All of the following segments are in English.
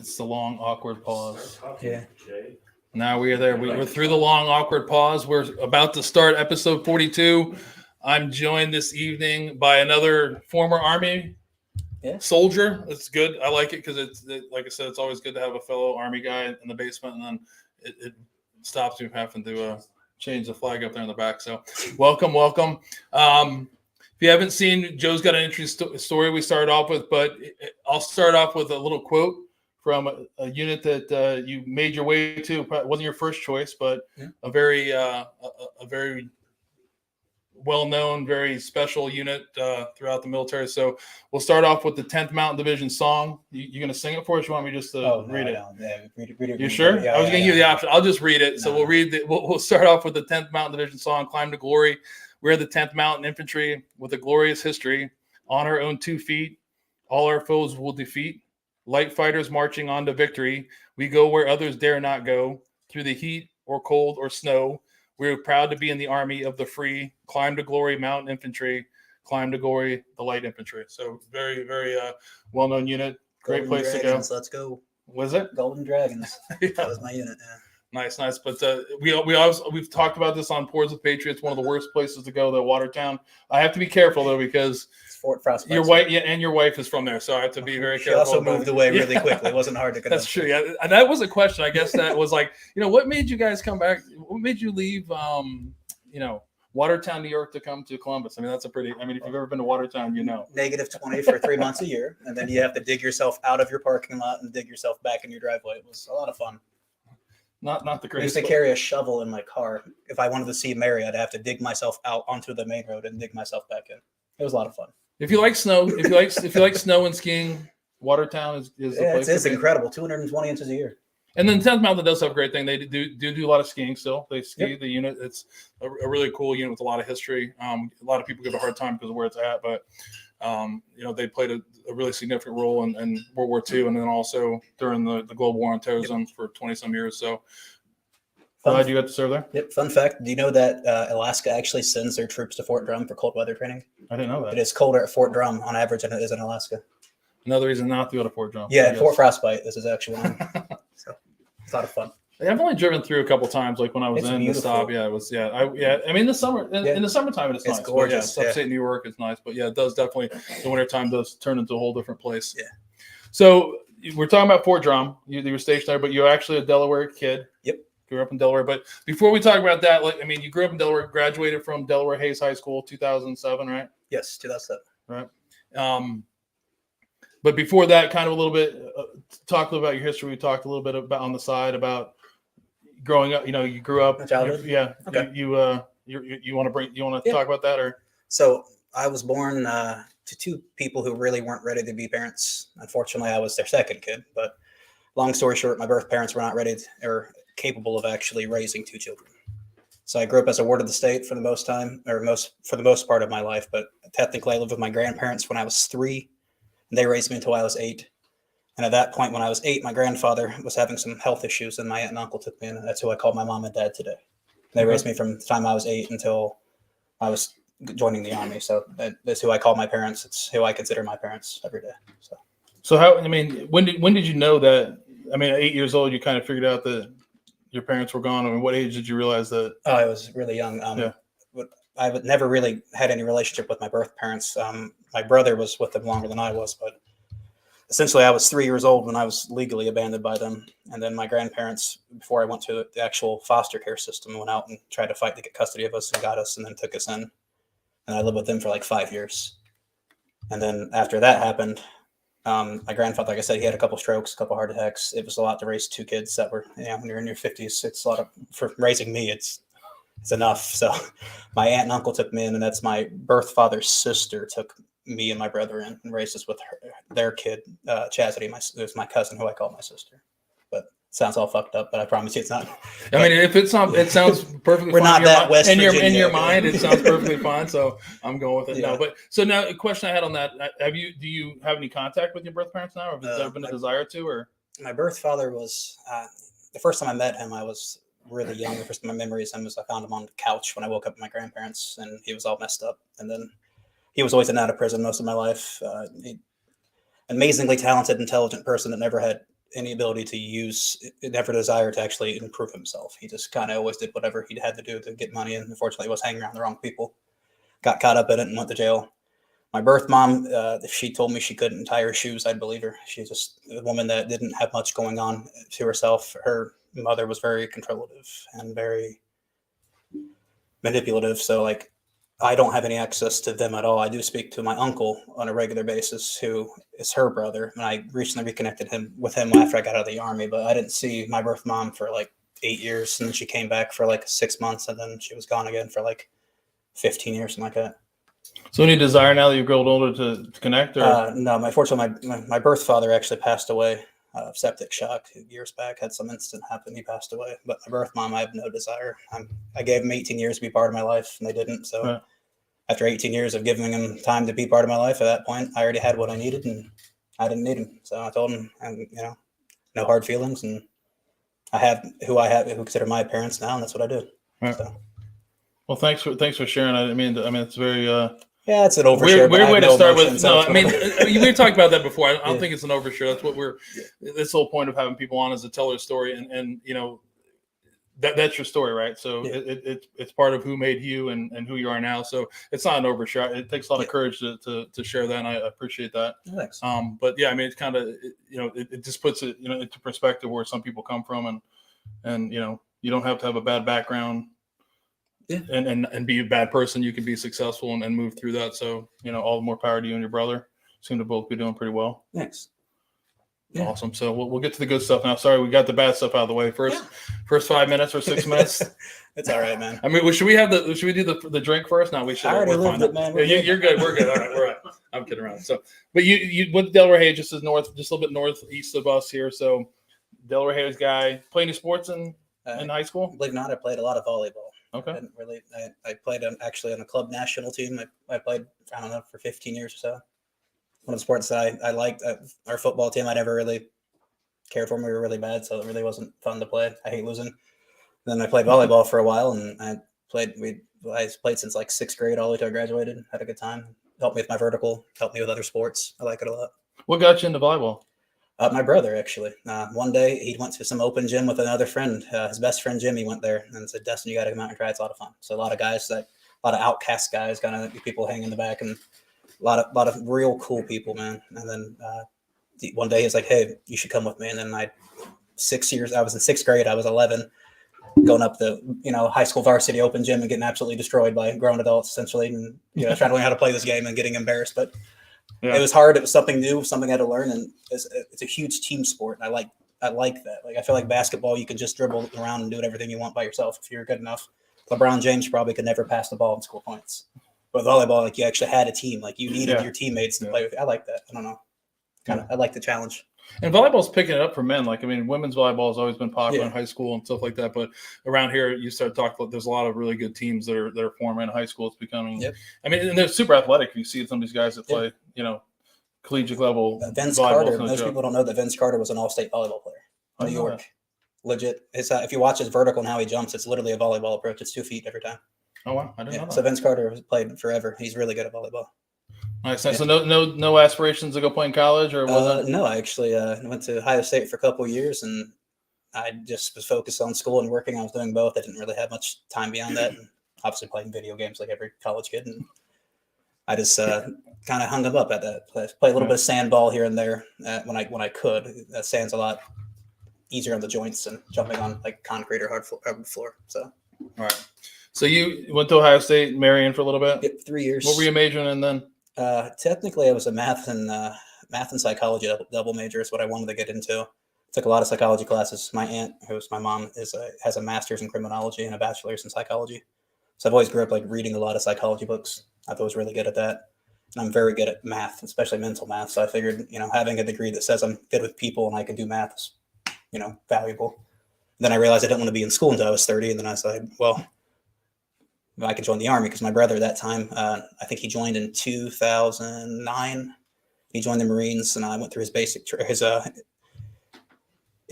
It's the long, awkward pause. Yeah. Now we are there. We're through the long, awkward pause. We're about to start episode 42. I'm joined this evening by another former Army soldier. It's good. I like it because like I said, it's always good to have a fellow Army guy in the basement, and then it stops me from having to change the flag up there in the back. So welcome. If you haven't seen, Joe's got an interesting story we started off with, but I'll start off with a little quote from a unit that you made your way to. It wasn't your first choice, but a very well-known, very special unit throughout the military. So we'll start off with the 10th Mountain Division song. You going to sing it for us? You want me just to read it? Yeah, read it. You sure? Yeah, I was going to give you the option. I'll just read it. No. So we'll read we'll start off with the 10th Mountain Division song, Climb to Glory. We're the 10th Mountain Infantry with a glorious history. On our own 2 feet, all our foes will defeat. Light fighters marching on to victory. We go where others dare not go. Through the heat or cold or snow, we're proud to be in the army of the free. Climb to glory, Mountain Infantry. Climb to glory, the Light Infantry. So very, very well-known unit. Great Golden place Dragons, to go. Let's go. Was it? Golden Dragons. Yeah. That was my unit. Yeah. Nice. But we've talked about this on Pours of Patriots. One of the worst places to go, the Watertown. I have to be careful though because It's Fort Frostbite. your wife is from there, so I have to be very careful. She also moved away really quickly. It wasn't hard to convince. That's true. Yeah, and that was a question. I guess that was like, what made you guys come back? What made you leave? Watertown, New York, to come to Columbus. I mean, that's if you've ever been to Watertown, you know. -20 for 3 months a year, and then you have to dig yourself out of your parking lot and dig yourself back in your driveway. It was a lot of fun. Not the I used greatest. to carry a shovel in my car. If I wanted to see Mary, I'd have to dig myself out onto the main road and dig myself back in. It was a lot of fun. If you like snow, if you like snow and skiing, Watertown is the place. It's incredible. 220 inches a year. And then 10th Mountain does have a great thing. They do a lot of skiing still. They ski the unit. It's a really cool unit with a lot of history. A lot of people give it a hard time because of where it's at, but they played a really significant role in World War II, and then also during the global war on terrorism for 20-some years. So glad you got to serve there. Yep. Fun fact: do you know that Alaska actually sends their troops to Fort Drum for cold weather training? I didn't know that. It is colder at Fort Drum on average than it is in Alaska. Another reason not to go to Fort Drum. Yeah, Fort Frostbite. This is actually one. So it's a lot of fun. I've only driven through a couple times, like when I was in the stop. Yeah, it was. Yeah, I mean, the summer in the summertime it's nice. Gorgeous. But upstate New York is nice, but yeah, it does definitely. The wintertime does turn into a whole different place. Yeah. So we're talking about Fort Drum. You were stationed there, but you're actually a Delaware kid. Yep. Grew up in Delaware, but before we talk about that, you grew up in Delaware, graduated from Delaware Hayes High School, 2007, right? Yes, 2007. Right. But before that, kind of a little bit, talk a little about your history. We talked a little bit about on the side about growing up. You grew up. Childhood. Yeah. Okay. You want to talk about that or? So I was born to 2 people who really weren't ready to be parents. Unfortunately, I was their second kid. But long story short, my birth parents were not ready or capable of actually raising 2 children. So I grew up as a ward of the state for the most part of my life. But technically, I lived with my grandparents when I was 3. And they raised me until I was 8. And at that point, when I was 8, my grandfather was having some health issues, and my aunt and uncle took me in. And that's who I call my mom and dad today. They raised me from the time I was 8 until I was joining the Army. So that's who I call my parents. It's who I consider my parents every day. So how? I mean, when did you know that? I mean, at 8 years old, you kind of figured out that your parents were gone. I mean, what age did you realize that? Oh, I was really young. I never really had any relationship with my birth parents. My brother was with them longer than I was, but essentially I was 3 years old when I was legally abandoned by them. And then my grandparents, before I went to the actual foster care system, went out and tried to fight to get custody of us and got us and then took us in. And I lived with them for like 5 years. And then after that happened, my grandfather, like I said, he had a couple strokes, a couple heart attacks. It was a lot to raise 2 kids that were, when you're in your 50s, it's a lot for raising me. It's enough. So my aunt and uncle took me in, and that's my birth father's sister took me and my brother in and raised us with their kid, Chastity. It was my cousin who I call my sister. But it sounds all fucked up, but I promise you it's not. I mean, if it's not, it sounds perfectly We're fine. not that West Virginia. In your mind, it sounds perfectly fine. So I'm going with it. Yeah. No, but so now a question I had on that: do you have any contact with your birth parents now, or has there been a desire to? Or my birth father was the first time I met him, I was really young. The first of my memories of him was I found him on the couch when I woke up with my grandparents, and he was all messed up. And then he was always in and out of prison most of my life. Amazingly talented, intelligent person that never had any ability to use, never desire to actually improve himself. He just kind of always did whatever he had to do to get money, and unfortunately was hanging around the wrong people. Got caught up in it and went to jail. My birth mom, if she told me she couldn't tie her shoes, I'd believe her. She's just a woman that didn't have much going on to herself. Her mother was very controlative and very manipulative. So like, I don't have any access to them at all. I do speak to my uncle on a regular basis, who is her brother. And I recently reconnected with him after I got out of the Army, but I didn't see my birth mom for like 8 years. And then she came back for like 6 months, and then she was gone again for like 15 years, something like that. So any desire now that you've grown older to connect? Or? No, unfortunately, my birth father actually passed away of septic shock years back. Had some incident happen. He passed away. But my birth mom, I have no desire. I gave them 18 years to be part of my life, and they didn't. So right. After 18 years of giving them time to be part of my life, at that point, I already had what I needed, and I didn't need them. So I told them, no hard feelings, and I have who consider my parents now, and that's what I do. Right. So. Well, thanks for sharing. I mean, it's very yeah, it's an overshare. Weird way to start with. No, I mean, we were talking about that before. I don't think it's an overshare. That's what this whole point of having people on is to tell their story, and that's your story, right? So it's part of who made you and who you are now. So it's not an overshare. It takes a lot of courage to share that, and I appreciate that. Thanks. But yeah, I mean, it's kind of it just puts it into perspective where some people come from, and you don't have to have a bad background. Yeah. And be a bad person. You can be successful and move through that. So, all the more power to you and your brother. Seem to both be doing pretty well. Thanks. Yeah. Awesome. So we'll get to the good stuff now. Sorry, we got the bad stuff out of the way. First 5 minutes or 6 minutes. It's all right, man. I mean, should we do the drink first? No, we should. I already lived it, man. You're good. We're good. All right, we're right. I'm kidding around. So, but you went to Delaware Hayes, just a little bit northeast of us here. So, Delaware Hayes guy. Play any sports in high school? Believe it or not, I played a lot of volleyball. Okay. I played actually on a club national team. I played, I don't know, for 15 years or so. One of the sports that I liked, our football team, I never really cared for them. We were really bad, so it really wasn't fun to play. I hate losing. Then I played volleyball for a while, and I played since like 6th grade all the way till I graduated. Had a good time. Helped me with my vertical. Helped me with other sports. I like it a lot. What got you into volleyball? My brother, actually. One day he went to some open gym with another friend. His best friend, Jimmy, went there and said, "Dustin, you got to come out and try. It's a lot of fun." So a lot of guys, a lot of outcast guys, kind of people hanging in the back, and a lot of real cool people, man. And then one day he's like, "Hey, you should come with me." And then I was in 6th grade. I was 11, going up the high school varsity open gym and getting absolutely destroyed by grown adults, essentially, and trying to learn how to play this game and getting embarrassed, but. Yeah. It was hard. It was something new, something I had to learn, and it's a huge team sport. And I like that. Like I feel like basketball, you can just dribble around and do everything you want by yourself if you're good enough. LeBron James probably could never pass the ball and score points. But volleyball, like you actually had a team. Like you needed your teammates to play with. I like that. I don't know. I like the challenge. And volleyball's picking it up for men. Like, I mean, women's volleyball has always been popular in high school and stuff like that. But around here, you start talking about there's a lot of really good teams that are forming in high school. It's becoming, I mean, and they're super athletic. You see some of these guys that play, collegiate level. Vince Carter. Most people don't know that Vince Carter was an all-state volleyball player. New York. Legit. It's if you watch his vertical and how he jumps, it's literally a volleyball approach. It's 2 feet every time. Oh wow, I didn't know that. So Vince Carter has played forever. He's really good at volleyball. Nice. So no aspirations to go play in college, or was it? No, I actually went to Ohio State for a couple of years, and I just was focused on school and working. I was doing both. I didn't really have much time beyond that. And obviously playing video games like every college kid, and I just kind of hung them up at that. Play a little bit of sandball here and there when I could. That sand's a lot easier on the joints than jumping on like concrete or hard floor. So, all right. So you went to Ohio State, Marion for a little bit. Yep, 3 years. What were you majoring in then? Technically, I was a math and psychology double major is what I wanted to get into. Took a lot of psychology classes. My aunt, who's my mom, has a master's in criminology and a bachelor's in psychology. So I've always grew up like reading a lot of psychology books. I thought I was really good at that. And I'm very good at math, especially mental math. So I figured, having a degree that says I'm good with people and I can do math is, valuable. And then I realized I didn't want to be in school until I was 30. And then I was like, well, I could join the Army because my brother at that time, I think he joined in 2009. He joined the Marines, and I went through his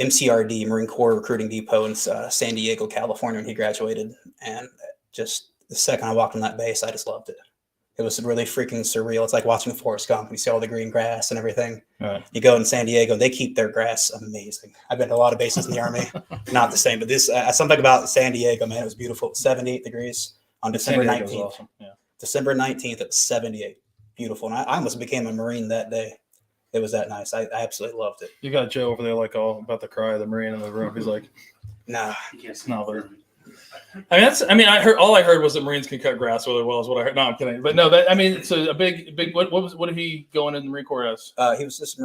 MCRD, Marine Corps Recruiting Depot in San Diego, California, when he graduated. And just the second I walked on that base, I just loved it. It was really freaking surreal. It's like watching Forrest Gump. You see all the green grass and everything. Right. You go in San Diego, they keep their grass amazing. I've been to a lot of bases in the Army, not the same, but this something about San Diego, man. It was beautiful. It was 78 degrees on December 19th. Awesome. Yeah. December 19th, it was 78. Beautiful. And I almost became a Marine that day. It was that nice. I absolutely loved it. You got Joe over there, like all about to cry. The Marine in the room. He's like, Nah. No, they're. I heard all I heard was that Marines can cut grass really well. Is what I heard. No, I'm kidding. But no, it's a big. What did he go into the Marine Corps as? He was just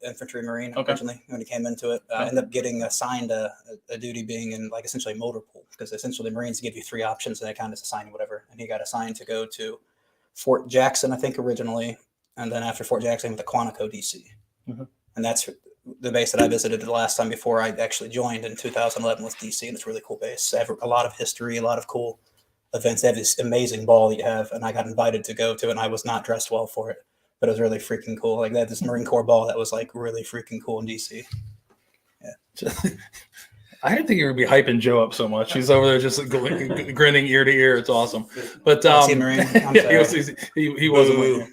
infantry Marine originally when he came into it. Ended up getting assigned a duty being in like essentially a motor pool, because essentially Marines give you 3 options and they kind of assign you whatever. And he got assigned to go to Fort Jackson, I think originally, and then after Fort Jackson went to Quantico, DC, and that's the base that I visited the last time before I actually joined in 2011 was DC, and it's a really cool base. They have a lot of history, a lot of cool events. They have this amazing ball that you have, and I got invited to go to it, and I was not dressed well for it, but it was really freaking cool. Like they had this Marine Corps ball that was like really freaking cool in DC. Yeah. I didn't think you would be hyping Joe up so much. He's over there just grinning ear to ear. It's awesome. But he Marine? He was a Marine.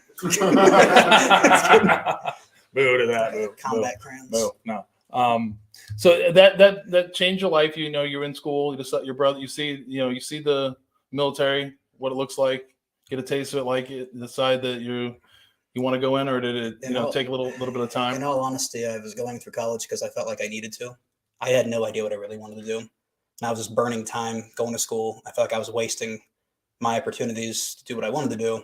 Boo to that. Boo. Combat crowns. Boo. No. So that changed your life. You know, you're in school. You just your brother. You see the military, what it looks like. Get a taste of it. Like it. Decide that you want to go in, or did it take a little bit of time? In all honesty, I was going through college because I felt like I needed to. I had no idea what I really wanted to do, and I was just burning time going to school. I felt like I was wasting my opportunities to do what I wanted to do.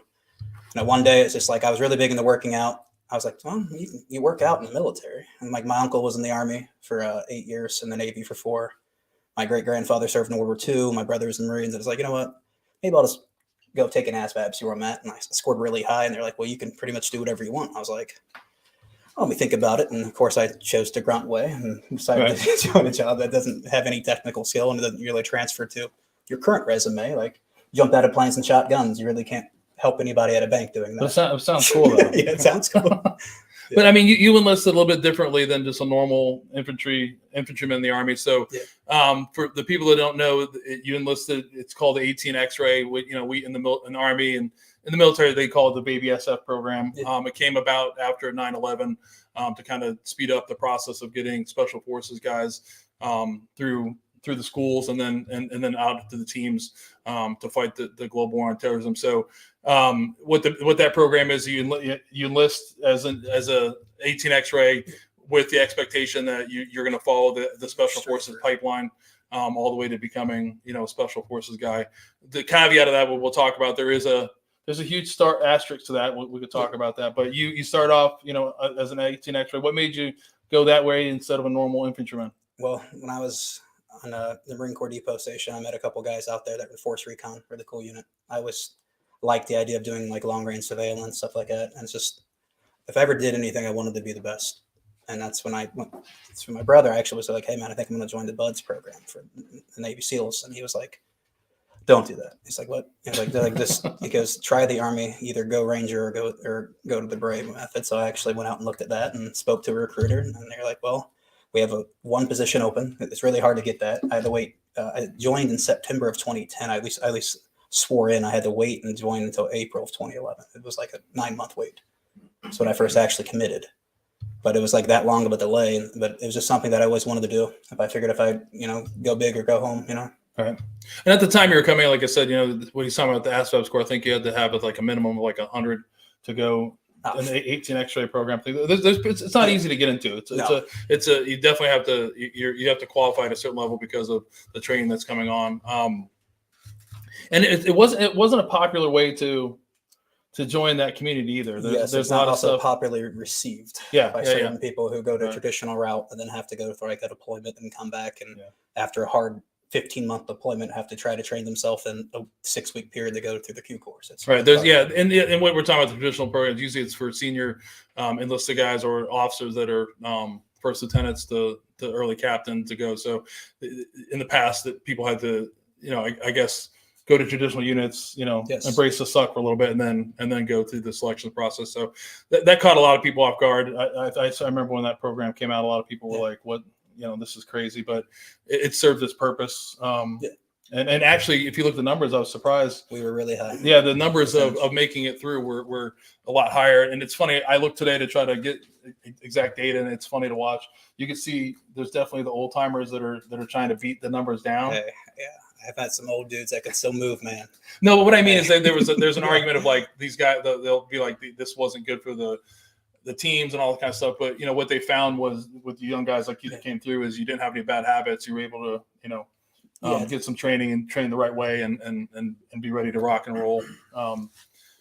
And one day, it's just like I was really big into working out. I was like, well, you work out in the military. And like my uncle was in the Army for 8 years, in the Navy for 4. My great-grandfather served in World War II. My brother was in the Marines. I was like, you know what? Maybe I'll just go take an ASVAB, see where I'm at. And I scored really high. And they're like, well, you can pretty much do whatever you want. I was like, let me think about it. And of course, I chose to grunt way and decided to join a job that doesn't have any technical skill and it doesn't really transfer to your current resume. Like jump out of planes and shotguns. You really can't help anybody at a bank doing that. It sounds cool, though. Yeah, it sounds cool. Yeah. But I mean, you enlisted a little bit differently than just a normal infantryman in the Army. So, for the people that don't know, you enlisted. It's called the 18 X-ray. We in the Army and in the military they call it the Baby SF program. Yeah. It came about after 9/11 to kind of speed up the process of getting Special Forces guys through the schools and then out to the teams to fight the global war on terrorism. So what that program is, you enlist as a 18 X-ray with the expectation that you're going to follow the Special Forces pipeline all the way to becoming a Special Forces guy. The caveat of that, we'll talk about, there's a huge asterisk to that. We could talk about that, but you start off as an 18 X-ray. What made you go that way instead of a normal infantryman? Well, when I was on the Marine Corps Depot Station, I met a couple guys out there that were Force Recon, really cool unit. I always liked the idea of doing like long range surveillance, stuff like that. And it's just, if I ever did anything, I wanted to be the best. And that's when I went through my brother. I actually was like, hey man, I think I'm going to join the BUDS program for the Navy SEALs. And he was like, don't do that. He's like, what? He's like this. He goes, try the Army, either go Ranger or go to the Brave method. So I actually went out and looked at that and spoke to a recruiter, and they're like, well, we have one position open. It's really hard to get that. I had to wait. I joined in September of 2010. I at least swore in. I had to wait and join until April of 2011. It was like a 9-month wait. That's when I first actually committed. But it was like that long of a delay. But it was just something that I always wanted to do. If I figured if I go big or go home, All right. And at the time you were coming, like I said, what he's talking about the ASVAB score, I think you had to have like a minimum of like 100 to go an 18 X-ray program. It's not easy to get into. You definitely have to you have to qualify at a certain level because of the training that's coming on. And it wasn't a popular way to join that community either. There's a lot of stuff popularly received by certain people who go to a traditional route and then have to go through like a deployment and come back and after a hard 15-month deployment have to try to train themselves in a 6-week period to go through the Q course. It's right. There's and what we're talking about, the traditional programs, usually it's for senior enlisted guys or officers that are first lieutenants to early captain to go. So in the past that people had to, I guess go to traditional units, embrace the suck for a little bit and then go through the selection process. So that caught a lot of people off guard. I remember when that program came out, a lot of people were like, what, this is crazy, but it served its purpose. And actually, if you look at the numbers, I was surprised. We were really high. Yeah, the numbers of making it through were a lot higher. And it's funny. I looked today to try to get exact data, and it's funny to watch. You can see there's definitely the old timers that are trying to beat the numbers down. Hey, yeah. I've had some old dudes that could still move, man. No, but what I mean is that there's an argument of like these guys, they'll be like, this wasn't good for the teams and all that kind of stuff. But, what they found was with the young guys like you that came through is you didn't have any bad habits. You were able to, get some training and train the right way and be ready to rock and roll.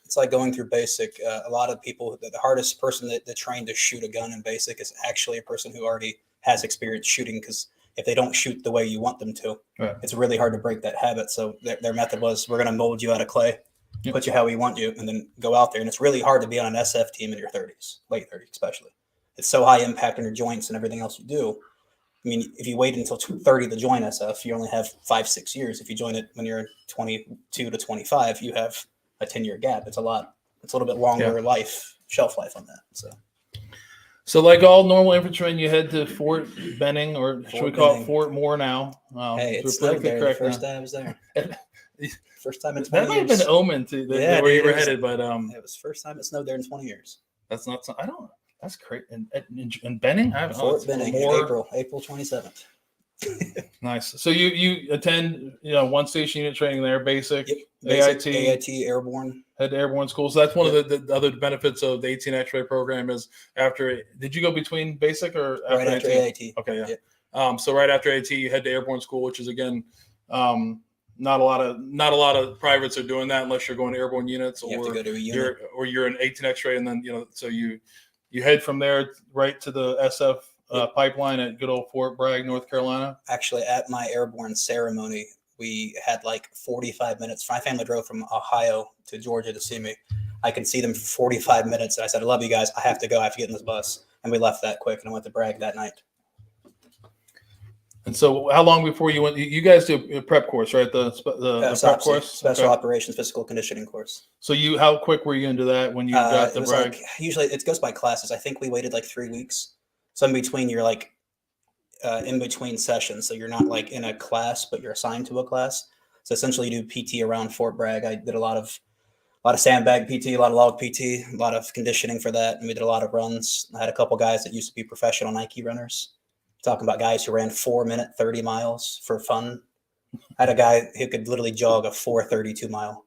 It's like going through basic. A lot of people, the hardest person that trained to shoot a gun in basic is actually a person who already has experience shooting, because if they don't shoot the way you want them to, right, it's really hard to break that habit. So their method was, we're going to mold you out of clay, put you how we want you, and then go out there. And it's really hard to be on an SF team in your 30s, late 30s especially. It's so high impact on your joints and everything else you do. I mean, if you wait until 30 to join SF, you only have 5-6 years. If you join it when you're 22 to 25, you have a 10-year gap. It's a little bit longer shelf life on that. So like all normal infantrymen, you head to Fort Benning, or should we call it Fort Moore now? Hey, it's snowed there the first time I was there. First time in 20 years. That might have been omen to where you were headed, but it was first time it snowed there in 20 years. That's not. I don't. That's great. And Benning, Fort Benning, April 27th. Nice. So you attend one station unit training there, basic, yep. AIT, airborne. Head to airborne school. So that's one of the other benefits of the 18 X-ray program is after. Did you go between basic or after right after AIT? Okay, yeah. Yep. So right after AIT, you head to airborne school, which is again, not a lot of privates are doing that unless you're going to airborne units, or you have to go to a unit. you're an 18 X-ray, and then so you head from there right to the SF. Pipeline at good old Fort Bragg, North Carolina. Actually, at my airborne ceremony, we had like 45 minutes. My family drove from Ohio to Georgia to see me. I could see them for 45 minutes. And I said, I love you guys. I have to go. I have to get in this bus. And we left that quick, and I went to Bragg that night. And so how long before you went? You guys do a prep course, right? The prep course? Special Operations Physical Conditioning course. So how quick were you into that when you got to Bragg? Usually it goes by classes. I think we waited like 3 weeks. So in between, you're like in between sessions. So you're not like in a class, but you're assigned to a class. So essentially you do PT around Fort Bragg. I did a lot of sandbag PT, a lot of log PT, a lot of conditioning for that. And we did a lot of runs. I had a couple guys that used to be professional Nike runners. Talking about guys who ran 4-minute 30 miles for fun. I had a guy who could literally jog a 4:32 mile.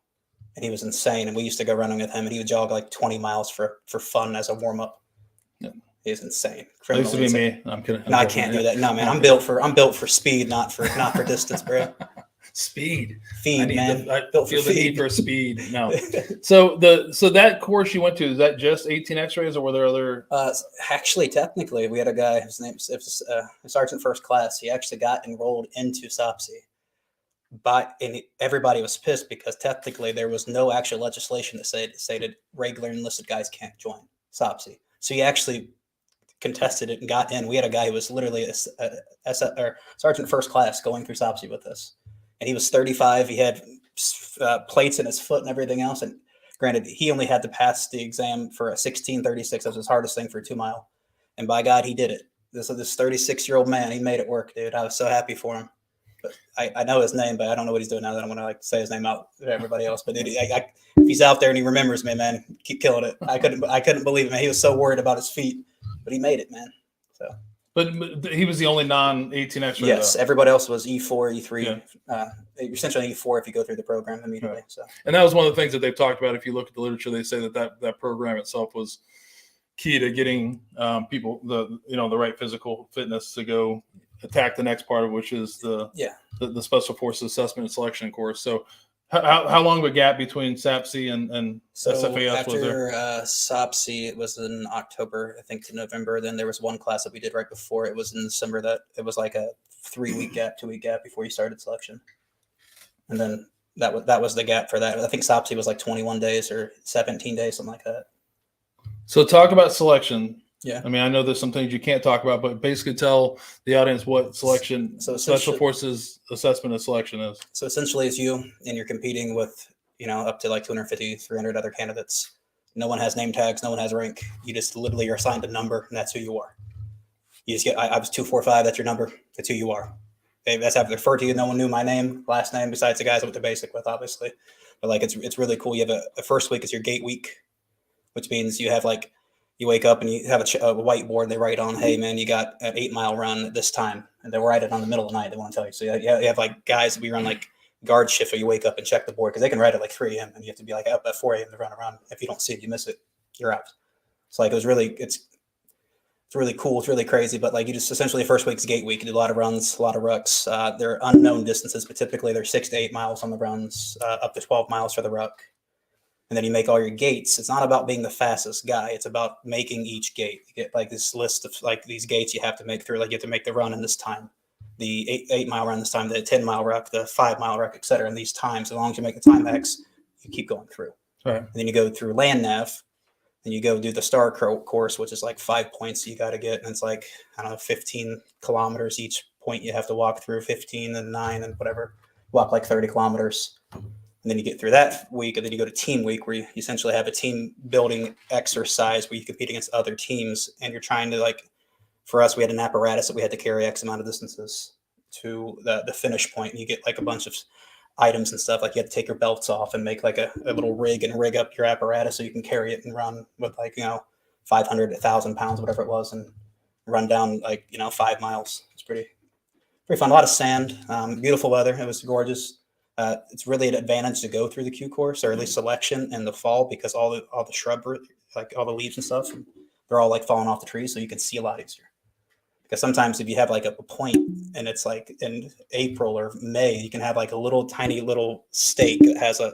And he was insane. And we used to go running with him, and he would jog like 20 miles for fun as a warm up. Yeah. He's insane. That used to be me. I'm kidding. No, I can't do that. No, man. I'm built for speed, not for distance, bro. Speed. Feed, man. I feel the need for speed. No. So that course you went to, is that just 18 X-rays, or were there other? Actually, technically, we had a guy. His name's Sergeant First Class. He actually got enrolled into SPC, and everybody was pissed because technically there was no actual legislation that stated regular enlisted guys can't join SPC. So he actually contested it and got in. We had a guy who was literally a Sergeant First Class going through SPC with us. And he was 35. He had plates in his foot and everything else. And granted, he only had to pass the exam for a 16:36. That was his hardest thing for a 2 mile. And by God, he did it. This 36-year-old man, he made it work, dude. I was so happy for him. But I know his name, but I don't know what he's doing now. That I don't want to say his name out to everybody else. But dude, if he's out there and he remembers me, man, keep killing it. I couldn't believe it, man. He was so worried about his feet, but he made it, man. So. But he was the only non-18 X-ray. Yes, everybody else was E4, E3. Yeah. Essentially E4 if you go through the program immediately. Right. So, and that was one of the things that they've talked about. If you look at the literature, they say that program itself was key to getting people the right physical fitness to go attack the next part of which is the Special Forces Assessment and Selection course. So. How long of a gap between SPC and SFAS was there? After SPC, it was in October, I think, to November. Then there was one class that we did right before. It was in December. That it was like a 3-week gap, 2-week gap before you started selection. And then that was the gap for that. I think SPC was like 21 days or 17 days, something like that. So talk about selection. Yeah. I mean, I know there's some things you can't talk about, but basically tell the audience what Special Forces Assessment and Selection is. So essentially it's you, and you're competing with, up to like 250, 300 other candidates. No one has name tags. No one has rank. You just literally are assigned a number, and that's who you are. You just get, I was 245. That's your number. That's who you are. that's how they refer to you. No one knew my name, last name, besides the guys I went to basic with, obviously. But like it's really cool. You have a first week is your gate week, which means you have like you wake up and you have a whiteboard. They write on, hey man, you got an 8-mile run at this time, and they write it on the middle of the night. They want to tell you. So you have like guys we run like guard shift, or you wake up and check the board because they can write at like 3 a.m. and you have to be like up at 4 a.m. to run around. If you don't see it, you miss it, you're out. So like it's really cool. It's really crazy. But like you just essentially first week's gate week. You do a lot of runs, a lot of rucks. They're unknown distances, but typically they're 6 to 8 miles on the runs, up to 12 miles for the ruck. And then you make all your gates. It's not about being the fastest guy. It's about making each gate. You get like this list of like these gates you have to make through. Like you have to make the run in this time, the 8-mile run this time, the 10-mile ruck, the 5-mile ruck, et cetera. And these times, as long as you make the time X, you keep going through. Right. And then you go through land nav. Then you go do the star course, which is like 5 points you got to get. And it's like, I don't know, 15 kilometers each point you have to walk through, 15 and 9 and whatever. Walk like 30 kilometers. And then you get through that week, and then you go to team week, where you essentially have a team building exercise where you compete against other teams. And you're trying to, like, for us, we had an apparatus that we had to carry X amount of distances to the finish point. And you get like a bunch of items and stuff. Like you have to take your belts off and make like a little rig and rig up your apparatus so you can carry it and run with like, 500, 1,000 pounds, whatever it was, and run down like, 5 miles. It's pretty fun. A lot of sand, beautiful weather. It was gorgeous. It's really an advantage to go through the Q course, or at least selection in the fall, because all the shrubbery, like all the leaves and stuff, they're all like falling off the trees, so you can see a lot easier. Because sometimes if you have like a point and it's like in April or May, you can have like a little tiny little stake that has a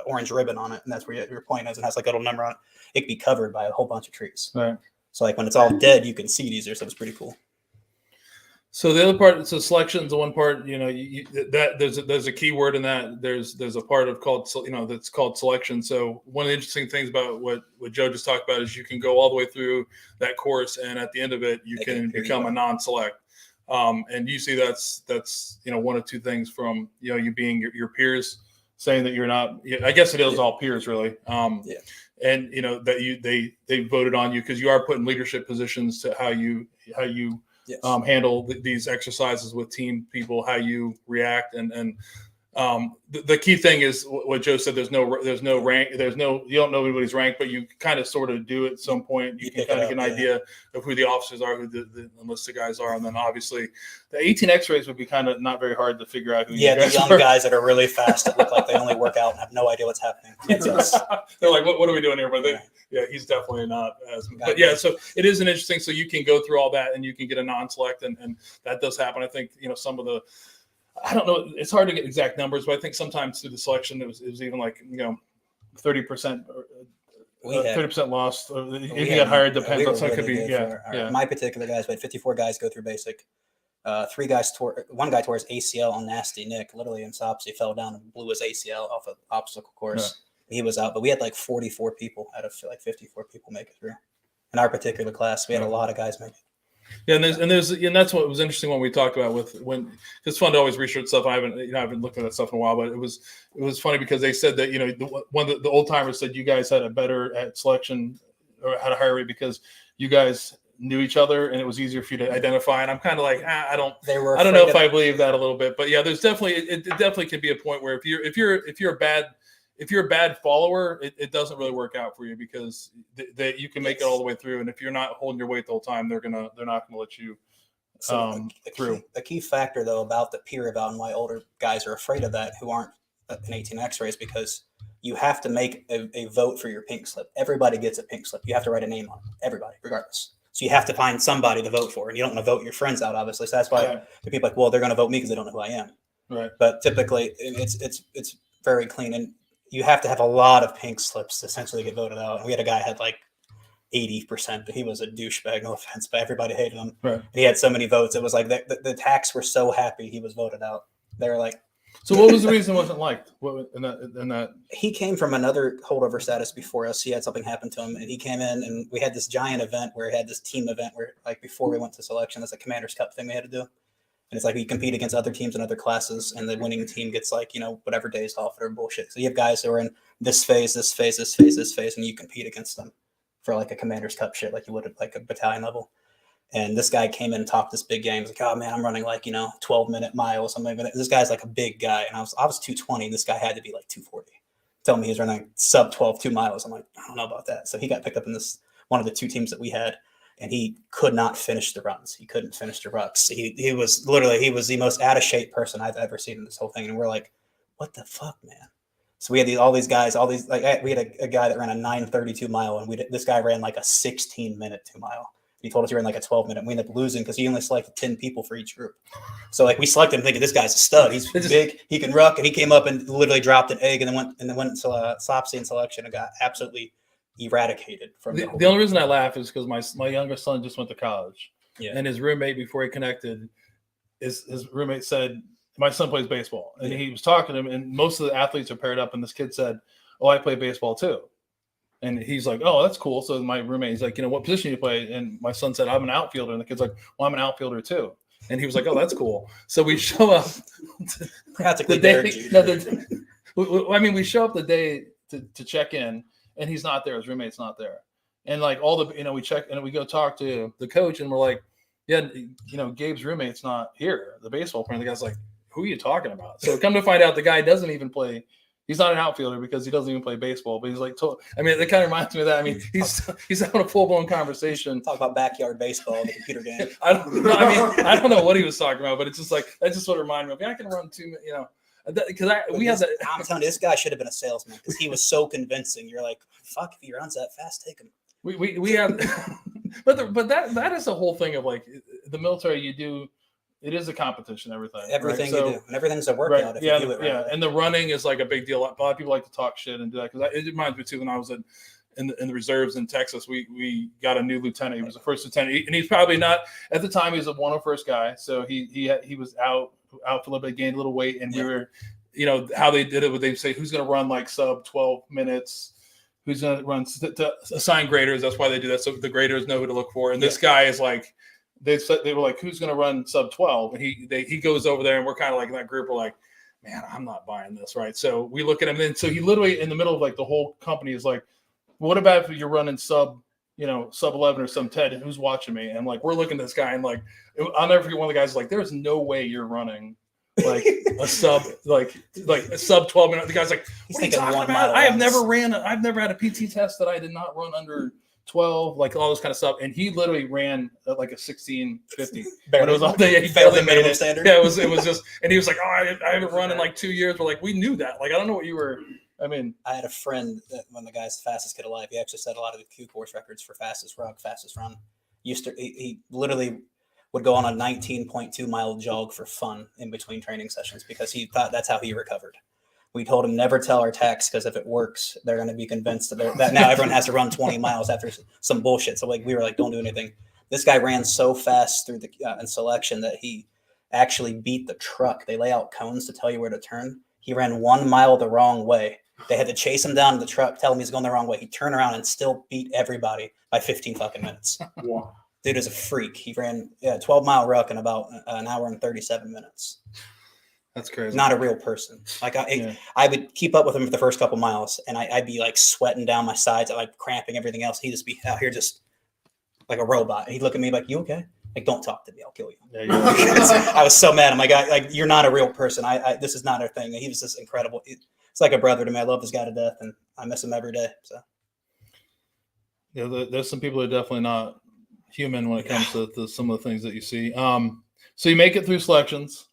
orange ribbon on it, and that's where your point is, and has like a little number on it. It can be covered by a whole bunch of trees. Right. So like when it's all dead, you can see it easier. So it's pretty cool. So the other part, so selection is the one part, that there's a key word in that. There's a part of that's called selection. So one of the interesting things about what Joe just talked about is you can go all the way through that course, and at the end of it, you can become a non-select. And usually that's one of two things from you being your peers saying that you're not. I guess it is all peers really. And that they voted on you because you are put in leadership positions to how you. Yes. Handle these exercises with team people, how you react, and the key thing is what Joe said. There's no rank. You don't know anybody's rank, but you kind of sort of do at some point. You can kind of get an idea of who the officers are, who the enlisted guys are, and then obviously the 18 X-rays would be kind of not very hard to figure out who. Yeah, the young guys that are really fast that look like they only work out and have no idea what's happening. They're like, what are we doing here? But he's definitely not as. But yeah, so it is an interesting. So you can go through all that, and you can get a non-select, and that does happen. I think some of the. I don't know. It's hard to get exact numbers, but I think sometimes through the selection, it was even like 30%, 30% lost. If you got hired, depends. Really could be My particular guys, we had 54 guys go through basic. One guy tore his ACL on Nasty Nick, literally in SOPS. He fell down and blew his ACL off an obstacle course. Yeah. He was out, but we had like 44 people out of like 54 people make it through. In our particular class, we had a lot of guys make it. Yeah, and that's what was interesting when we talked about when it's fun to always research stuff. I haven't looked at that stuff in a while, but it was funny because they said that the old timers said you guys had a better at selection or had a higher rate because you guys knew each other and it was easier for you to identify. And I'm kind of like I don't know if I believe that a little bit, but yeah, there's definitely it definitely can be a point where if you're a bad follower, it doesn't really work out for you because you can make it all the way through, and if you're not holding your weight the whole time, they're not gonna let you through. A key factor though about the peer eval and why older guys are afraid of that who aren't in 18 X-rays because you have to make a vote for your pink slip. Everybody gets a pink slip. You have to write a name on it. Everybody, regardless. So you have to find somebody to vote for, and you don't want to vote your friends out, obviously. So that's why the people are like, well, they're going to vote me because they don't know who I am. Right. But typically, it's very clean and. You have to have a lot of pink slips to essentially get voted out. And we had a guy had like 80%, but he was a douchebag, no offense, but everybody hated him. Right. He had so many votes. It was like the tax were so happy he was voted out. They were like. So what was the reason it wasn't liked? What in that? He came from another holdover status before us. He had something happen to him, and he came in, and we had this giant event where he had this team event where like before we went to selection, that's a Commander's Cup thing we had to do. And it's like we compete against other teams in other classes, and the winning team gets like, whatever days off or bullshit. So you have guys who are in this phase, and you compete against them for like a Commander's Cup shit, like you would at like a battalion level. And this guy came in and talked this big game. He's like, oh man, I'm running like, 12-minute mile or something. But this guy's like a big guy. And I was 220 and this guy had to be like 240. Tell me he's running sub 12, 2 miles. I'm like, I don't know about that. So he got picked up in this, one of the 2 teams that we had, and he could not finish the runs. He couldn't finish the rucks. He was the most out of shape person I've ever seen in this whole thing. And we're like, what the fuck, man? So we had all these guys, we had a guy that ran a 9:32 mile, and this guy ran like a 16-minute 2 mile. He told us he ran like a 12-minute. We ended up losing because he only selected 10 people for each group. So like we selected him thinking this guy's a stud. He's big, he can ruck, and he came up and literally dropped an egg and then went to SOPSI in selection and got absolutely eradicated from the only reason I laugh is because my younger son just went to college. Yeah. And his roommate, before he connected, his roommate said, my son plays baseball. And he was talking to him, and most of the athletes are paired up, and this kid said, oh, I play baseball too. And he's like, oh, that's cool. So my roommate, he's like, what position do you play? And my son said, I'm an outfielder. And the kid's like, well, I'm an outfielder too. And he was like, oh, that's cool. So we show up practically the day. We show up the day to check in, and he's not there. His roommate's not there. And like we check and we go talk to the coach, and we're like, yeah, Gabe's roommate's not here. The baseball player. The guy's like, who are you talking about? So come to find out, the guy doesn't even play. He's not an outfielder because he doesn't even play baseball, but he's like, it kind of reminds me of that. He's having a full blown conversation. Talk about backyard baseball, the computer game. I don't know what he was talking about, but it's just like, that just sort of reminded me of, I can run 2 because we have that. I'm telling you, this guy should have been a salesman because he was so convincing. You're like, fuck, if he runs that fast, take him. We have, but that is the whole thing of like the military. You do. It is a competition, everything right? you do, and everything's a workout. Right. If you do it right. Yeah, and the running is like a big deal. A lot of people like to talk shit and do that because it reminds me too. When I was in the reserves in Texas, we got a new lieutenant. He was the first lieutenant, and he's probably not at the time. He was a 101st guy, so he was out for a little bit, gained a little weight, and we were, how they did it. Would they say who's going to run like sub 12 minutes? Who's going to run to assign graders? That's why they do that, so the graders know who to look for. And this guy is like. They were like, who's going to run sub 12? And he goes over there, and we're kind of like in that group. We're like, man, I'm not buying this, right? So we look at him, and so he literally in the middle of like the whole company is like, what about if you're running sub 11 or sub 10? Who's watching me? And like we're looking at this guy, and like I'll never forget one of the guys like, there's no way you're running like a sub like a sub 12 minute. The guy's like, what are you talking about? I've never had a PT test that I did not run under 12, like all this kind of stuff, and he literally ran like a 16:50. But it was all day. He failed the minimum standard. Yeah, it was just, and he was like, "Oh, I haven't run in like 2 years." We're like, we knew that. Like, I don't know what you were. I had a friend that one of the guys, the fastest kid alive, he actually set a lot of the Q course records for fastest run. He literally would go on a 19.2 mile jog for fun in between training sessions because he thought that's how he recovered. We told him never tell our techs because if it works, they're going to be convinced that now everyone has to run 20 miles after some bullshit. So like we were like, don't do anything. This guy ran so fast through the in selection that he actually beat the truck. They lay out cones to tell you where to turn. He ran 1 mile the wrong way. They had to chase him down to the truck, tell him he's going the wrong way. He turned around and still beat everybody by 15 fucking minutes. Wow. Dude is a freak. He ran 12-mile ruck in about an hour and 37 minutes. That's crazy. Not a real person. Like I would keep up with him for the first couple miles, and I'd be like sweating down my sides, like cramping everything else. He'd just be out here just like a robot. And he'd look at me like, "You okay? Like, don't talk to me. I'll kill you." Yeah, I was so mad. I'm like, you're not a real person. This is not our thing. He was just incredible. It's like a brother to me. I love this guy to death, and I miss him every day. So yeah, there's some people who are definitely not human when it comes to some of the things that you see. So you make it through selections.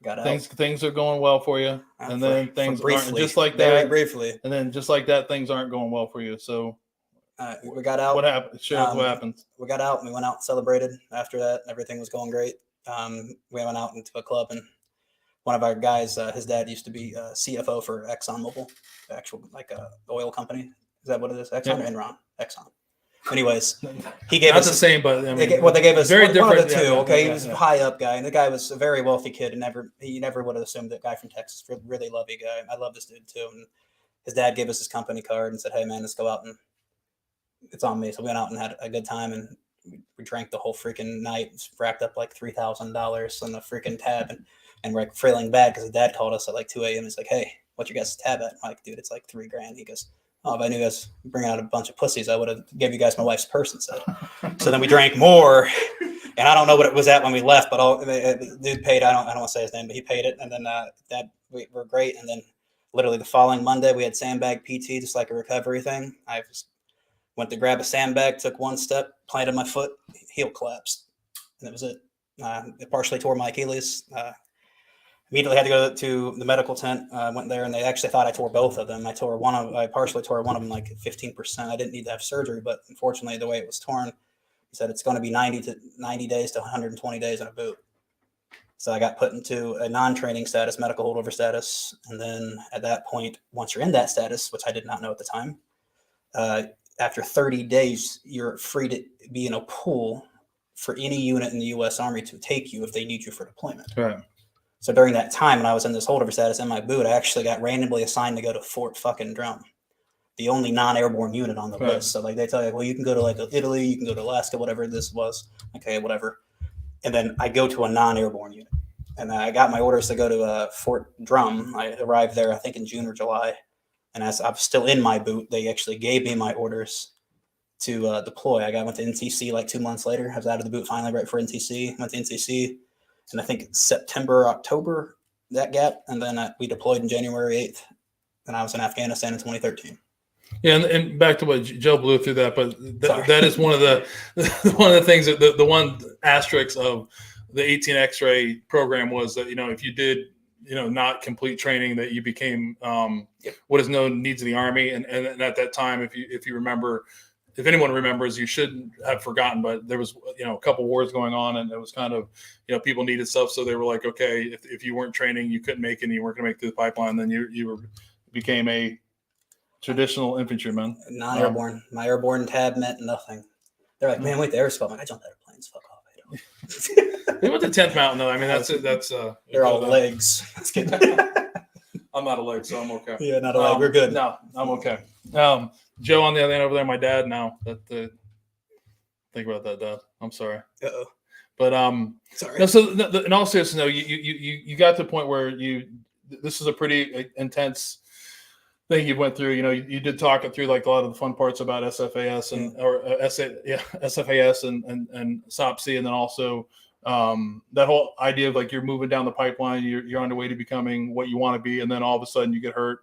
Things are going well for you, and then things aren't just like that. Very briefly, and then just like that, things aren't going well for you. So we got out. What happened? What happened? We got out and we went out and celebrated. After that, everything was going great. We went out into a club, and one of our guys, his dad used to be CFO for ExxonMobil, actual like a oil company. Is that what it is? Exxon or Enron? Exxon. Anyways, he gave us the same, but they gave us very different. One of the two. Okay, he was a high up guy, and the guy was a very wealthy kid, and he never would have assumed that guy from Texas, really lovely guy. I love this dude too. And his dad gave us his company card and said, "Hey man, let's go out and it's on me." So we went out and had a good time, and we drank the whole freaking night. Racked up like $3,000 on the freaking tab, and we're like feeling bad because his dad called us at like 2 a.m. He's like, "Hey, what's your guys' tab at?" I'm like, "Dude, it's like $3,000." He goes, Oh, if I knew you guys bring out a bunch of pussies, I would have gave you guys my wife's purse instead. So then we drank more, and I don't know what it was at when we left, but the dude paid. I don't want to say his name, but he paid it, and then we were great. And then literally the following Monday, we had sandbag PT, just like a recovery thing. I just went to grab a sandbag, took one step, planted my foot, heel collapsed, and that was it. It partially tore my Achilles. Immediately had to go to the medical tent. Went there, and they actually thought I tore both of them. I partially tore one of them like 15%. I didn't need to have surgery, but unfortunately, the way it was torn, he said it's going to be 90 days to 120 days in a boot. So I got put into a non-training status, medical holdover status, and then at that point, once you're in that status, which I did not know at the time, after 30 days, you're free to be in a pool for any unit in the U.S. Army to take you if they need you for deployment. Right. So during that time, when I was in this holdover status in my boot, I actually got randomly assigned to go to Fort fucking Drum, the only non-airborne unit on the list. So like they tell you, well, you can go to like Italy, you can go to Alaska, whatever this was. Okay, whatever. And then I go to a non-airborne unit, and I got my orders to go to Fort Drum. I arrived there, I think, in June or July. And as I'm still in my boot, they actually gave me my orders to deploy. I went to NTC like 2 months later. I was out of the boot finally right for NTC. Went to NTC. And I think September, October, that gap. And then we deployed in January 8th. And I was in Afghanistan in 2013. Yeah, and back to what Joe blew through that, but that is one of the things that the one asterisk of the 18 X-ray program was that, if you did, not complete training, that you became what is known needs of the Army. And at that time, if you remember, if anyone remembers, you shouldn't have forgotten, but there was, a couple wars going on, and it was kind of, people needed stuff. So they were like, okay, if you weren't training, you couldn't make it, and you weren't going to make it through the pipeline, then you became a traditional infantryman. Non-airborne. My airborne tab meant nothing. They're like, man, wait, the air's I jumped out of planes. Fuck off. I don't. They went to 10th Mountain, though. I mean, that's they're all legs. Let's get I'm not a leg, so I'm okay. Yeah, not a leg. We're good. No, I'm okay. Joe on the other end over there, my dad now. Think about that, Dad. I'm sorry. Uh-oh. But sorry. No, so in all seriousness, no, you got to the point where this is a pretty intense thing you went through. You did talk it through, like a lot of the fun parts about SFAS and SFAS and SOPC, and then also that whole idea of like you're moving down the pipeline, you're on the way to becoming what you want to be, and then all of a sudden you get hurt.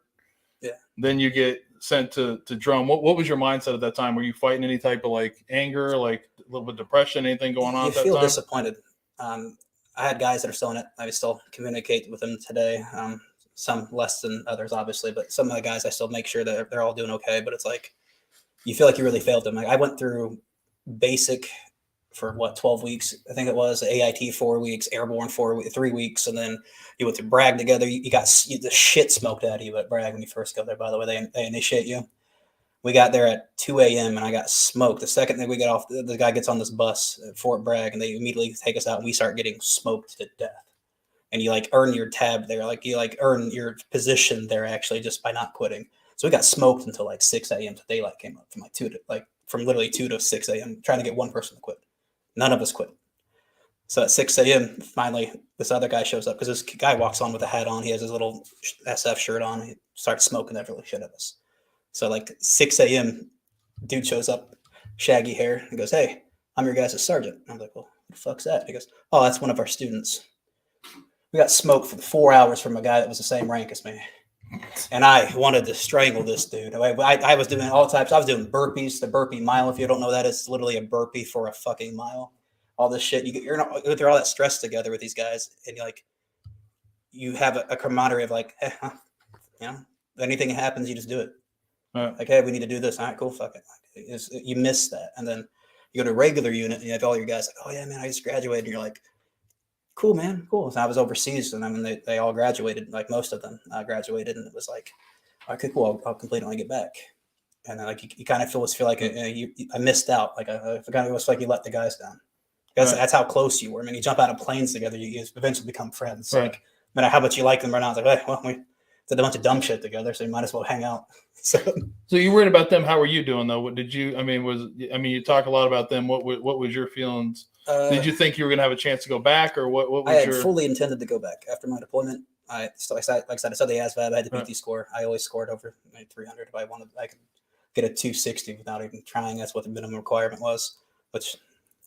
Yeah. Then you get sent to Drum. What was your mindset at that time? Were you fighting any type of like anger, like a little bit of depression, anything going on? You feel disappointed. I had guys that are still in it. I still communicate with them today. Some less than others, obviously, but some of the guys I still make sure that they're all doing okay. But it's like you feel like you really failed them. Like I went through basic for 12 weeks, I think it was, AIT 4 weeks, airborne 3 weeks, and then you went to Bragg together. You got the shit smoked out of you at Bragg when you first go there. By the way, they initiate you. We got there at 2 a.m. and I got smoked. The second that we get off, the guy gets on this bus at Fort Bragg, and they immediately take us out, and we start getting smoked to death. And you like earn your tab there, like you like earn your position there actually just by not quitting. So we got smoked until like 6 a.m. till daylight came up from literally 2 to 6 a.m. trying to get one person to quit. None of us quit. So at 6 a.m., finally, this other guy shows up because this guy walks on with a hat on. He has his little SF shirt on. He starts smoking that really shit at us. So like 6 a.m., dude shows up, shaggy hair, and goes, "Hey, I'm your guys' sergeant." And I'm like, "Well, what the fuck's that?" He goes, "Oh, that's one of our students." We got smoked for 4 hours from a guy that was the same rank as me. And I wanted to strangle this dude. I was doing all types. I was doing burpees, the burpee mile. If you don't know that, it's literally a burpee for a fucking mile. All this shit. You're not go through all that stress together with these guys. And you have a camaraderie of like, hey, anything happens, you just do it. Right. Like, hey, we need to do this. All right, cool. Fuck it. You miss that. And then you go to a regular unit and you have all your guys like, oh yeah, man, I just graduated. And you're like, cool, man, cool. So I was overseas, and I mean, they all graduated, like most of them graduated, and it was like, okay, cool, I'll complete it when I get back. And then, like you kind of feel like I missed out. Like I kind of was like you let the guys down. That's how close you were. I mean, you jump out of planes together, you eventually become friends. Right. Like, no matter how much you like them or not, it's like, hey, well, we did a bunch of dumb shit together, so you might as well hang out. So you worried about them? How were you doing though? What did you? I mean, you talk a lot about them. What was your feelings? Did you think you were going to have a chance to go back, or what was I had fully intended to go back after my deployment. I like I said, I said the ASVAB. I had the Right. PT score. I always scored over 300 if I wanted. I could get a 260 without even trying. That's what the minimum requirement was. Which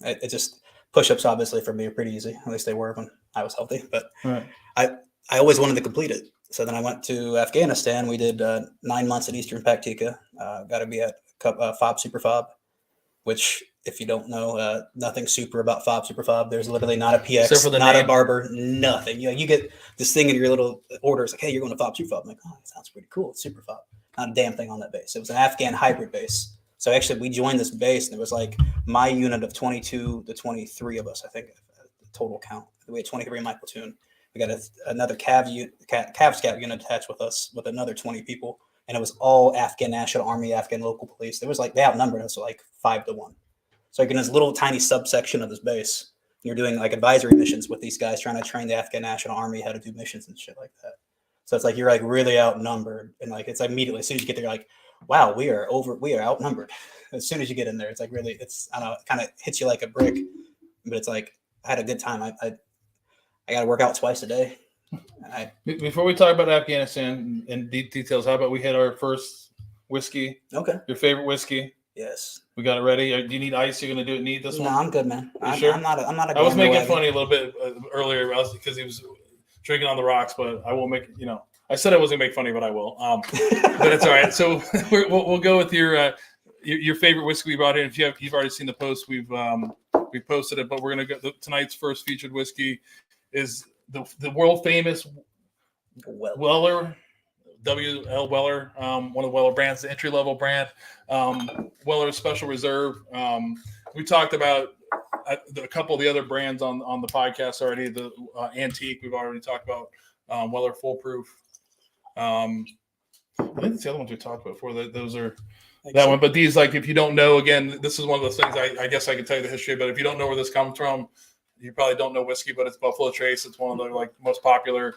it just push-ups obviously for me are pretty easy. At least they were when I was healthy. But Right. I always wanted to complete it. So then I went to Afghanistan. We did 9 months at Eastern Paktika. Got to be at FOB Super FOB, which if you don't know, nothing super about FOB Super FOB. There's literally not a Except PX, for the not name. a barber, nothing. You get this thing in your little orders like, hey, you're going to FOB Super FOB. I'm like, oh, that sounds pretty cool. It's Super FOB. Not a damn thing on that base. It was an Afghan hybrid base. So actually, we joined this base, and it was like my unit of 22 to 23 of us, I think, total count. We had 23 in my platoon. We got another Cav Scout unit attached with us with another 20 people. And it was all Afghan National Army, Afghan local police. It was like they outnumbered us like 5-1. So like in this little tiny subsection of this base, you're doing like advisory missions with these guys trying to train the Afghan National Army how to do missions and shit like that. So it's like you're like really outnumbered, and like it's immediately as soon as you get there, you're like, wow, we are outnumbered. As soon as you get in there, it's like really, it's I don't know, it kind of hits you like a brick. But it's like I had a good time. I got to work out twice a day. Before we talk about Afghanistan in details, how about we hit our first whiskey? Okay. Your favorite whiskey? Yes. We got it ready. Do you need ice? You're gonna do it neat this one? No, I'm good, man. Sure? I'm not a I was making bandwagon. funny a little bit earlier because he was drinking on the rocks, but I won't make. I said I wasn't gonna make funny, but I will. But it's all right. So we'll go with your favorite whiskey we brought in. If you've already seen the post, we posted it, but we're gonna go. Tonight's first featured whiskey is the world famous Weller. WL Weller, one of the Weller brands, the entry-level brand, Weller Special Reserve. We talked about a couple of the other brands on the podcast already. The Antique, we've already talked about. Weller Foolproof. I think it's the other ones we talked about before. Those are that one. But these, like, if you don't know, again, this is one of those things I guess I can tell you the history, but if you don't know where this comes from, you probably don't know whiskey, but it's Buffalo Trace. It's one of the most popular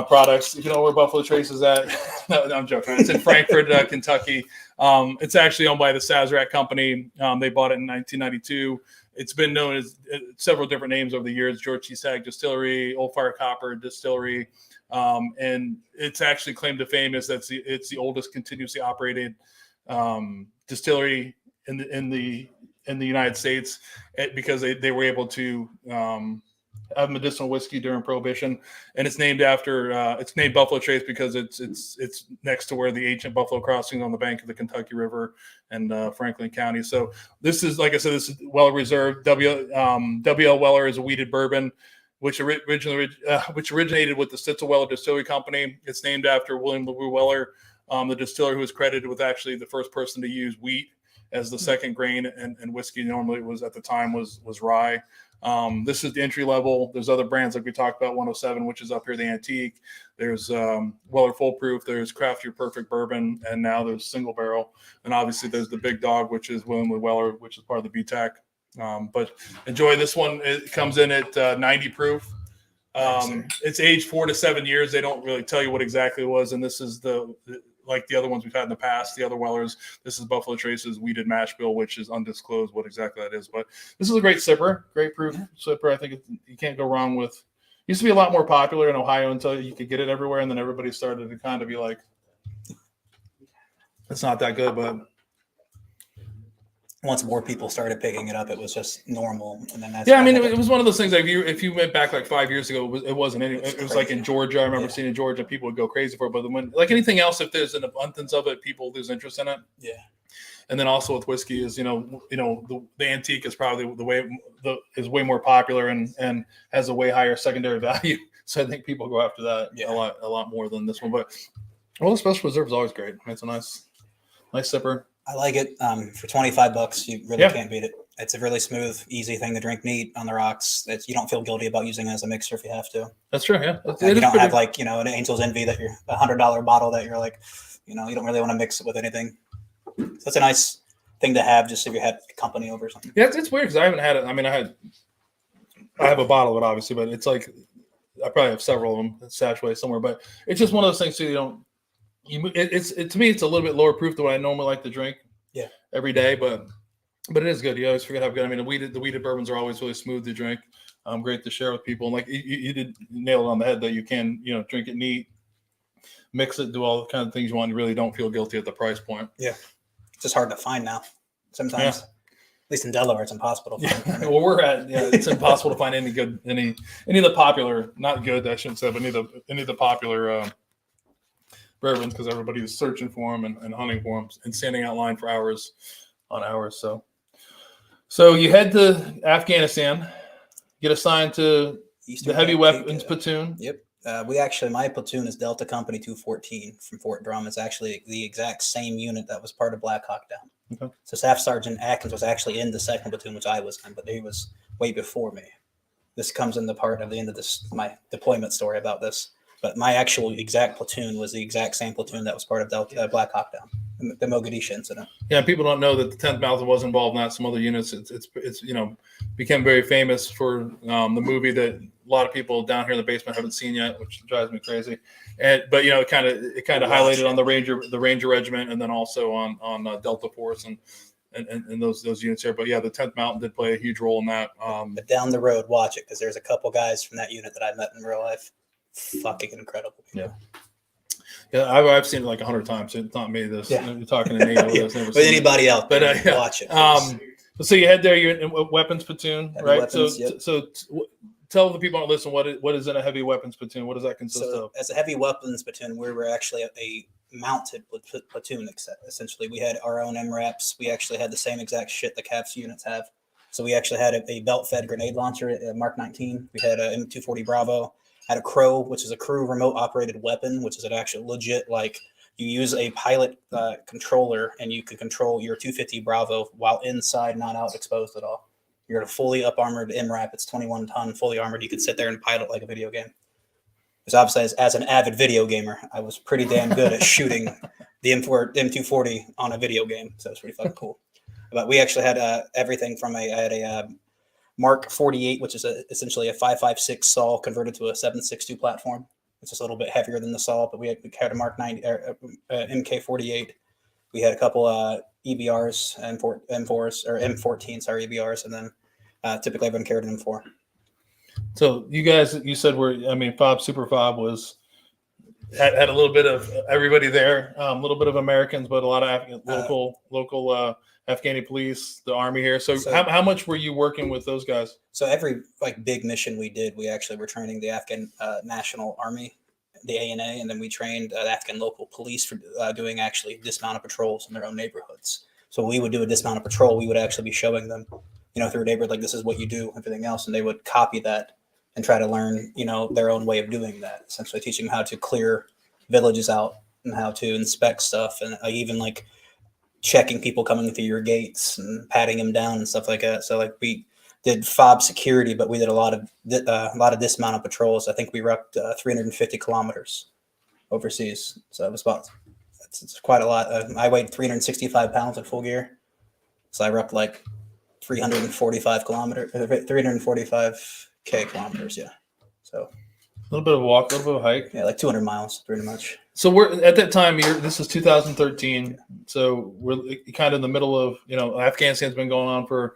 products. If you know where Buffalo Trace is at, no, I'm joking. It's in Frankfort, Kentucky. It's actually owned by the Sazerac Company. They bought it in 1992. It's been known as several different names over the years: George C. Sag Distillery, Old Fire Copper Distillery, and it's actually claimed to fame as it's the oldest continuously operated distillery in the United States, because they were able to have medicinal whiskey during Prohibition, and it's named Buffalo Trace because it's next to where the ancient Buffalo Crossing on the bank of the Kentucky River and Franklin County. So this is, like I said, this is Weller Reserve. WL Weller is a wheated bourbon, which originated with the Stitzel Weller Distillery Company. It's named after William LaRue Weller, the distiller who was credited with actually the first person to use wheat as the second grain, and whiskey normally was at the time was rye. This is the entry level. There's other brands like we talked about, 107, which is up here, the Antique. There's Weller Foolproof. There's Craft Your Perfect Bourbon, and now there's Single Barrel. And obviously there's the big dog, which is William Lee Weller, which is part of the BTAC. But enjoy this one. It comes in at 90 proof. It's aged 4 to 7 years. They don't really tell you what exactly it was, and this is like the other ones we've had in the past, the other Wellers. This is Buffalo Trace's wheated mash bill, which is undisclosed what exactly that is. But this is a great sipper, great proof sipper. I think you can't go wrong with. Used to be a lot more popular in Ohio until you could get it everywhere, and then everybody started to kind of be like, it's not that good. But once more people started picking it up, it was just normal. And then I mean, it was one of those things. Like if you went back like 5 years ago, it wasn't any. It was like in Georgia. I remember seeing in Georgia, people would go crazy for it. But when, like anything else, if there's an abundance of it, people lose interest in it. Yeah. And then also with whiskey is, the Antique is probably is way more popular and has a way higher secondary value. So I think people go after that a lot more than this one. But the Special Reserve is always great. It's a nice sipper. I like it. For $25, you really can't beat it. It's a really smooth, easy thing to drink neat on the rocks. You don't feel guilty about using it as a mixer if you have to. That's true. Yeah. You don't have an Angel's Envy that you're $100 bottle that you're like, you don't really want to mix it with anything. So it's a nice thing to have just if you had company over or something. Yeah, it's weird because I haven't had it. I mean, I have a bottle of it, obviously, but it's like I probably have several of them stashed away somewhere. But it's just one of those things too. To me, it's a little bit lower proof than what I normally like to drink. Every day, but it is good. You always forget how good. I mean, the wheated bourbons are always really smooth to drink. great to share with people. And like you did nail it on the head that you can, drink it neat, mix it, do all the kind of things you want. You really don't feel guilty at the price point. Yeah. It's just hard to find now. Sometimes, at least in Delaware, it's impossible to find. Well, we're at, it's impossible to find any of the popular, not good, I shouldn't say, but any of the popular bourbons, because everybody was searching for them and hunting for them and standing out line for hours on hours. So you head to Afghanistan, get assigned to the heavy weapons platoon. Yep. My platoon is Delta Company 214 from Fort Drum. It's actually the exact same unit that was part of Black Hawk Down. Okay. So Staff Sergeant Atkins was actually in the second platoon, which I was in, but he was way before me. This comes in the part of the end of my deployment story about this. But my actual exact platoon was the exact same platoon that was part of Delta, Black Hawk Down, the Mogadishu incident. Yeah, people don't know that the 10th Mountain was involved in that. Some other units, it's became very famous for the movie that a lot of people down here in the basement haven't seen yet, which drives me crazy. But it kind of highlighted on the Ranger Regiment, and then also on Delta Force and those units here. But yeah, the 10th Mountain did play a huge role in that. But down the road, watch it, because there's a couple guys from that unit that I met in real life. Fucking incredible people. Yeah, I've seen it like 100 times. It's not me. You're talking to Nate. With anybody else, but watch it. So you head there. You're in a weapons platoon, right? Weapons, so tell the people that listen what is in a heavy weapons platoon. What does that consist of? As a heavy weapons platoon, we were actually a mounted platoon. Essentially, we had our own MRAPs. We actually had the same exact shit the CAFS units have. So we actually had a belt-fed grenade launcher, Mark 19. We had a M240 Bravo. Had a Crow, which is a crew remote operated weapon, which is an actual legit, like you use a pilot controller and you can control your 250 Bravo while inside, not out exposed at all. You're a fully up armored MRAP. It's 21 ton, fully armored. You could sit there and pilot like a video game. Because obviously, as an avid video gamer, I was pretty damn good at shooting the M240 on a video game. So it's pretty fucking cool. But we actually had everything from I had a Mark 48, which is essentially a 5.56 saw converted to a 7.62 platform. It's just a little bit heavier than the saw, but we had a Mark 90 MK 48. We had a couple EBRs, M4s or M14, sorry, EBRs, and then typically everyone carried an M4. So you guys, you said FOB Super FOB had a little bit of everybody there, a little bit of Americans, but a lot of local Afghani police, the army here. So how much were you working with those guys? So every big mission we did, we actually were training the Afghan National Army, the ANA, and then we trained the Afghan local police for doing actually dismounted patrols in their own neighborhoods. So we would do a dismounted patrol. We would actually be showing them, through a neighborhood, like this is what you do, everything else, and they would copy that and try to learn, their own way of doing that. Essentially teaching them how to clear villages out and how to inspect stuff, and even checking people coming through your gates and patting them down and stuff like that. So we did FOB security, but we did a lot of dismounted patrols. I think we rucked 350 kilometers overseas. So it was it's quite a lot. I weighed 365 pounds in full gear. So I rucked 345 kilometers, 345K kilometers. Yeah. So a little bit of a walk, a little bit of a hike. Yeah, 200 miles, pretty much. So we're at that time. This is 2013. So we're kind of in the middle of Afghanistan's been going on for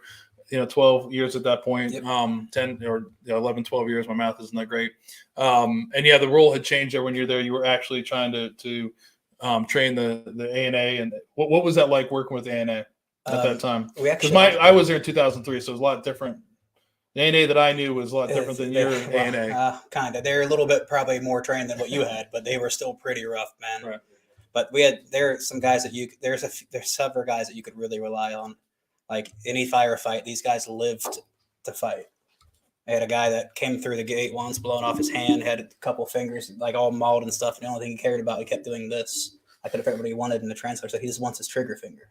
12 years at that point. Yep. 10 or 11, 12 years. My math isn't that great. And the role had changed there when you're there. You were actually trying to train the ANA. And what was that like working with ANA at that time? Because I was there in 2003, so it was a lot different. The ANA that I knew was a lot different than your ANA. Kind of. They're a little bit probably more trained than what you had, but they were still pretty rough, man. Right. But there are some guys that there's several guys that you could really rely on. Like any firefight, these guys lived to fight. I had a guy that came through the gate once, blown off his hand, had a couple fingers all mauled and stuff. And the only thing he cared about, he kept doing this. I could have everybody he wanted in the translator, so he just wants his trigger finger.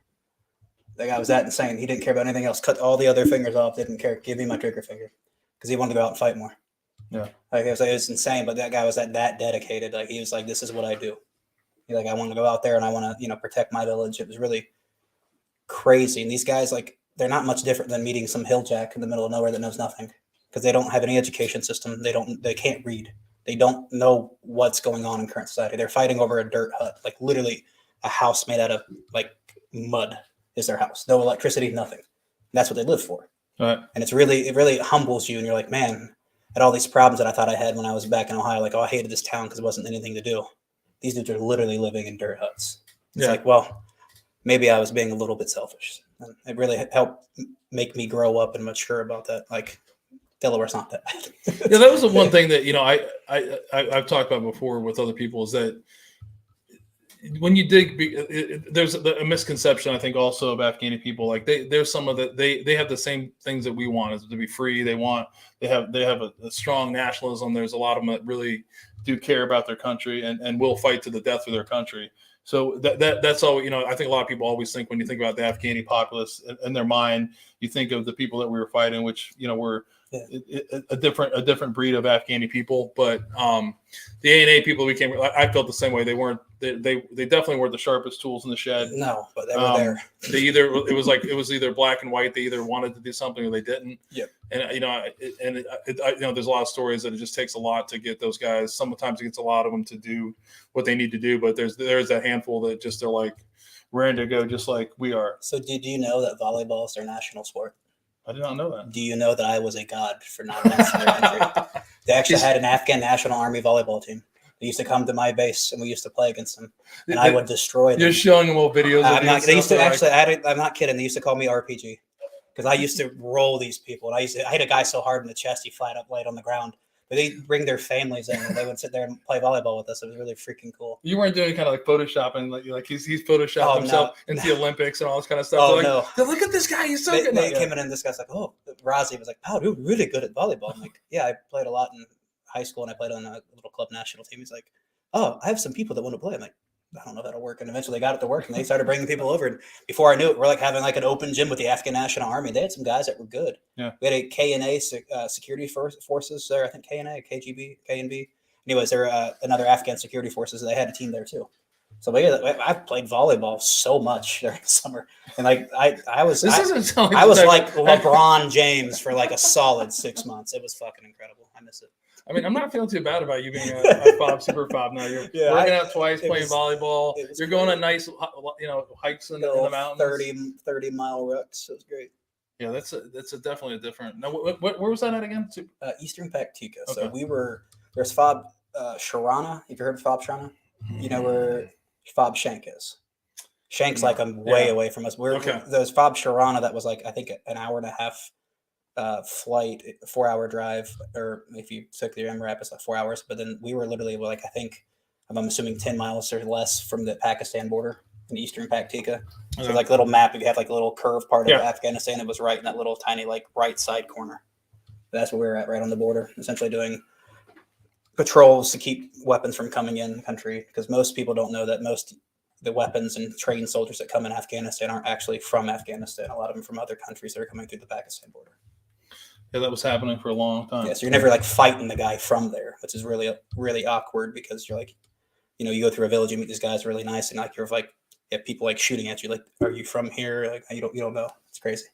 That guy was that insane. He didn't care about anything else. Cut all the other fingers off. Didn't care. Give me my trigger finger, because he wanted to go out and fight more. Yeah, it was insane. But that guy was that dedicated. He was like, "This is what I do." He's like, "I want to go out there and I want to, protect my village." It was really crazy. And these guys, they're not much different than meeting some hilljack in the middle of nowhere that knows nothing, because they don't have any education system. They can't read. They don't know what's going on in current society. They're fighting over a dirt hut, literally a house made out of mud. Is their house. No electricity, nothing. That's what they live for. Right. And it really humbles you. And you're like, man, I had all these problems that I thought I had when I was back in Ohio. Like, oh, I hated this town because it wasn't anything to do. These dudes are literally living in dirt huts. It's like, well, maybe I was being a little bit selfish. And it really helped make me grow up and mature about that. Like, Delaware's not that bad. Yeah, that was the one thing that, I've talked about before with other people is that when you dig, there's a misconception, I think, also of Afghani people. Like there's some of they have the same things that we want, is to be free. They have a strong nationalism. There's a lot of them that really do care about their country and will fight to the death for their country. So that's all, I think a lot of people always think when you think about the Afghani populace in their mind, you think of the people that we were fighting, which, were a different breed of Afghani people. But the A&A people I felt the same way. They definitely weren't the sharpest tools in the shed. No, but they were there. It was either black and white. They either wanted to do something or they didn't. Yep. And there's a lot of stories that it just takes a lot to get those guys. Sometimes it gets a lot of them to do what they need to do, but there's that handful that just they're like raring to go, just like we are. So did you know that volleyball is their national sport? I did not know that. Do you know that I was a god for 9 months in their country? They actually had an Afghan National Army volleyball team. They used to come to my base, and we used to play against them. And I would destroy them. You're showing them all videos. I'm not kidding. They used to call me RPG because I used to roll these people. And I hit a guy so hard in the chest, he flat up laid on the ground. But they'd bring their families in, and they would sit there and play volleyball with us. It was really freaking cool. You weren't doing kind of like photoshopping, like he's photoshopped himself into the Olympics and all this kind of stuff. Oh, look at this guy, he's so good. They came in and this guy's like, oh, Razi was like, oh, dude, really good at volleyball. I'm like, yeah, I played a lot in high school, and I played on a little club national team. He's like, oh, I have some people that want to play. I'm like, I don't know if that'll work. And eventually they got it to work, and they started bringing people over. And before I knew it, we're like having like an open gym with the Afghan National Army. They had some guys that were good. Yeah. We had a KNA security forces there. I think KNA, KGB, KNB. Anyways, there were another Afghan security forces. They had a team there too. So I played volleyball so much during the summer, and like I was like LeBron James for like a solid 6 months. It was fucking incredible. I miss it. I mean, I'm not feeling too bad about you being a fob, super fob. Now you're working out twice, playing volleyball. You're going on nice, hikes in the mountains. 30-mile rucks. It was great. Yeah, that's definitely a different. Now, where was that at again? Eastern Paktika. Okay. So there's fob Sharana. Have you heard of fob Sharana? You know where fob Shank is. Shank's like way away from us. There's fob Sharana that was like I think an hour and a half. Flight, 4-hour drive, or if you took the MRAP, it's like 4 hours. But then we were literally like, I think, I'm assuming 10 miles or less from the Pakistan border in Eastern Paktika. Okay. So like little map, if you have like a little curved part of Afghanistan, it was right in that little tiny like right side corner. That's where we were at, right on the border, essentially doing patrols to keep weapons from coming in the country. Because most people don't know that most the weapons and trained soldiers that come in Afghanistan aren't actually from Afghanistan. A lot of them from other countries that are coming through the Pakistan border. Yeah, that was happening for a long time. Yeah, so you're never like fighting the guy from there, which is really, really awkward because you're like, you go through a village, you meet these guys really nice, and like you're like, people like shooting at you, like, are you from here? Like you don't know. It's crazy.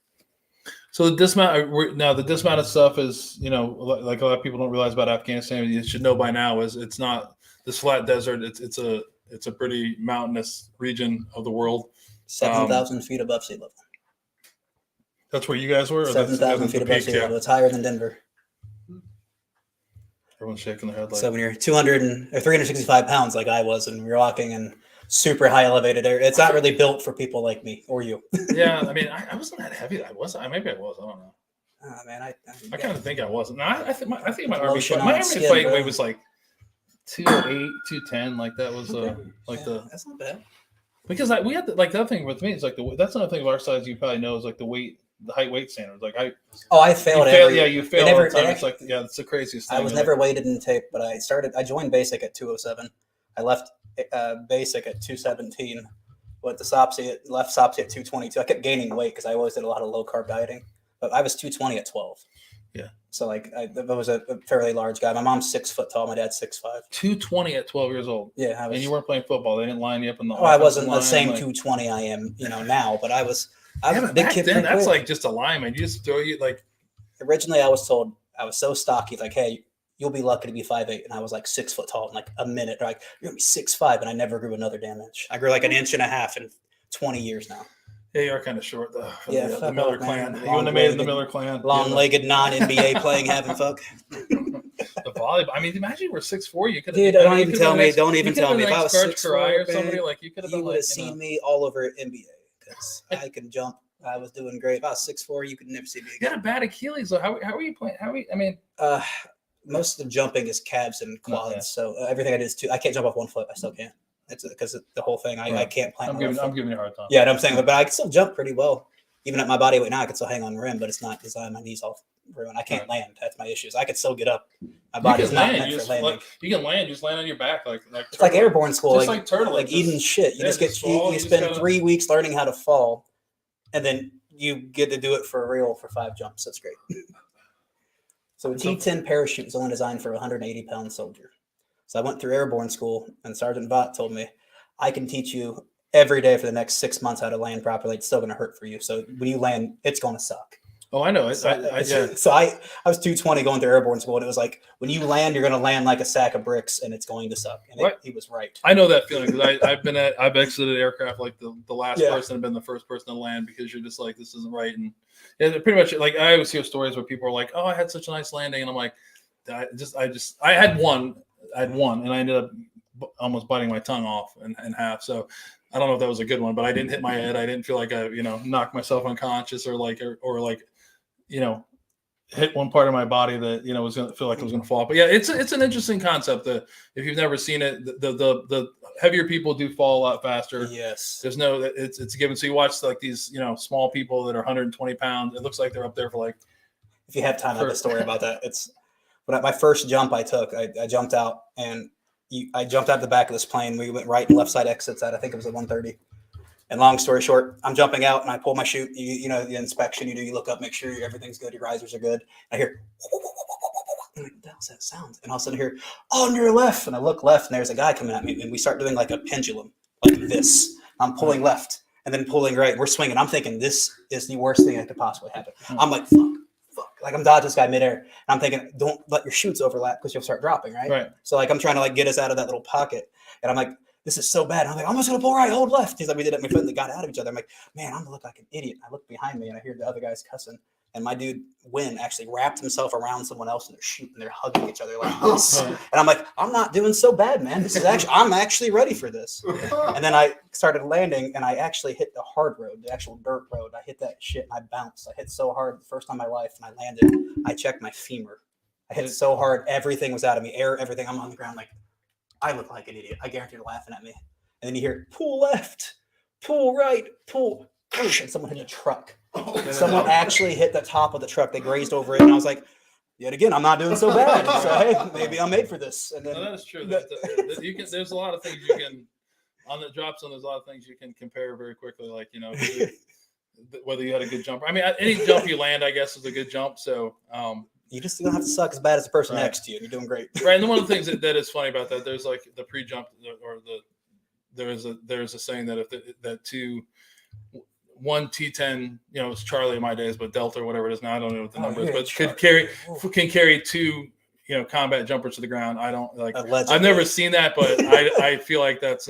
So the dismounted stuff is, like a lot of people don't realize about Afghanistan. You should know by now is it's not this flat desert. It's a pretty mountainous region of the world. 7,000 feet above sea level. That's where you guys were? 7,000 feet above sea level. It's higher than Denver. Everyone's shaking their head. So when you're 365 pounds like I was, and you're walking in super high elevated area, it's not really built for people like me or you. Yeah, I mean, I wasn't that heavy. Maybe I was. I don't know. Man, I kind of think I wasn't. No, I think my army fight weight was like 208, 210. Like that was that's not bad. Because we had the other thing with me is like that's another thing of our size you probably know is like the height weight standards. Like I failed. You failed all the time. It's like it's the craziest thing. I was never weighted in tape, but I joined basic at 207. I left basic at 217. Went to SOPSI, left SOPSI at 222. I kept gaining weight because I always did a lot of low carb dieting. But I was 220 at 12. Yeah. So I was a fairly large guy. My mom's 6 foot tall. My dad's 6'5". 220 at 12 years old. Yeah. And you weren't playing football. They didn't line you up in the. I wasn't the same 220 I am, now. But I was a big kid. Then that's like just a lineman. You just throw you like. Originally, I was told I was so stocky. Like, hey, you'll be lucky to be 5'8", and I was like 6 foot tall in like a minute. They're like, you're gonna be 6'5", and I never grew another damn inch. I grew like an inch and a half in 20 years now. Yeah, you are kind of short though. Yeah, the fuck Miller off, man. clan. You wouldn't have made it in the Long-legged- Miller clan. Long-legged, non-NBA playing having fuck. The volleyball. I mean, imagine you were 6'4". You could. Dude, don't even tell me. Don't even tell me. If I was Karch 6'4", Karai or man, somebody, like you could have you been would like, have seen me all over NBA because I can jump. I was doing great. If I was 6'4", you could never see me You had again. a bad Achilles. So how are you playing? I mean, Most of the jumping is calves and quads, Okay. so everything I do is I can't jump off one foot. I still can't. It's because the whole thing. I Right. can't plant. I'm my left giving foot. you a hard time. Yeah, and I'm saying, but I can still jump pretty well. Even at my body weight now, I can still hang on the rim, but it's not because my knees all ruined. I can't land. That's my issues. I could still get up. My body's not meant for landing. You can land. Just land on your back, like it's like airborne school, just like turtle, like eating shit. You yeah, just get just fall, you you spend gotta- 3 weeks learning how to fall, and then you get to do it for real for 5 jumps. That's great. So a T-10 parachute is only designed for a 180-pound soldier. So I went through airborne school, and Sergeant Vought told me, I can teach you every day for the next 6 months how to land properly. It's still going to hurt for you. So when you land, it's going to suck. Oh, I know. So Yeah. I was 220 going through airborne school, and it was like, when you land, you're going to land like a sack of bricks, and it's going to suck. And Right. he was right. I know that feeling because I've exited aircraft like the last Yeah. person and been the first person to land because you're just like, this isn't right. And pretty much like I always hear stories where people are like, oh, I had such a nice landing, and I'm like, I had one, and I ended up almost biting my tongue off in half. So I don't know if that was a good one, but I didn't hit my head. I didn't feel like I knocked myself unconscious or hit one part of my body that was going to feel like it was going to fall. But yeah, it's an interesting concept that if you've never seen it, the heavier people do fall a lot faster. Yes. There's it's a given. So you watch like these small people that are 120 pounds. It looks like they're up there for like. If you have time, I have a story about that. It's when my first jump I took, I jumped out and I jumped out the back of this plane. We went right and left side exits at, I think it was at 130. And long story short, I'm jumping out and I pull my chute. You know, the inspection you do, you look up, make sure everything's good, your risers are good. I hear, I'm like, what the hell's that sound? And all of a sudden I hear, on your left. And I look left and there's a guy coming at me. And we start doing like a pendulum, like this. I'm pulling left and then pulling right. We're swinging. I'm thinking this is the worst thing that could possibly happen. I'm like, fuck. Like I'm dodging this guy midair. And I'm thinking, don't let your chutes overlap because you'll start dropping, right? Right. So like I'm trying to like get us out of that little pocket. And I'm like, this is so bad. And I'm like, I'm just gonna pull right, hold left. He's like, we did it. We finally got out of each other. I'm like, man, I'm gonna look like an idiot. I look behind me and I hear the other guys cussing. And my dude Wynn actually wrapped himself around someone else and they're shooting, they're hugging each other like this. And I'm like, I'm not doing so bad, man. This is I'm actually ready for this. And then I started landing and I actually hit the hard road, the actual dirt road. I hit that shit and I bounced. I hit so hard the first time in my life and I landed. I checked my femur. I hit so hard, everything was out of me, air, everything. I'm on the ground like, I look like an idiot. I guarantee you're laughing at me. And then you hear, pull left, pull right, pull. And someone hit a truck. Someone actually hit the top of the truck. They grazed over it. And I was like, yet again, I'm not doing so bad. So, hey, maybe I'm made for this. And then No, that is true. There's a lot of things you can, on the drop zone, there's a lot of things you can compare very quickly. Like, whether you had a good jump. I mean, any jump you land, I guess, is a good jump. So, you just don't have to suck as bad as the person right. next to you. You're doing great. Right. And one of the things that is funny about that, there's like the pre-jump or there's a saying that one T10, it's Charlie in my days, but Delta or whatever it is now, I don't know what the number is, but can carry 2, combat jumpers to the ground. I don't like, Allegedly. I've never seen that, but I feel like that's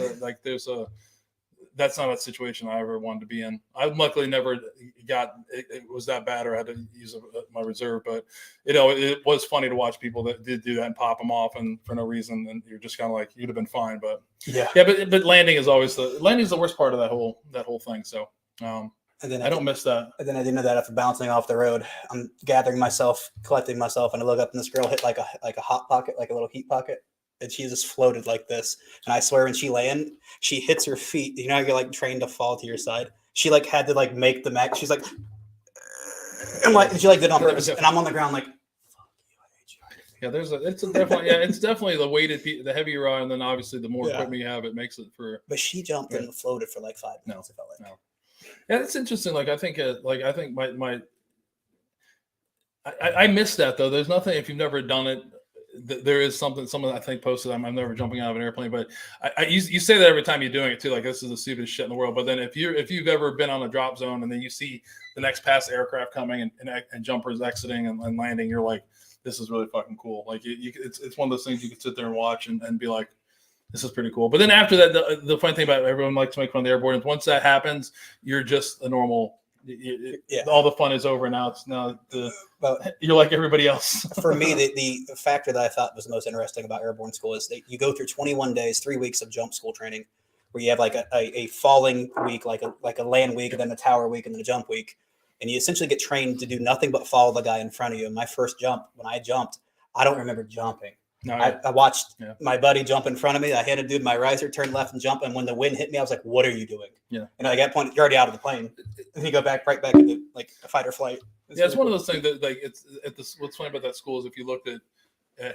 not a situation I ever wanted to be in. I luckily never got it was that bad or had to use my reserve, but it was funny to watch people that did do that and pop them off and for no reason, and you're just kind of like, you'd have been fine, but but landing is always the worst part of that whole thing. So and then I don't miss that. And then I didn't know that after bouncing off the road, I'm gathering myself, collecting myself, and I look up and this girl hit like a hot pocket, like a little heat pocket. And she just floated like this. And I swear when she landed, she hits her feet. You know, you're like trained to fall to your side. She like had to like make the max. She's like, and she like did it on purpose. And I'm on the ground like, fuck you, I hate you. Yeah, it's definitely the heavier you are, and then obviously the more equipment you have, it makes it for. But she jumped and floated for like 5 minutes. It felt like. No. Yeah, it's interesting. Like I think I miss that though. There's nothing if you've never done it. There is someone I think posted. I'm never jumping out of an airplane, but you say that every time you're doing it too. Like this is the stupidest shit in the world. But then if you've ever been on a drop zone and then you see the next pass aircraft coming and jumpers exiting and landing, you're like, this is really fucking cool. Like it's one of those things you can sit there and watch and be like, This is pretty cool. But then after that, the funny thing about everyone likes to make fun of the airborne is once that happens, you're just a normal. All the fun is over now. You're like everybody else. For me, the factor that I thought was the most interesting about airborne school is that you go through 21 days, 3 weeks of jump school training, where you have like a falling week, like a land week, and then a tower week, and then a jump week, and you essentially get trained to do nothing but follow the guy in front of you. And my first jump, when I jumped, I don't remember jumping. No, I watched my buddy jump in front of me. I had a dude my riser, turn left and jump. And when the wind hit me, I was like, what are you doing? Yeah. And at that point, you're already out of the plane. And you go right back into like a fight or flight. It's one of those things that like what's funny about that school is if you looked at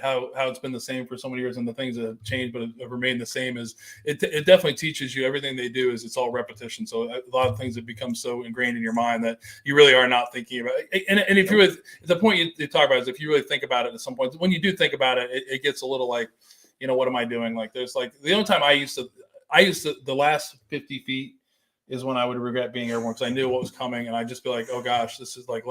how it's been the same for so many years and the things that have changed but have remained the same is it definitely teaches you everything they do is it's all repetition. So a lot of things have become so ingrained in your mind that you really are not thinking about it. And if you really, the point you talk about is if you really think about it at some point, when you do think about it, it gets a little like, what am I doing? Like there's like the only time I used to the last 50 feet is when I would regret being airborne because I knew what was coming and I'd just be like, oh gosh, this is like,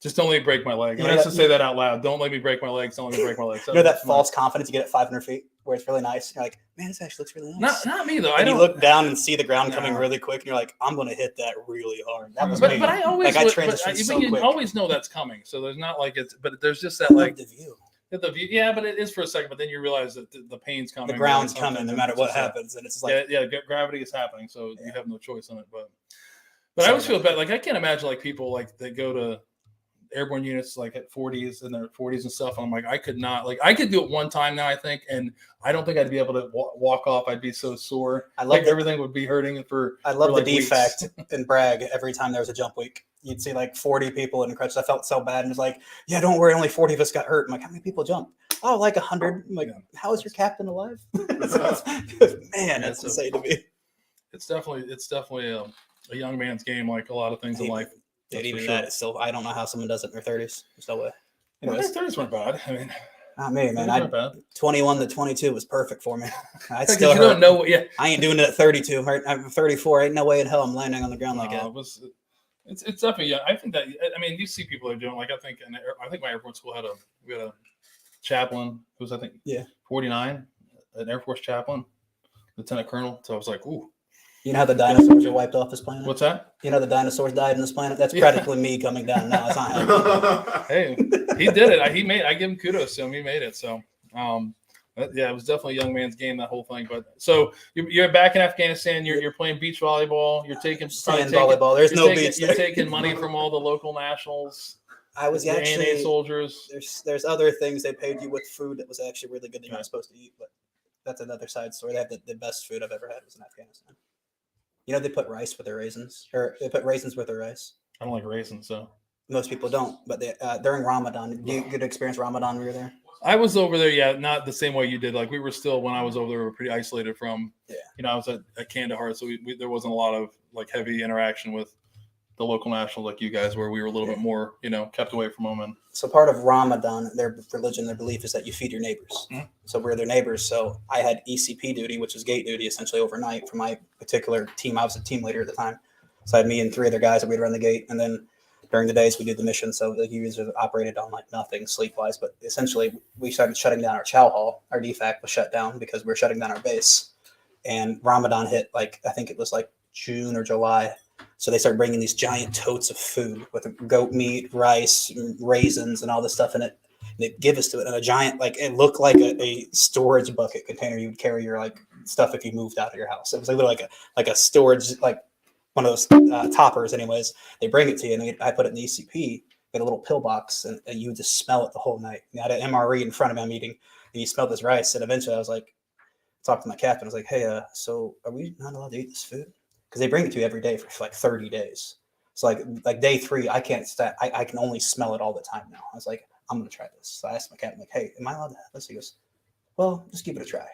just don't let me break my leg. And I used to say that out loud. Don't let me break my legs. Don't let me break my legs. That false confidence you get at 500 feet where it's really nice. You're like, man, this actually looks really nice. Not me, though. And you look down and see the ground coming really quick, and you're like, I'm going to hit that really hard. That was me. But I always you always know that's coming. So there's not like but there's just that like the view. The view, yeah, but it is for a second. But then you realize that the pain's coming. The ground's coming no matter what happens. And it's like, gravity is happening. So you have no choice on it. But I always feel bad. Like I can't imagine like people like they go to airborne units like at 40s and their 40s and stuff. And I'm like, I could not I could do it one time now, I think. And I don't think I'd be able to walk off. I'd be so sore. Everything would be hurting I love the defect in Bragg every time there was a jump week. You'd see like 40 people in crutches. I felt so bad. And it's like, yeah, don't worry. Only 40 of us got hurt. I'm like, how many people jumped? Oh, like 100. I'm like, how is your captain alive? Man, that's insane to me. It's definitely a young man's game, like a lot of things in life. Even that, it's still, I don't know how someone does it in their 30s. There's no way. Anyways, 30s weren't bad. I mean, not me, man. 21 to 22 was perfect for me. I still don't know. I ain't doing it at 32. I'm 34. Ain't no way in hell I'm landing on the ground like that. It's definitely. I think that. I mean, you see people are doing like I think my airport school we had a chaplain who was 49, an Air Force chaplain, lieutenant colonel. So I was like, ooh. You know how the dinosaurs are wiped off this planet? What's that? You know the dinosaurs died in this planet? That's practically me coming down now. It's not happening. Hey, he did it. I give him kudos to him. He made it. So, it was definitely a young man's game, that whole thing. But so you're back in Afghanistan. You're playing beach volleyball. You're taking volleyball. There's no beach. You're taking money from all the local nationals. I was actually ANA soldiers. There's other things they paid you with food that was actually really good that you're not supposed to eat, but that's another side story. They have the best food I've ever had was in Afghanistan. They put rice with their raisins, or they put raisins with their rice. I don't like raisins, so most people don't. But during Ramadan, did you get to experience Ramadan when you were there? I was over there, not the same way you did. Like we were still, when I was over there, we were pretty isolated from. I was at Kandahar, so there wasn't a lot of like heavy interaction with the local nationals like you guys, where we were a little bit more, kept away from them. And so part of Ramadan, their religion, their belief is that you feed your neighbors. Mm-hmm. So we're their neighbors. So I had ECP duty, which was gate duty, essentially overnight for my particular team. I was a team leader at the time. So I had me and 3 other guys that we'd run the gate. And then during the days we did the mission. So the users operated on like nothing sleep wise, but essentially we started shutting down our chow hall. Our DFAC was shut down because we're shutting down our base. And Ramadan hit I think it was like June or July. So they started bringing these giant totes of food with goat meat, rice, raisins, and all this stuff in it. And they'd give us to it in a giant, it looked like a storage bucket container you would carry your stuff if you moved out of your house. It was literally like a storage, one of those toppers. Anyways, they bring it to you, and I put it in the ECP, get a little pill box, and you would just smell it the whole night. I had an MRE in front of me, I'm eating, and you smell this rice. And eventually I was like, talked to my captain. I was like, hey, so are we not allowed to eat this food? Because they bring it to you every day for like 30 days. So like day 3, I can't stand. I can only smell it all the time now. I was like, I'm gonna try this. So I asked my captain, hey, am I allowed to have this? He goes, well, just give it a try.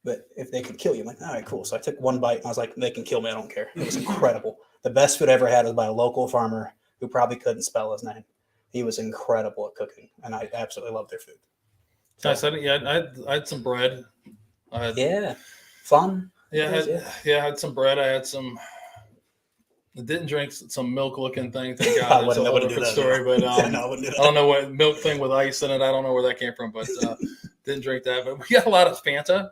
But if they could kill you, I'm like, all right, cool. So I took one bite and I was like, they can kill me, I don't care. It was incredible. The best food I ever had was by a local farmer who probably couldn't spell his name. He was incredible at cooking, and I absolutely loved their food. So, I had some bread. Fun. I had some bread. I I didn't drink some milk-looking thing. Thank God. It's a whole different story. But I don't know what milk thing with ice in it. I don't know where that came from, but didn't drink that. But we got a lot of Fanta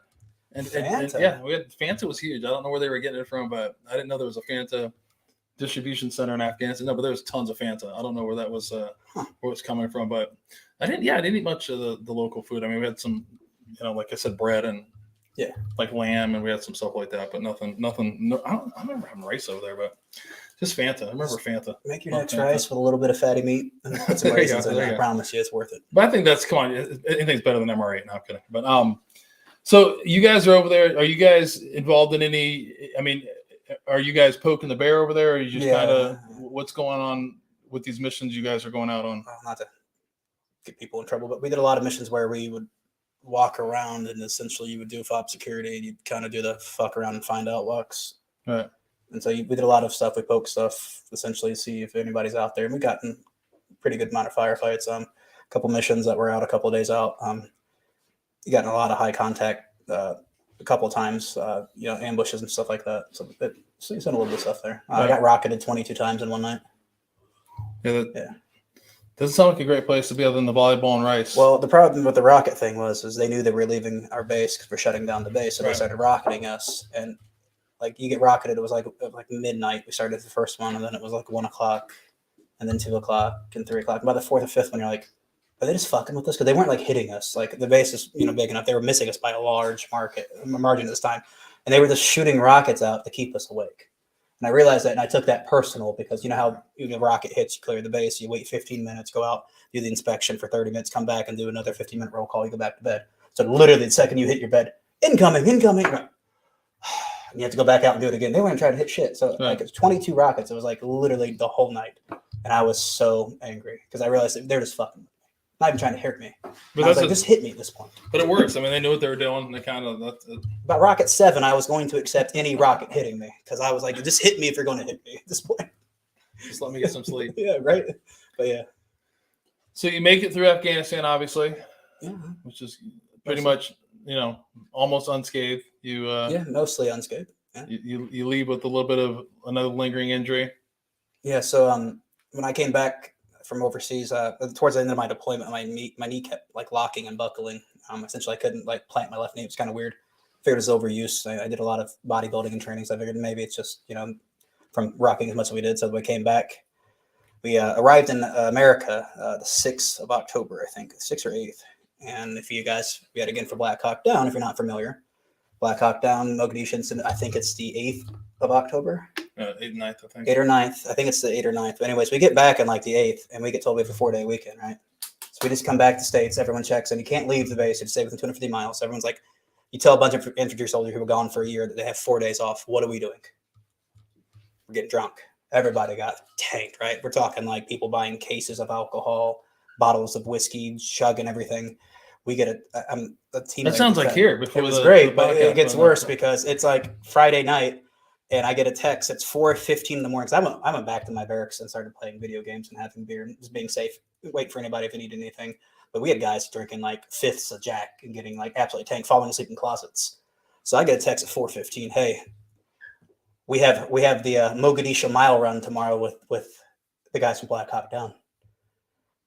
And Fanta? yeah, Fanta was huge. I don't know where they were getting it from, but I didn't know there was a Fanta distribution center in Afghanistan. No, but there was tons of Fanta. I don't know where that was, where it's coming from, but I didn't eat much of the local food. I mean, we had some, like I said, bread and like lamb, and we had some stuff like that, but nothing. No, I remember having rice over there, but just Fanta. I remember Fanta. Make your next rice with a little bit of fatty meat and put some raisins in it. I promise you, it's worth it. But I think come on, anything's better than MR8. No, I'm kidding. But so you guys are over there. Are you guys involved in any? I mean, are you guys poking the bear over there, or are you just kind of what's going on with these missions you guys are going out on? Well, not to get people in trouble, but we did a lot of missions where we would walk around and essentially you would do FOB security and you'd kind of do the fuck around and find out walks. Right. And so we did a lot of stuff. We poke stuff essentially to see if anybody's out there. And we got in a pretty good amount of firefights. A couple missions that were out a couple of days out. You got in a lot of high contact a couple of times, ambushes and stuff like that. So you sent a little bit of stuff there. I got rocketed 22 times in one night. Yeah. Doesn't sound like a great place to be other than the volleyball and rice. Well, the problem with the rocket thing was they knew they were leaving our base because we're shutting down the base. So they started rocketing us. And like you get rocketed, it was like midnight. We started the first one, and then it was like 1 o'clock, and then 2 o'clock, and 3 o'clock. And by the fourth or fifth one, you're like, are they just fucking with us? Because they weren't like hitting us. Like the base is big enough. They were missing us by a large margin this time, and they were just shooting rockets out to keep us awake. And I realized that, and I took that personal because you know how a rocket hits, you clear the base, you wait 15 minutes, go out, do the inspection for 30 minutes, come back and do another 15-minute roll call, you go back to bed. So literally the second you hit your bed, incoming. And you have to go back out and do it again. They weren't trying to hit shit. So like it's 22 rockets. It was like literally the whole night. And I was so angry because I realized that they're just fucking with me. Not even trying to hurt me. But I was like, just hit me at this point. But it works. I mean, they knew what they were doing. They kind of about rocket 7, I was going to accept any rocket hitting me because I was like, just hit me if you're going to hit me at this point. Just let me get some sleep. Yeah, right. But yeah. So you make it through Afghanistan, obviously, which is pretty much almost unscathed. You mostly unscathed. Yeah. You leave with a little bit of another lingering injury. Yeah. So when I came back from overseas, towards the end of my deployment, my knee kept like locking and buckling. Essentially, I couldn't like plant my left knee. It was kind of weird. I figured it was overuse. I did a lot of bodybuilding and training, so I figured maybe it's just from rocking as much as we did. So we came back. We arrived in America the 6th of October, I think, 6th or 8th. And if you guys, we had again for Black Hawk Down, if you're not familiar, Black Hawk Down, Mogadishu incident, I think it's the 8th of October. 8th or 9th, I think. 8th or 9th. I think it's the 8th or 9th. But anyways, we get back on like the 8th, and we get told we have a 4-day weekend, right? So we just come back to the States. Everyone checks, and you can't leave the base. You stay within 250 miles. So everyone's like, you tell a bunch of infantry soldiers who were gone for a year that they have 4 days off. What are we doing? We're getting drunk. Everybody got tanked, right? We're talking like people buying cases of alcohol, bottles of whiskey, chugging everything. We get a team. That sounds like here. Before it was great, but it gets worse because it's like Friday night, and I get a text. It's 4:15 in the morning. Cause I went back to my barracks and started playing video games and having beer and just being safe. Wait for anybody if they needed anything. But we had guys drinking like fifths of Jack and getting like absolutely tanked, falling asleep in closets. So I get a text at 4:15. Hey, we have the Mogadishu mile run tomorrow with the guys from Black Hawk Down.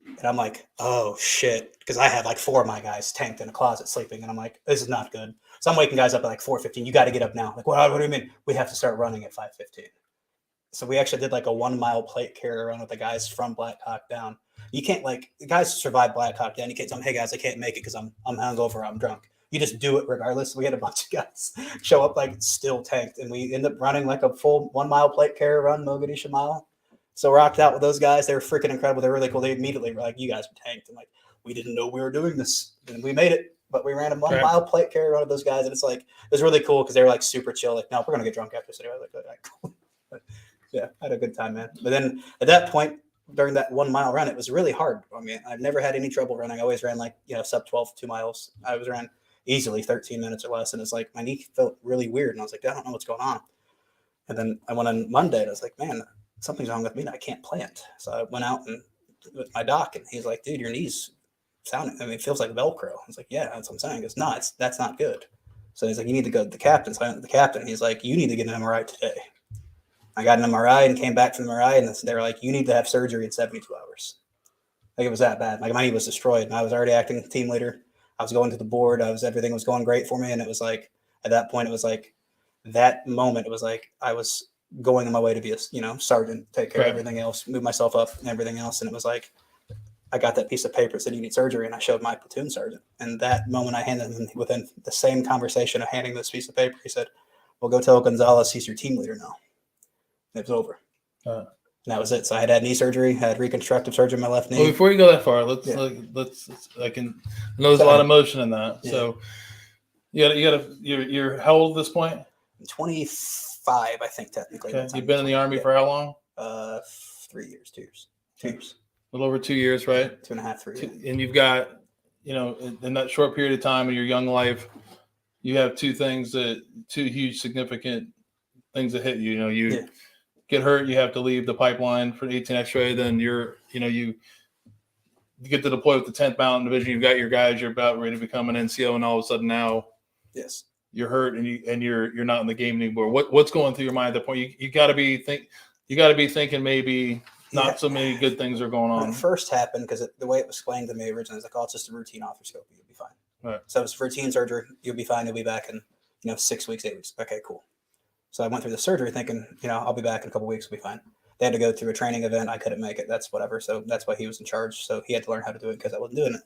And I'm like, oh shit, because I had like 4 of my guys tanked in a closet sleeping, and I'm like, this is not good. So I'm waking guys up at like 4:15. You got to get up now. Like, what do you mean? We have to start running at 5:15. So we actually did like a 1 mile plate carrier run with the guys from Black Hawk Down. You can't like the guys who survived Black Hawk Down. You can't tell them, hey guys, I can't make it because I'm hungover, I'm drunk. You just do it regardless. We had a bunch of guys show up like still tanked, and we end up running like a full 1 mile plate carrier run, Mogadishu mile. So rocked out with those guys. They were freaking incredible. They were really cool. They immediately were like, you guys were tanked. And like, we didn't know we were doing this. And we made it. But we ran a 1 mile plate carrier run with those guys. And it's like, it was really cool because they were like super chill. Like, no, we're going to get drunk after this. I was like, all right, cool. But yeah, I had a good time, man. But then at that point, during that 1 mile run, it was really hard. I mean, I've never had any trouble running. I always ran like, sub 12, 2 miles. I was ran easily 13 minutes or less. And it's like, my knee felt really weird. And I was like, I don't know what's going on. And then I went on Monday and I was like, man, something's wrong with me and I can't plant. So I went out and with my doc, and he's like, dude, your knees sounding, it feels like Velcro. I was like, yeah, that's what I'm saying. He goes, no, that's not good. So he's like, you need to go to the captain. So I went to the captain. He's like, you need to get an MRI today. I got an MRI and came back from the MRI, and they were like, you need to have surgery in 72 hours. Like, it was that bad. Like, my knee was destroyed, and I was already acting team leader. I was going to the board. Everything was going great for me. And it was like, At that point, it was like that moment. It was like I was going on my way to be a sergeant, take care of everything else, move myself up and everything else. And it was like I got that piece of paper that said you need surgery, and I showed my platoon sergeant. And that moment, I handed him within the same conversation of handing this piece of paper. He said, "Well, go tell Gonzalez he's your team leader now." And it was over. And that was it. So I had knee surgery, had reconstructive surgery in my left knee. Well, before you go that far, let's I know there's a lot of motion in that. Yeah. So you're how old at this point? I'm 25, I think, technically. Okay. You've been in the Army for how long? 3 years, 2 years. 2 years. A little over 2 years, right? 2.5, 3 years. And you've got, in that short period of time in your young life, you have two huge significant things that hit you. You get hurt, you have to leave the pipeline for the 18 X-ray, then you get to deploy with the 10th Mountain Division, you've got your guys, you're about ready to become an NCO, and all of a sudden now you're hurt and you're not in the game anymore. What's going through your mind at that point? You got to be thinking maybe not so many good things are going on. When it first happened, because the way it was explained to me originally, it was like, "Oh, it's just a routine arthroscopy, you'll be fine." Right. So it was routine surgery, you'll be fine, you'll be back in 6 weeks, 8 weeks. Okay, cool. So I went through the surgery thinking, I'll be back in a couple of weeks, we'll be fine. They had to go through a training event. I couldn't make it. That's whatever. So that's why he was in charge. So he had to learn how to do it because I wasn't doing it.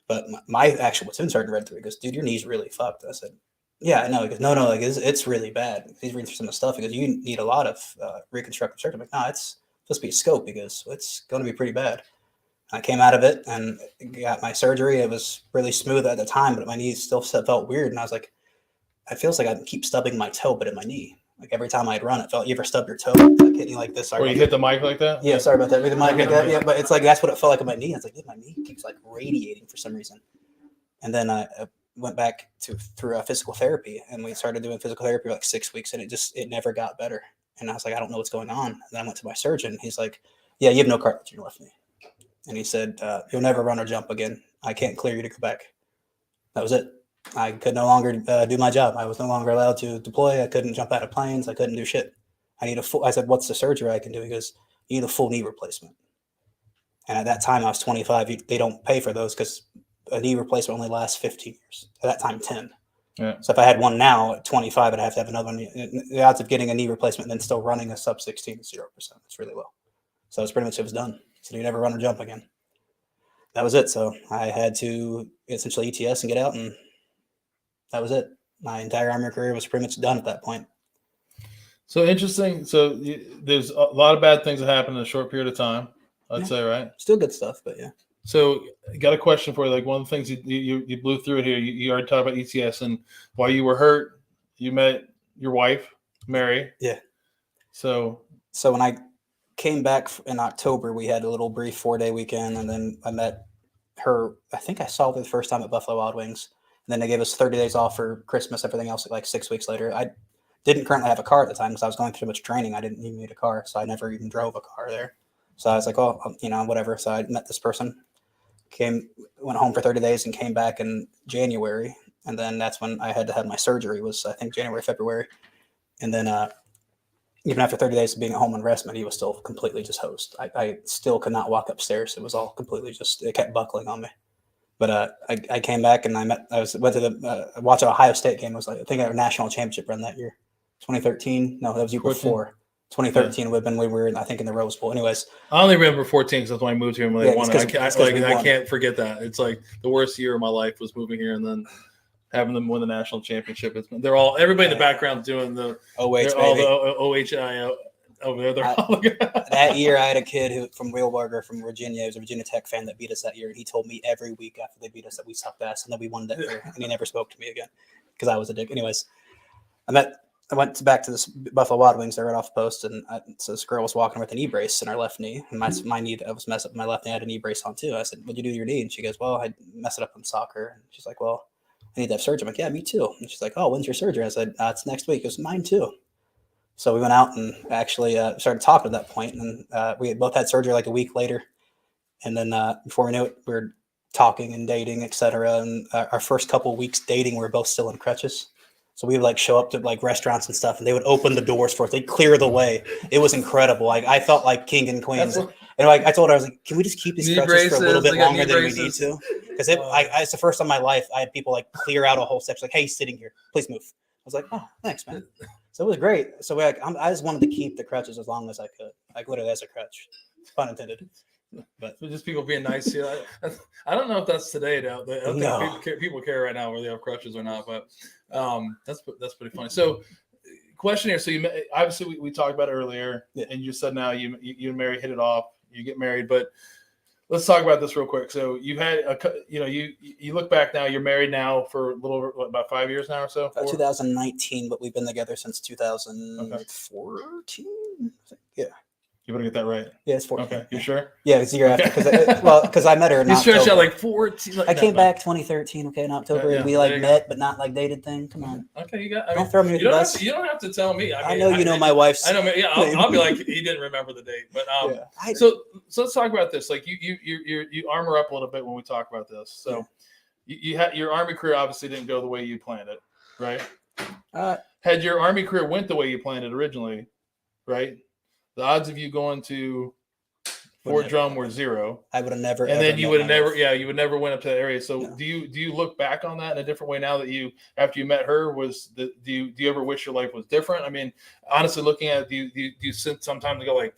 But my actual platoon sergeant read through it. He goes, "Dude, your knee's really fucked." I said, "Yeah, I know." He goes, No, like it's really bad." He's reading through some of the stuff. He goes, "You need a lot of reconstructive surgery." I'm like, "No, it's supposed to be a scope." He goes, "It's going to be pretty bad." I came out of it and got my surgery. It was really smooth at the time, but my knee still felt weird. And I was like, it feels like I keep stubbing my toe, but in my knee. Like every time I'd run, it felt. You ever stub your toe? It's like hitting you like this. Or you hit the mic like that? Yeah, sorry about that. Hit the mic like that. Yeah, but it's like that's what it felt like in my knee. I was like, my knee keeps like radiating for some reason. And then I went back through physical therapy, and we started doing physical therapy for like 6 weeks, and it never got better. And I was like, I don't know what's going on. And then I went to my surgeon. He's like, "Yeah, you have no cartilage in your left knee." And he said, "You'll never run or jump again. I can't clear you to go back." That was it. I could no longer do my job. I was no longer allowed to deploy. I couldn't jump out of planes. I couldn't do shit. I said, "What's the surgery I can do?" He goes, "You need a full knee replacement." And at that time, I was 25. They don't pay for those because a knee replacement only lasts 15 years. At that time, 10. Yeah. So if I had one now at 25, I'd have to have another one. The odds of getting a knee replacement and then still running a sub 16 is 0%. It's really low. So it was done. So you never run or jump again. That was it. So I had to essentially ETS and get out, and that was it. My entire Army career was pretty much done at that point. So interesting. So there's a lot of bad things that happen in a short period of time, I'd say, right? Still good stuff, but yeah. So I got a question for you. Like one of the things you blew through it here, you already talked about ETS, and while you were hurt, you met your wife, Mary. Yeah. So when I came back in October, we had a little brief 4-day weekend, and then I met her. I think I saw her the first time at Buffalo Wild Wings. And then they gave us 30 days off for Christmas, everything else like 6 weeks later. I didn't currently have a car at the time because I was going through too much training. I didn't even need a car, so I never even drove a car there. So I was like, oh, whatever. So I met this person, went home for 30 days and came back in January. And then that's when I had to have my surgery, was I think January, February. And then even after 30 days of being at home on respite, he was still completely just hosed. I still could not walk upstairs. It was all completely it kept buckling on me. But I came back and went to the watch an Ohio State game. It was like, I think a national championship run that year, 2013. No, that was year before. 2013 would have been when we were, I think, in the Rose Bowl. Anyways, I only remember 14 because that's when I moved here when they won it. I can't forget that. It's like the worst year of my life was moving here and then having them win the national championship. Everybody in the background doing the all the OHI over there. That year, I had a kid from Wheelbarger from Virginia. He was a Virginia Tech fan that beat us that year. And he told me every week after they beat us that we sucked ass and that we won that year. And he never spoke to me again because I was a dick. Anyways, I went back to this Buffalo Wild Wings. They were off post, and so this girl was walking with a knee brace in her left knee. And my knee, I was messed up. My left knee, I had a knee brace on too. I said, "What'd you do to your knee?" And she goes, "Well, I messed it up in soccer." And she's like, "Well, I need to have surgery." I'm like, "Yeah, me too." And she's like, "Oh, when's your surgery?" I said, "It's next week." It was mine too. So we went out and actually started talking at that point, and we both had surgery like a week later. And then before we knew it, we were talking and dating, etc. And our first couple of weeks dating, we were both still in crutches. So we would like show up to like restaurants and stuff, and they would open the doors for us. They'd clear the way. It was incredible. Like I felt like king and queens. And like I told her, I was like, "Can we just keep these crutches for a little bit longer than we need to?" Because it's the first time in my life I had people like clear out a whole section. Like, "Hey, he's sitting here. Please move." was like, oh, thanks, man. So it was great. So I just wanted to keep the crutches as long as I could, like literally as a crutch, pun intended. But so just people being nice. I don't know if that's today now. I don't think people care right now whether they have crutches or not. But that's pretty funny. So, question here. So you obviously we talked about it earlier, and you said now you and Mary hit it off. You get married, but let's talk about this real quick. So you had you look back now. You're married now for a little over about 5 years now or so. 2019, but we've been together since 2014. Yeah. You better get that right. Yeah, it's 14. Okay, you sure? Yeah, it's a year after because I met her in you October. stretched out like 14. I came back 2013. Okay, in October, and we met, but not like dated thing. Come on. Okay, you got. Don't throw me with the bus. You don't have to tell me. I know you know my wife's. I know. Yeah, I'll be like he didn't remember the date, but So let's talk about this. Like you armor up a little bit when we talk about this. So you had your Army career obviously didn't go the way you planned it, right? Had your Army career went the way you planned it originally, right? The odds of you going to Fort Drum were 0. I would have never. And then you would have never, you would never went up to that area. So do you look back on that in a different way now that after you met her, do you ever wish your life was different? I mean, honestly, looking at it, do you sit sometimes to go like,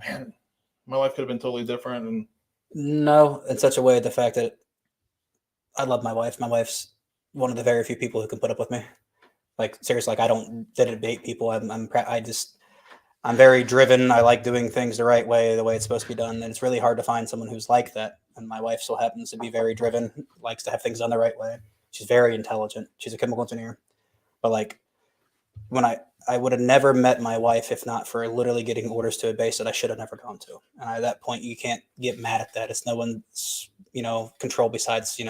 man, my life could have been totally different? And no, in such a way, the fact that I love my wife. My wife's one of the very few people who can put up with me. Like seriously, like I don't debate people. I'm very driven. I like doing things the right way, the way it's supposed to be done. And it's really hard to find someone who's like that. And my wife still happens to be very driven, likes to have things done the right way. She's very intelligent. She's a chemical engineer. But like when I would have never met my wife if not for literally getting orders to a base that I should have never gone to. And at that point, you can't get mad at that. It's no one's, control besides,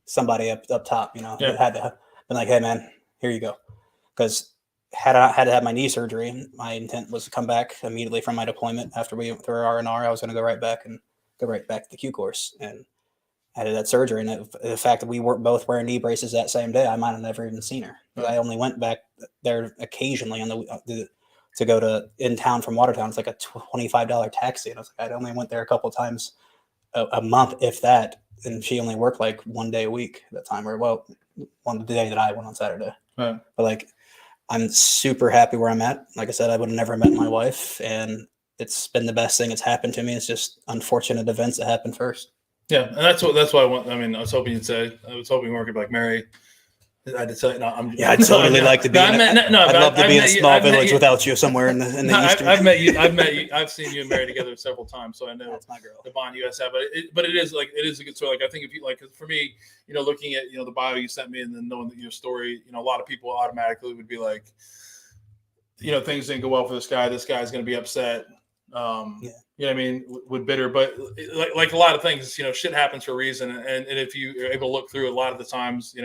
somebody up top, that had to have been like, hey man, here you go. Because had I had to have my knee surgery, my intent was to come back immediately from my deployment after we went through our R&R. I was going to go right back to the Q course, and I had that surgery. And the fact that we weren't both wearing knee braces that same day, I might have never even seen her. I only went back there occasionally to go in town from Watertown. It's like a $25 taxi, and I was like, I only went there a couple of times a month, if that. And she only worked like one day a week at that time, one day that I went on Saturday. Right. But like, I'm super happy where I'm at. Like I said, I would have never met my wife, and it's been the best thing that's happened to me. It's just unfortunate events that happened first. Yeah, and that's why I want. I mean, I was hoping you'd say. I was hoping we weren't like Mary. I had to tell you. No, I'd totally like to be. I'd love to be in a small village without you somewhere in the eastern. I've met you. I've seen you and Mary together several times, so I know that's my girl. The bond you guys have. But it is a good story. Like I think if you like, for me, looking at the bio you sent me and then knowing that your story, a lot of people automatically would be like, things didn't go well for this guy. This guy's going to be upset. You know what I mean? With bitter, but like a lot of things, shit happens for a reason. And if you are able to look through it, a lot of the times,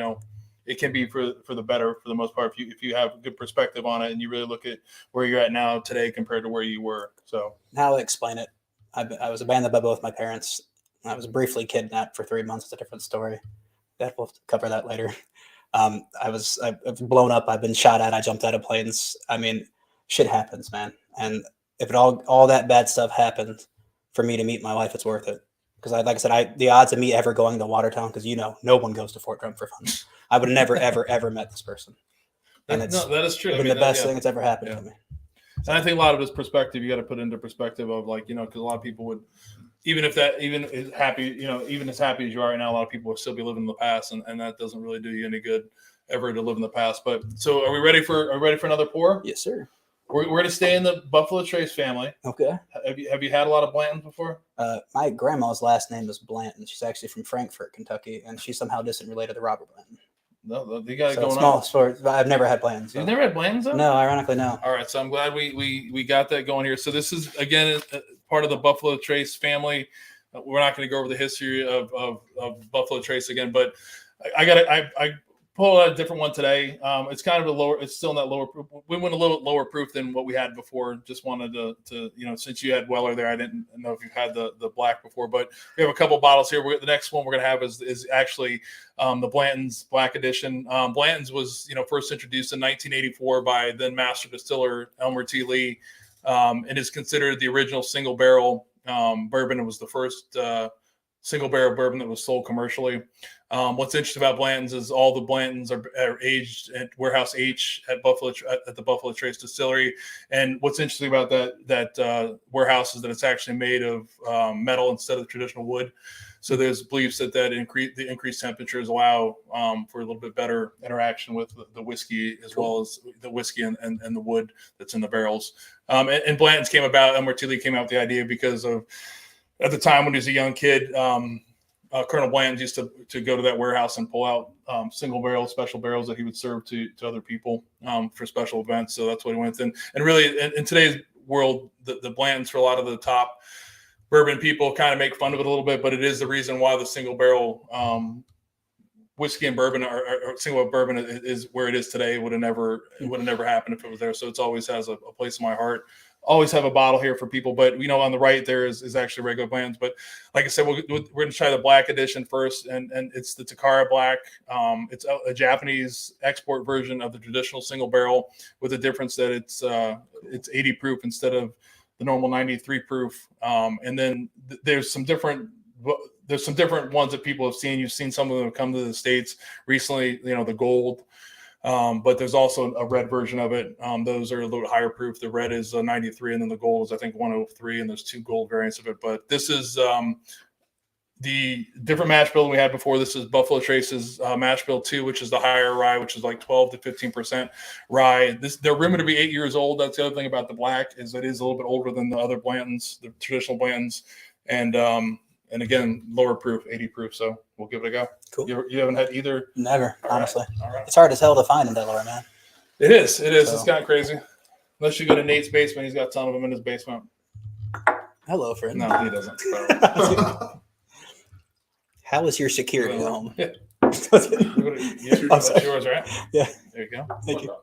it can be for the better for the most part if you have a good perspective on it and you really look at where you're at now today compared to where you were. So how I explain it, I was abandoned by both my parents. I was briefly kidnapped for 3 months. It's a different story. We'll cover that later. I've blown up. I've been shot at. I jumped out of planes. I mean, shit happens, man. And if all that bad stuff happened for me to meet my wife, it's worth it. Because like I said, the odds of me ever going to Watertown, because no one goes to Fort Drum for fun. I would have never, ever, ever met this person. And that is true. It's been the best thing that's ever happened to me. And I think a lot of this perspective, you got to put into perspective of because a lot of people would, even as happy as you are right now, a lot of people will still be living in the past, and that doesn't really do you any good ever to live in the past. But so are we ready for another pour? Yes, sir. We're going to stay in the Buffalo Trace family. Okay. Have you had a lot of Blantons before? My grandma's last name is Blanton. She's actually from Frankfort, Kentucky, and she's somehow distant related to Robert Blanton. No, you got it going small on. Sport. I've never had Blantons. So. You've never had Blantons, though? No, ironically, no. All right, so I'm glad we got that going here. So this is again part of the Buffalo Trace family. We're not going to go over the history of Buffalo Trace again, but I pulled out a different one today. It's kind of it's still in that lower. We went a little lower proof than what we had before. Just wanted to since you had Weller there, I didn't know if you've had the black before, but we have a couple bottles here. The next one we're going to have is actually the Blanton's Black Edition. Blanton's was first introduced in 1984 by then master distiller Elmer T. Lee, and is considered the original single barrel bourbon. It was the first single barrel bourbon that was sold commercially. What's interesting about Blanton's is all the Blanton's are aged at Warehouse H at the Buffalo Trace Distillery. And what's interesting about that warehouse is that it's actually made of metal instead of traditional wood. So there's beliefs that the increased temperatures allow for a little bit better interaction with the whiskey, as well as the whiskey and the wood that's in the barrels. And Blanton's came about, Elmer Tilly came out with the idea because of, at the time when he was a young kid, Colonel Blanton used to go to that warehouse and pull out special barrels that he would serve to other people for special events. So that's what he went in. And really, in today's world, the Blantons, for a lot of the top bourbon people, kind of make fun of it a little bit, but it is the reason why the single barrel whiskey and bourbon or single barrel bourbon is where it is today. It would have never happened if it was there. So it's always has a place in my heart. Always have a bottle here for people, but on the right there is actually regular Blanton's. But like I said, we're going to try the black edition first, and it's the Takara Black. It's a Japanese export version of the traditional single barrel, with the difference that it's 80 proof instead of the normal 93 proof. And then there's some different ones that people have seen. You've seen some of them come to the States recently. The gold. But there's also a red version of it. Those are a little higher proof. The red is 93, and then the gold is, I think, 103, and there's 2 gold variants of it. But this is the different mash bill than we had before. This is Buffalo Trace's mash bill 2, which is the higher rye, which is like 12 to 15% rye. They're rumored to be 8 years old. That's the other thing about the black, is it is a little bit older than the other Blantons, the traditional Blantons. And again, lower proof, 80 proof. So we'll give it a go. Cool. You haven't had either? Never, honestly. All right. It's hard as hell to find in Delaware, man. It is. So. It's kind of crazy. Unless you go to Nate's basement, he's got a ton of them in his basement. Hello, friend. No, he doesn't. How is your security home? Yeah. That's yours, right? Yeah. There you go. Thank you.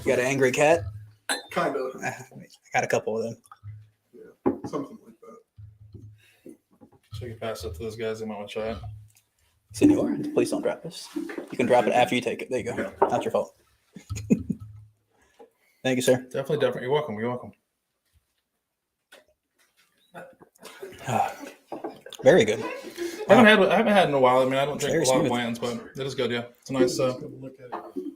Got an angry cat? Kind of. I got a couple of them. Yeah, something like that. So you can pass it to those guys. They might want to try it. Senor, please don't drop this. You can drop it after you take it. There you go. Yeah. Not your fault. Thank you, sir. Definitely. You're welcome. Very good. I haven't had it in a while. I mean, I don't drink Very a lot smooth. of Blantons, but it is good. Yeah, it's a nice. Look at it.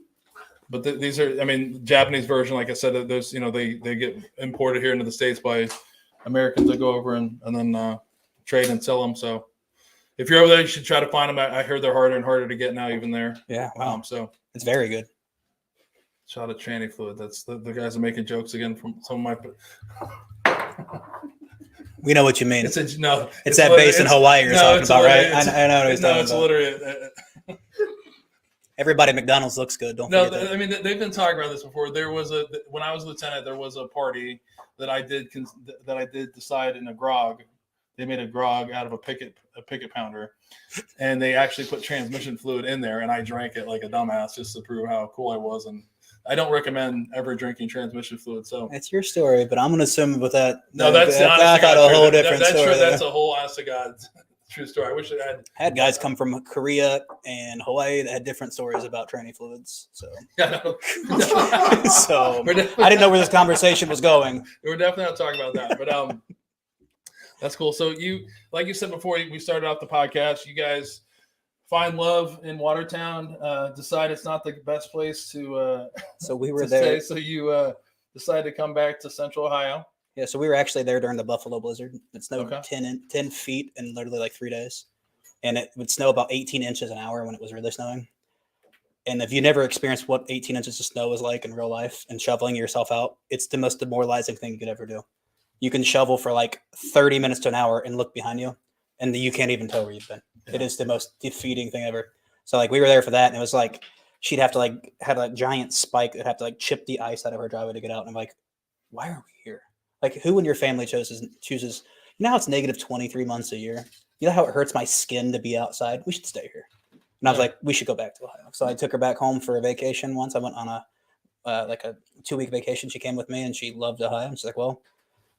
But these are, I mean, Japanese version. Like I said, there's, they get imported here into the States by Americans that go over and then trade and sell them. So if you're over there, you should try to find them. I heard they're harder and harder to get now, even there. Yeah, wow. So It's very good. shot of tranny fluid. That's the guys are making jokes again from some of my. We know what you mean. It's that base in Hawaii you're talking about, right? I know what he's talking it's about. literally. Everybody at McDonald's looks good. Don't No, forget that. I mean, they've been talking about this before. There was when I was a lieutenant, there was a party that I did decide in a grog. They made a grog out of a picket pounder, and they actually put transmission fluid in there, and I drank it like a dumbass just to prove how cool I was. And I don't recommend ever drinking transmission fluid. So It's your story, but I'm going to assume with that. no, that's the honest I to got God a whole truth. different That's story. true. That's a whole honest to God true story. I wish it had. I had guys come from Korea and Hawaii that had different stories about tranny fluids. So, Yeah, no. so We're I didn't know where this conversation was going. We're definitely not talking about that, but that's cool. So you, like you said before we started off the podcast, you guys find love in Watertown. Decide it's not the best place to. So we were to there. stay, so you decided to come back to Central Ohio. Yeah, so we were actually there during the Buffalo blizzard. It snowed Okay. 10 feet in literally like 3 days. And it would snow about 18 inches an hour when it was really snowing. And if you never experienced what 18 inches of snow is like in real life and shoveling yourself out, it's the most demoralizing thing you could ever do. You can shovel for like 30 minutes to an hour and look behind you, and you can't even tell where you've been. Yeah. It is the most defeating thing ever. So like we were there for that, and it was like she'd have to had a giant spike that have to chip the ice out of her driveway to get out. And I'm like, why are we here? Like, who in your family chooses, you know how it's negative 23 months a year? You know how it hurts my skin to be outside? We should stay here. And I was like, we should go back to Ohio. So I took her back home for a vacation once. I went on a 2-week vacation. She came with me and she loved Ohio. And she's like, well,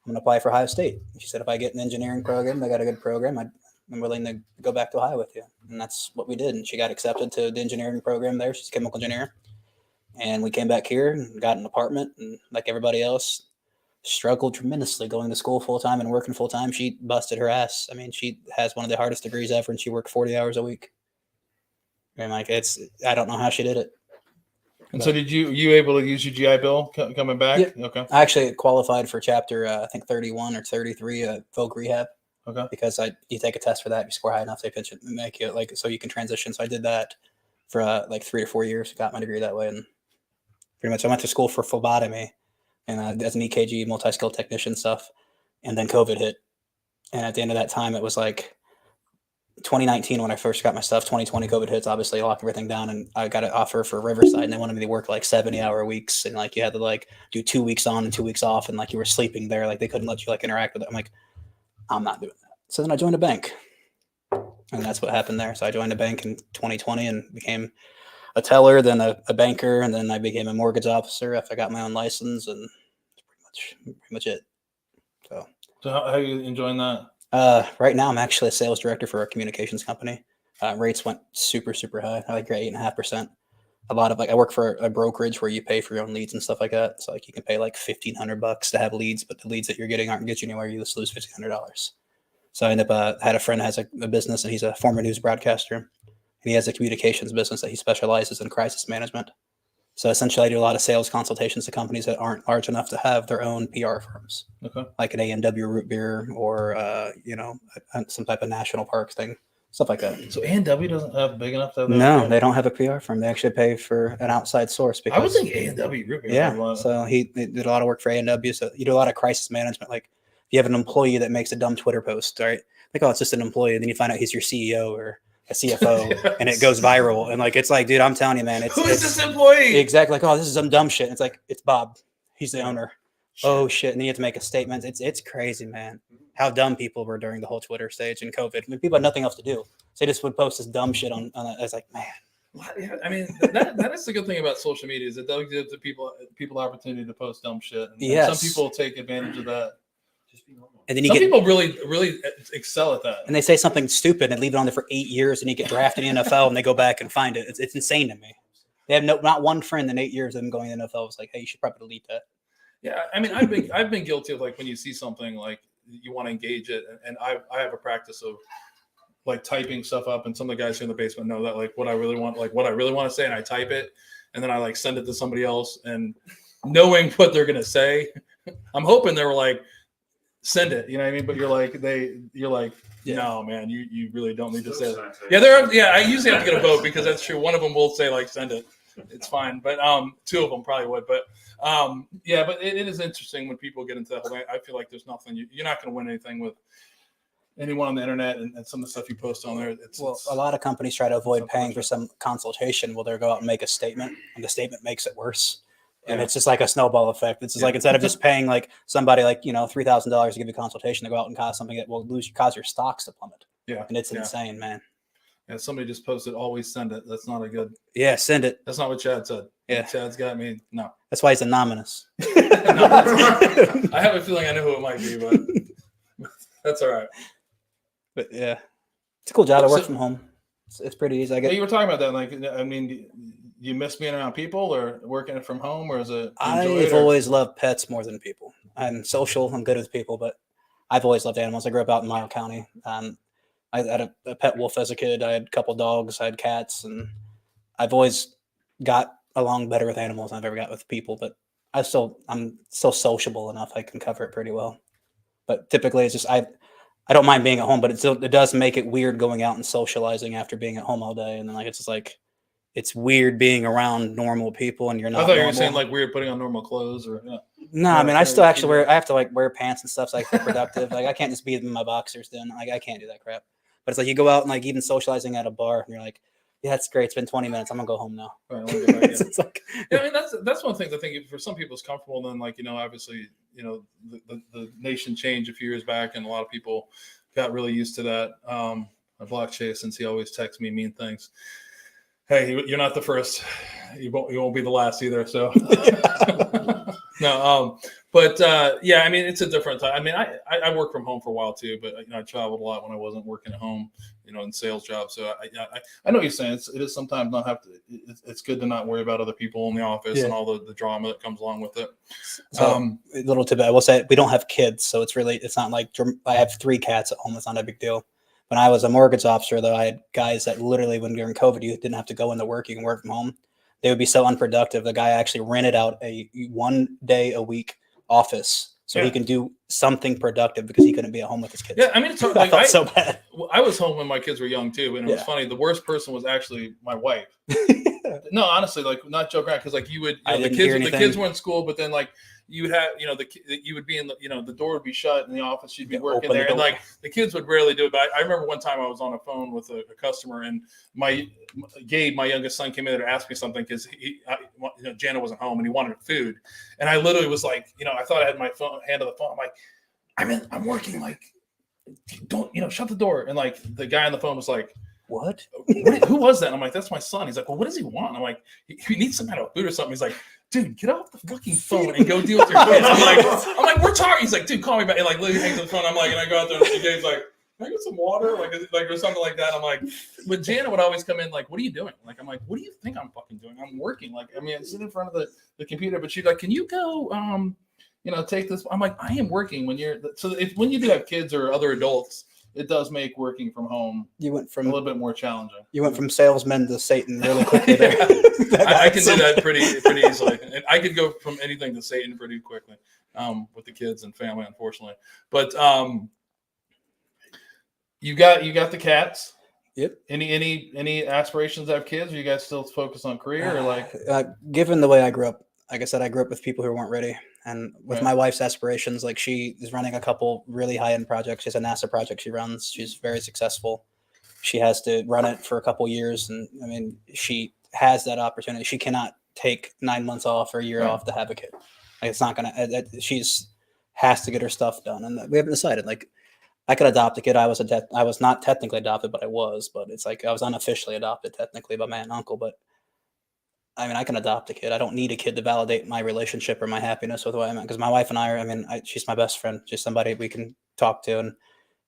I'm going to apply for Ohio State. And she said, if I get an engineering program, I got a good program, I'm willing to go back to Ohio with you. And that's what we did. And she got accepted to the engineering program there. She's a chemical engineer. And we came back here and got an apartment. And like everybody else, struggled tremendously going to school full time and working full time. She busted her ass. I mean, she has one of the hardest degrees ever, and she worked 40 hours a week. And like, I don't know how she did it. And so did you able to use your GI Bill coming back? Yeah. Okay. I actually qualified for chapter, I think 31 or 33, folk rehab. Okay. Because you take a test for that, you score high enough, they pitch it, make you like, so you can transition. So I did that for like 3 or 4 years, got my degree that way. And pretty much I went to school for phlebotomy and as an EKG multi-skilled technician stuff. And then COVID hit. And at the end of that time, it was like 2019 when I first got my stuff. 2020 COVID hits, obviously locked everything down, and I got an offer for Riverside, and they wanted me to work like 70-hour weeks, and like you had to like do 2 weeks on and 2 weeks off, and like you were sleeping there, like they couldn't let you like interact with it. I'm like, I'm not doing that. So then I joined a bank, and that's what happened there. So I joined a bank in 2020 and became a teller, then a banker, and then I became a mortgage officer after I got my own license, and that's pretty much it. So how are you enjoying that? Right now, I'm actually a sales director for a communications company. Rates went super, super high. I like 8.5%. A lot of like I work for a brokerage where you pay for your own leads and stuff like that. So like you can pay like $1,500 to have leads, but the leads that you're getting aren't get you anywhere. You just lose $1,500. So I ended up had a friend that has a business, and he's a former news broadcaster, and he has a communications business that he specializes in crisis management. So essentially, I do a lot of sales consultations to companies that aren't large enough to have their own PR firms, like an A&W root beer or some type of national park thing, stuff like that. So A&W doesn't have big enough to have No, they don't have a PR firm. They actually pay for an outside source. Because, I would think A&W root beer. Yeah, so he did a lot of work for A&W. So you do a lot of crisis management. Like if you have an employee that makes a dumb Twitter post, right? Like, oh, it's just an employee. And then you find out he's your CEO or a CFO, yes. And it goes viral. And like, it's like, dude, I'm telling you, man, who is this employee? Exactly. Like, oh, this is some dumb shit. And it's like, it's Bob. He's the owner. Shit. Oh shit. And then you have to make a statement. It's crazy, man. How dumb people were during the whole Twitter stage and COVID. I mean, people had nothing else to do. So they just would post this dumb shit on it. I was like, man. Yeah, I mean, that is the good thing about social media is it does give the people the opportunity to post dumb shit. And yes. Some people take advantage of that. And then people really excel at that. And they say something stupid and leave it on there for 8 years, and you get drafted in the NFL, and they go back and find it. It's insane to me. They have not one friend in 8 years of them going to the NFL was like, hey, you should probably delete that. Yeah, I mean, I've been guilty of like when you see something like you want to engage it, and I have a practice of like typing stuff up, and some of the guys here in the basement know that like what I really want to say, and I type it, and then I like send it to somebody else, and knowing what they're gonna say, I'm hoping they were like, send it, you know what I mean? But you're like, yeah. No, man, you really don't need to say that. Yeah, I usually have to get a vote because that's true. One of them will say like, send it. It's fine. But two of them probably would. But yeah, but it is interesting when people get into that whole thing. I feel like there's nothing, you're not going to win anything with anyone on the internet and some of the stuff you post on there. It's a lot of companies try to avoid paying for some consultation. Well, they'll go out and make a statement, and the statement makes it worse. And it's just like a snowball effect. It's just like instead of just paying like somebody like, $3,000 to give you a consultation to go out and cause something that will cause your stocks to plummet. Yeah. And it's insane, man. Yeah. Somebody just posted, always send it. That's not a good. Yeah. Send it. That's not what Chad said. Yeah. Chad's got me. No. That's why he's anonymous. I have a feeling I know who it might be, but that's all right. But yeah, it's a cool job. I work from home. It's pretty easy. You were talking about that. Like, I mean, you miss being around people or working from home, or is it? I've always loved pets more than people. I'm social. I'm good with people, but I've always loved animals. I grew up out in Miles County. I had a pet wolf as a kid. I had a couple dogs. I had cats, and I've always got along better with animals than I've ever got with people. But I'm still sociable enough. I can cover it pretty well. But typically, it's just I don't mind being at home, but it does make it weird going out and socializing after being at home all day, and then like it's just like. It's weird being around normal people and you're not. I thought you were saying like weird putting on normal clothes or. Yeah. No, I mean I still actually I have to like wear pants and stuff so I can be productive. Like I can't just be in my boxers then. Like I can't do that crap. But it's like you go out and like even socializing at a bar and you're like, yeah, that's great. It's been 20 minutes. I'm gonna go home now. Right, it's like, yeah, I mean that's one thing I think for some people it's comfortable. Then like obviously the nation changed a few years back and a lot of people got really used to that. I blocked Chase since he always texts me mean things. Hey, you're not the first. You won't be the last either. So, No, but yeah, I mean, it's a different time. I mean, I work from home for a while too, but I traveled a lot when I wasn't working at home, in sales jobs. So I know what you're saying. It is sometimes not have to. It's good to not worry about other people in the office and all the drama that comes along with it. So a little tidbit, I will say we don't have kids, so it's not like I have 3 cats at home. It's not a big deal. When I was a mortgage officer, though, I had guys that literally, when during COVID, you didn't have to go into work; you can work from home. They would be so unproductive. The guy actually rented out a 1 day a week office so he can do something productive because he couldn't be at home with his kids. Yeah, I mean, it's like, I felt so bad. I was home when my kids were young too, and it was funny. The worst person was actually my wife. No, honestly, like not joking around, because like you would, the kids were in school, but then like you would have, you would be in the door would be shut in the office. You'd be working there, and like the kids would rarely do it. But I remember one time I was on a phone with a customer, and Gabe, my youngest son, came in there to ask me something because Jana wasn't home and he wanted food, and I literally was like, I thought I had my hand on the phone. I'm like, I'm working. Like, don't shut the door. And like the guy on the phone was like, what? Who was that? And I'm like, that's my son. He's like, well, what does he want? I'm like, he needs some kind of food or something. He's like, dude, get off the fucking phone and go deal with your kids. I'm like, we're talking. He's like, dude, call me back. And like literally hangs up the phone. I'm like, and I go out there and Gabe's like, can I get some water? Like or something like that. I'm like, but Jana would always come in like, what are you doing? Like, I'm like, what do you think I'm fucking doing? I'm working. Like, I mean, I sit in front of the computer, but she's like, can you go, take this? I'm like, I am working when when you do have kids or other adults, it does make working from home a little bit more challenging. You went from salesman to Satan really quickly there. I can do that pretty easily. And I could go from anything to Satan pretty quickly with the kids and family, unfortunately. But you got the cats. Yep. Any aspirations to have kids? Or you guys still focus on career or like? Given the way I grew up, like I said, I grew up with people who weren't ready. And with my wife's aspirations, like she is running a couple really high-end projects. She has a NASA project she runs. She's very successful. She has to run it for a couple years. And I mean, she has that opportunity. She cannot take 9 months off or a year off to have a kid. Like it's not going to, has to get her stuff done. And we haven't decided, like I could adopt a kid. I was not technically adopted, but I was, but it's like, I was unofficially adopted technically by my aunt and uncle, but I mean, I can adopt a kid. I don't need a kid to validate my relationship or my happiness with what I'm at. Because my wife and I she's my best friend. She's somebody we can talk to. And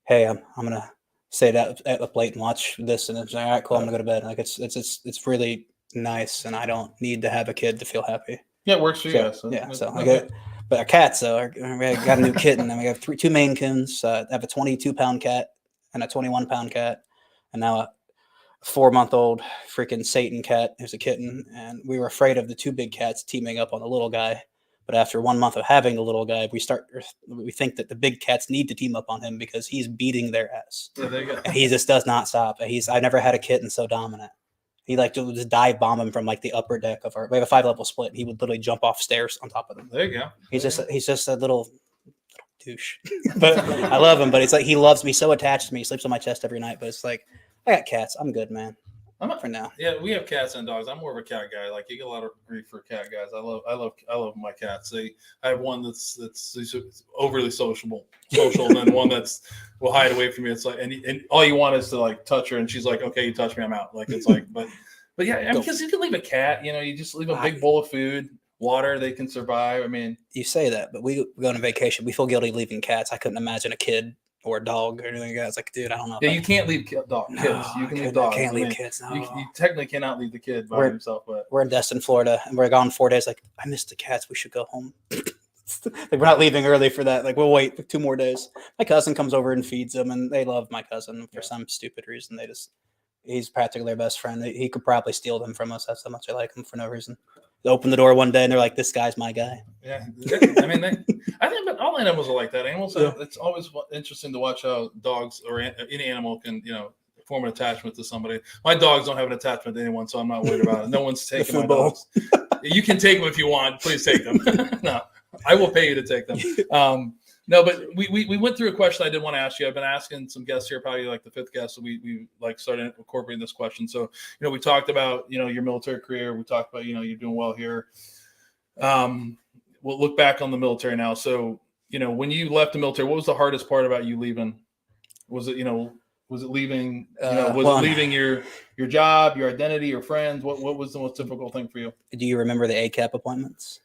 hey, I'm gonna stay up late and watch this. And it's like, all right, cool. I'm gonna go to bed. Like it's really nice. And I don't need to have a kid to feel happy. Yeah, it works for you guys. So, yeah. So I get. But our cats, though, we got a new kitten. And we have two Maine Coons. I have a 22-pound cat and a 21-pound cat, and now a 4-month-old freaking Satan cat who's a kitten. And we were afraid of the 2 big cats teaming up on the little guy. But after 1 month of having the little guy, we think that the big cats need to team up on him because he's beating their ass. Yeah, there you go. And he just does not stop. I never had a kitten so dominant. He like to just dive bomb him from like the upper deck of we have a 5-level split. He would literally jump off stairs on top of them. There you go. He's just a little douche. But I love him. But it's like he loves me, so attached to me. He sleeps on my chest every night. But it's like, I got cats. I'm good, man. For now. Yeah, we have cats and dogs. I'm more of a cat guy. Like you get a lot of grief for cat guys. I love my cats. I have one that's overly social, and then one that's will hide away from me. It's like and all you want is to like touch her, and she's like, okay, you touch me, I'm out. Like it's like, but yeah, I mean, because you can leave a cat. You just leave a big bowl of food, water, they can survive. I mean, you say that, but we go on a vacation. We feel guilty leaving cats. I couldn't imagine a kid or a dog or anything like that. It's like, dude, I don't know. Yeah, you can't leave kids. You can leave dogs. Can't leave kids. No. You technically cannot leave the kid by himself. But we're in Destin, Florida, and we're gone 4 days. Like, I missed the cats. We should go home. Like, we're not leaving early for that. Like, we'll wait for 2 more days. My cousin comes over and feeds them, and they love my cousin for some stupid reason. He's practically their best friend. He could probably steal them from us. That's how much I like him for no reason. They open the door one day and they're like, "This guy's my guy." Yeah, I mean, I think that all animals are like that. Animals, it's always interesting to watch how dogs or any animal can, form an attachment to somebody. My dogs don't have an attachment to anyone, so I'm not worried about it. No one's taking my dogs. You can take them if you want. Please take them. No, I will pay you to take them. No, but we went through a question I did want to ask you. I've been asking some guests here, probably like the 5th guest. So we like started incorporating this question. So, we talked about, your military career. We talked about, you're doing well here. We'll look back on the military now. So, when you left the military, what was the hardest part about you leaving? Was it, leaving, leaving your job, your identity, your friends? What was the most difficult thing for you? Do you remember the ACAP appointments?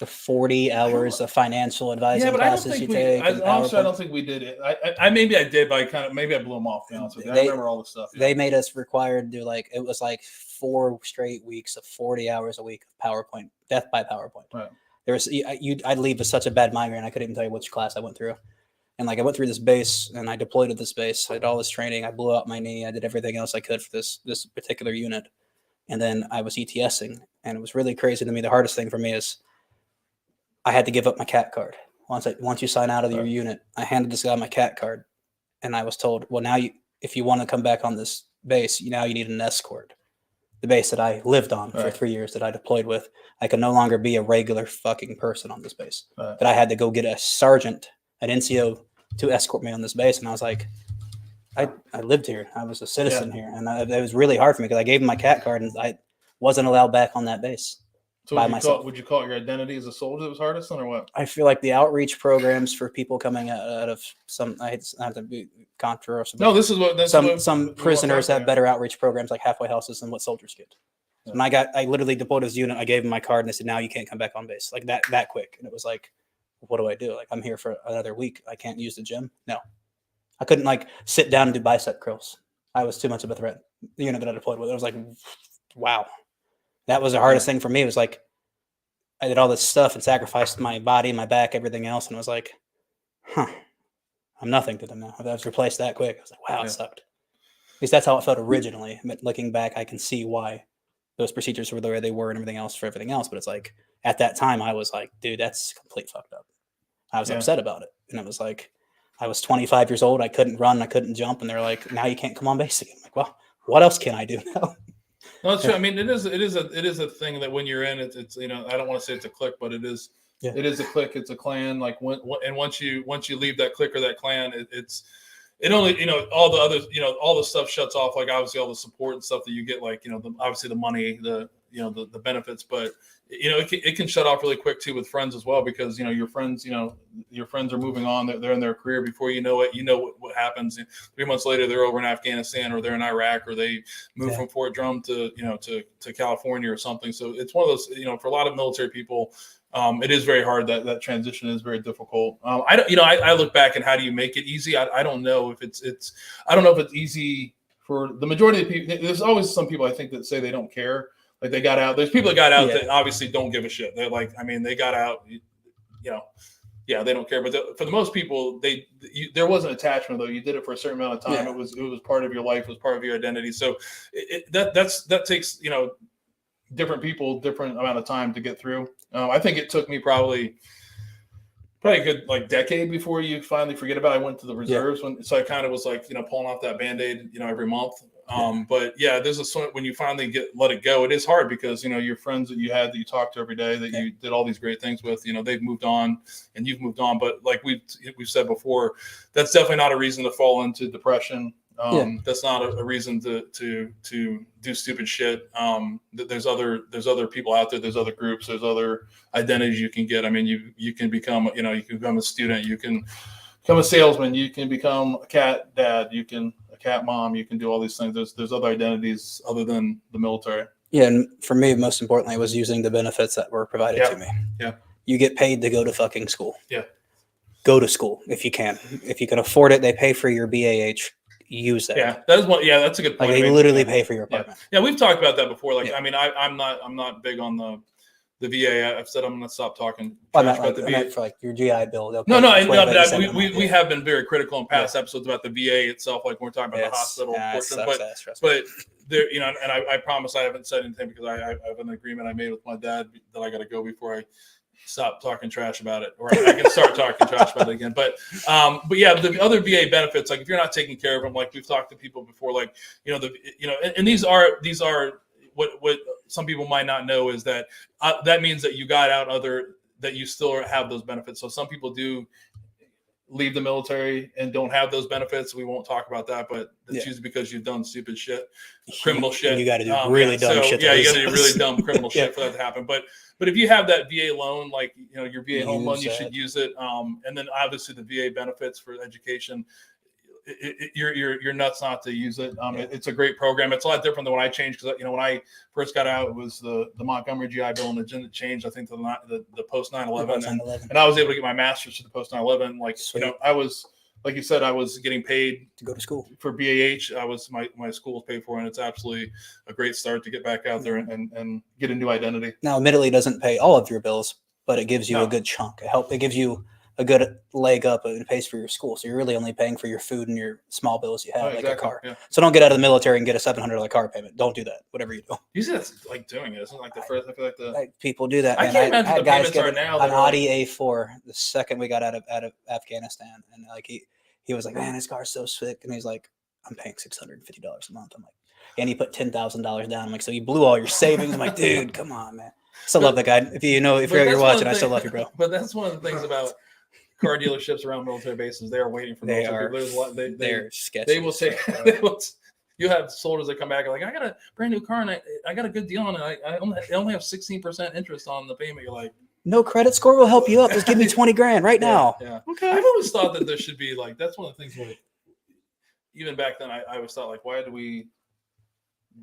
the 40 hours of financial advising Yeah, but I don't classes you think we. take. and Honestly, I PowerPoint. don't think we did it. I maybe I did, but maybe I blew them off. To be honest with you, I They- remember all the stuff. Yeah. They made us required to do it was like 4 straight weeks of 40 hours a week of PowerPoint, death by PowerPoint. Right. I'd leave with such a bad migraine. I couldn't even tell you which class I went through. And I went through this base and I deployed at this base. I did all this training. I blew out my knee. I did everything else I could for this particular unit. And then I was ETSing, and it was really crazy to me. The hardest thing for me is I had to give up my CAT card. Once you sign out of your unit, I handed this guy my CAT card, and I was told, well, now if you want to come back on this base, now you need an escort. The base that I lived on for 3 years that I deployed with, I could no longer be a regular fucking person on this base. Right. That I had to go get a sergeant, an NCO, to escort me on this base. And I was like, I lived here. I was a citizen here. And it was really hard for me because I gave him my CAT card and I wasn't allowed back on that base. So would you call it your identity as a soldier that was hardest, or what? I feel like the outreach programs for people coming out of some, I have to be controversial. No, this is what some prisoners have better outreach programs like halfway houses than what soldiers get. Yeah. When I literally deployed as a unit, I gave him my card and they said, now you can't come back on base like that quick. And it was like, what do I do? Like, I'm here for another week. I can't use the gym. No, I couldn't sit down and do bicep curls. I was too much of a threat. The unit that I deployed with, it was like, wow. That was the hardest thing for me. It was like, I did all this stuff and sacrificed my body, my back, everything else. And I was like, I'm nothing to them now. I was replaced that quick. I was like, wow, it sucked. At least that's how it felt originally. But looking back, I can see why those procedures were the way they were and everything else for everything else. But it's like, at that time, I was like, dude, that's complete fucked up. I was upset about it. And it was like, I was 25 years old. I couldn't run. I couldn't jump. And they're like, now you can't come on base again. I'm like, well, what else can I do now? No, that's true. I mean, it is a thing that when you're in, it's I don't want to say it's a clique, but it is a clique. It's a clan. Like once you leave that clique or that clan, it only all the other all the stuff shuts off. Like obviously all the support and stuff that you get, like obviously the money, the benefits, but it can shut off really quick too with friends as well, because your friends are moving on, they're in their career before you know it. What happens 3 months later, they're over in Afghanistan or they're in Iraq, or they move from Fort Drum to California or something. So it's one of those, for a lot of military people, it is very hard. That transition is very difficult. I look back and how do you make it easy? I don't know if it's easy for the majority of the people. There's always some people I think that say they don't care. Like they got out. There's people that got out that obviously don't give a shit. They're like, they got out, they don't care. But for the most people, there was an attachment though. You did it for a certain amount of time. Yeah. It was part of your life. It was part of your identity. So that takes different people different amount of time to get through. I think it took me probably a good decade before you finally forget about it. I went to the reserves so I kind of was pulling off that Band-Aid every month. But there's a point when you finally let it go. It is hard because your friends that you had that you talked to every day, that you did all these great things with, they've moved on and you've moved on. But like we've said before, that's definitely not a reason to fall into depression. That's not a reason to do stupid shit. There's other people out there. There's other groups. There's other identities you can get. I mean, you can become you can become a student. You can become a salesman. You can become a cat dad. You can a cat mom. You can do all these things. There's other identities other than the military. Yeah, and for me, most importantly, was using the benefits that were provided to me. Yeah, you get paid to go to fucking school. Yeah, go to school if you can. If you can afford it, they pay for your BAH. Use that. Yeah, that is one. Yeah, that's a good point. Like they literally pay for your apartment. Yeah, we've talked about that before. Like, I mean, I'm not big on the VA. I've said I'm going to stop talking about the VA for like your GI Bill. No, we have been very critical in past episodes about the VA itself. Like when we're talking about the hospital portion, but there, and I promise I haven't said anything because I have an agreement I made with my dad that I got to go before I stop talking trash about it, or I can start talking trash about it again. But yeah, the other VA benefits, like if you're not taking care of them, like we've talked to people before, like and these are what some people might not know is that that means that you got out that you still have those benefits. So some people do leave the military and don't have those benefits. We won't talk about that, but it's usually because you've done stupid shit, criminal shit. You got to do really dumb shit. Yeah, you got to do really dumb criminal shit for that to happen. But if you have that VA loan, like your VA home loan, you should use it. And then obviously the VA benefits for education. you're nuts not to use it. It's a great program. It's a lot different than when I changed, because when I first got out, it was the Montgomery GI Bill, and it didn't change, I think, to the post 9/11, and I was able to get my master's to the post 9/11. Like Sweet. I was, like you said, I was getting paid to go to school for BAH. My school was paid for, and it's absolutely a great start to get back out there and get a new identity. Now, admittedly, it doesn't pay all of your bills, but it gives you a good chunk. It gives you a good leg up, and it pays for your school. So you're really only paying for your food and your small bills you have, like a car. Yeah. So don't get out of the military and get a $700 car payment. Don't do that. Whatever you do. Usually that's like doing it. Isn't it like the first? I feel like Like people do that. I can't imagine had the guys payments are get now. an Audi A4 the second we got out of Afghanistan, and like he was like, man, this car's so sick, and he's like, I'm paying $650 a month. I'm like, and he put $10,000 down. I'm like, so you blew all your savings? I'm like, dude, come on, man. Still love that guy. If you're watching, I still love you, bro. But that's one of the things about car dealerships around military bases. They are waiting for military people. There's a lot. They're sketchy. They will say, you have soldiers that come back and like, I got a brand new car and I got a good deal on it. I only have 16% interest on the payment. You're like, no credit score will help you up. Just give me 20 grand right now. Yeah. Okay. I've always thought that there should be like, that's one of the things where even back then I always thought like,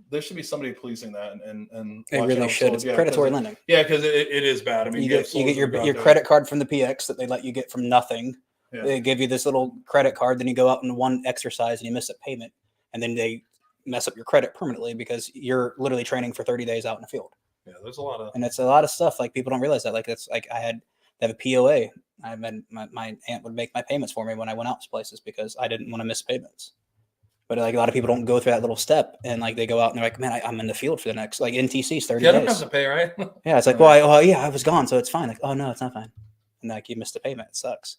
there should be somebody policing that and it really should. It's predatory lending. Yeah, because it is bad. I mean, you get your credit card from the PX that they let you get from nothing. Yeah. They give you this little credit card, then you go out in one exercise and you miss a payment, and then they mess up your credit permanently because you're literally training for 30 days out in the field. Yeah, there's a lot of, and it's a lot of stuff. Like people don't realize that. Like it's like I have a POA. My aunt would make my payments for me when I went out to places because I didn't want to miss payments. But like a lot of people don't go through that little step, and like they go out and they're like, "Man, I'm in the field for the next like NTC's 30 days." Yeah, don't have to pay, right? Yeah, it's like, I was gone, so it's fine. Like, oh no, it's not fine. And like you missed a payment, it sucks.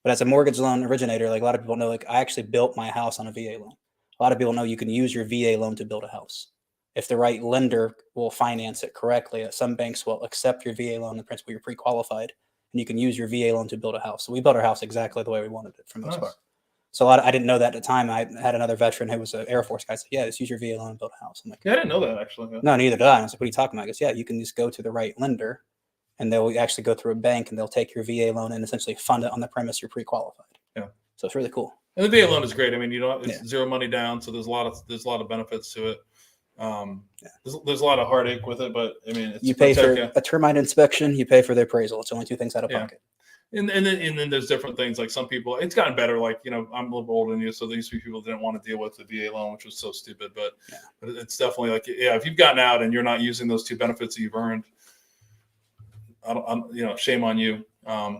But as a mortgage loan originator, like a lot of people know, like I actually built my house on a VA loan. A lot of people know you can use your VA loan to build a house if the right lender will finance it correctly. Some banks will accept your VA loan. In principle, you're pre-qualified, and you can use your VA loan to build a house. So we built our house exactly the way we wanted it for the most part. So I didn't know that at the time. I had another veteran who was an Air Force guy. Said, "Yeah, just use your VA loan and build a house." I'm like, "Yeah, I didn't know that actually." Yeah. No, neither did I. I was like, "What are you talking about?" I goes, "Yeah, you can just go to the right lender, and they'll actually go through a bank, and they'll take your VA loan and essentially fund it on the premise you're pre-qualified." Yeah. So it's really cool. And the VA loan is great. I mean, it's zero money down, so there's a lot of benefits to it. There's a lot of heartache with it, but I mean, you pay for a termite inspection, you pay for the appraisal. It's only two things out of pocket. And then there's different things. Like some people, it's gotten better. Like, I'm a little older than you, so these people didn't want to deal with the VA loan, which was so stupid. But it's definitely like, if you've gotten out and you're not using those two benefits that you've earned, shame on you.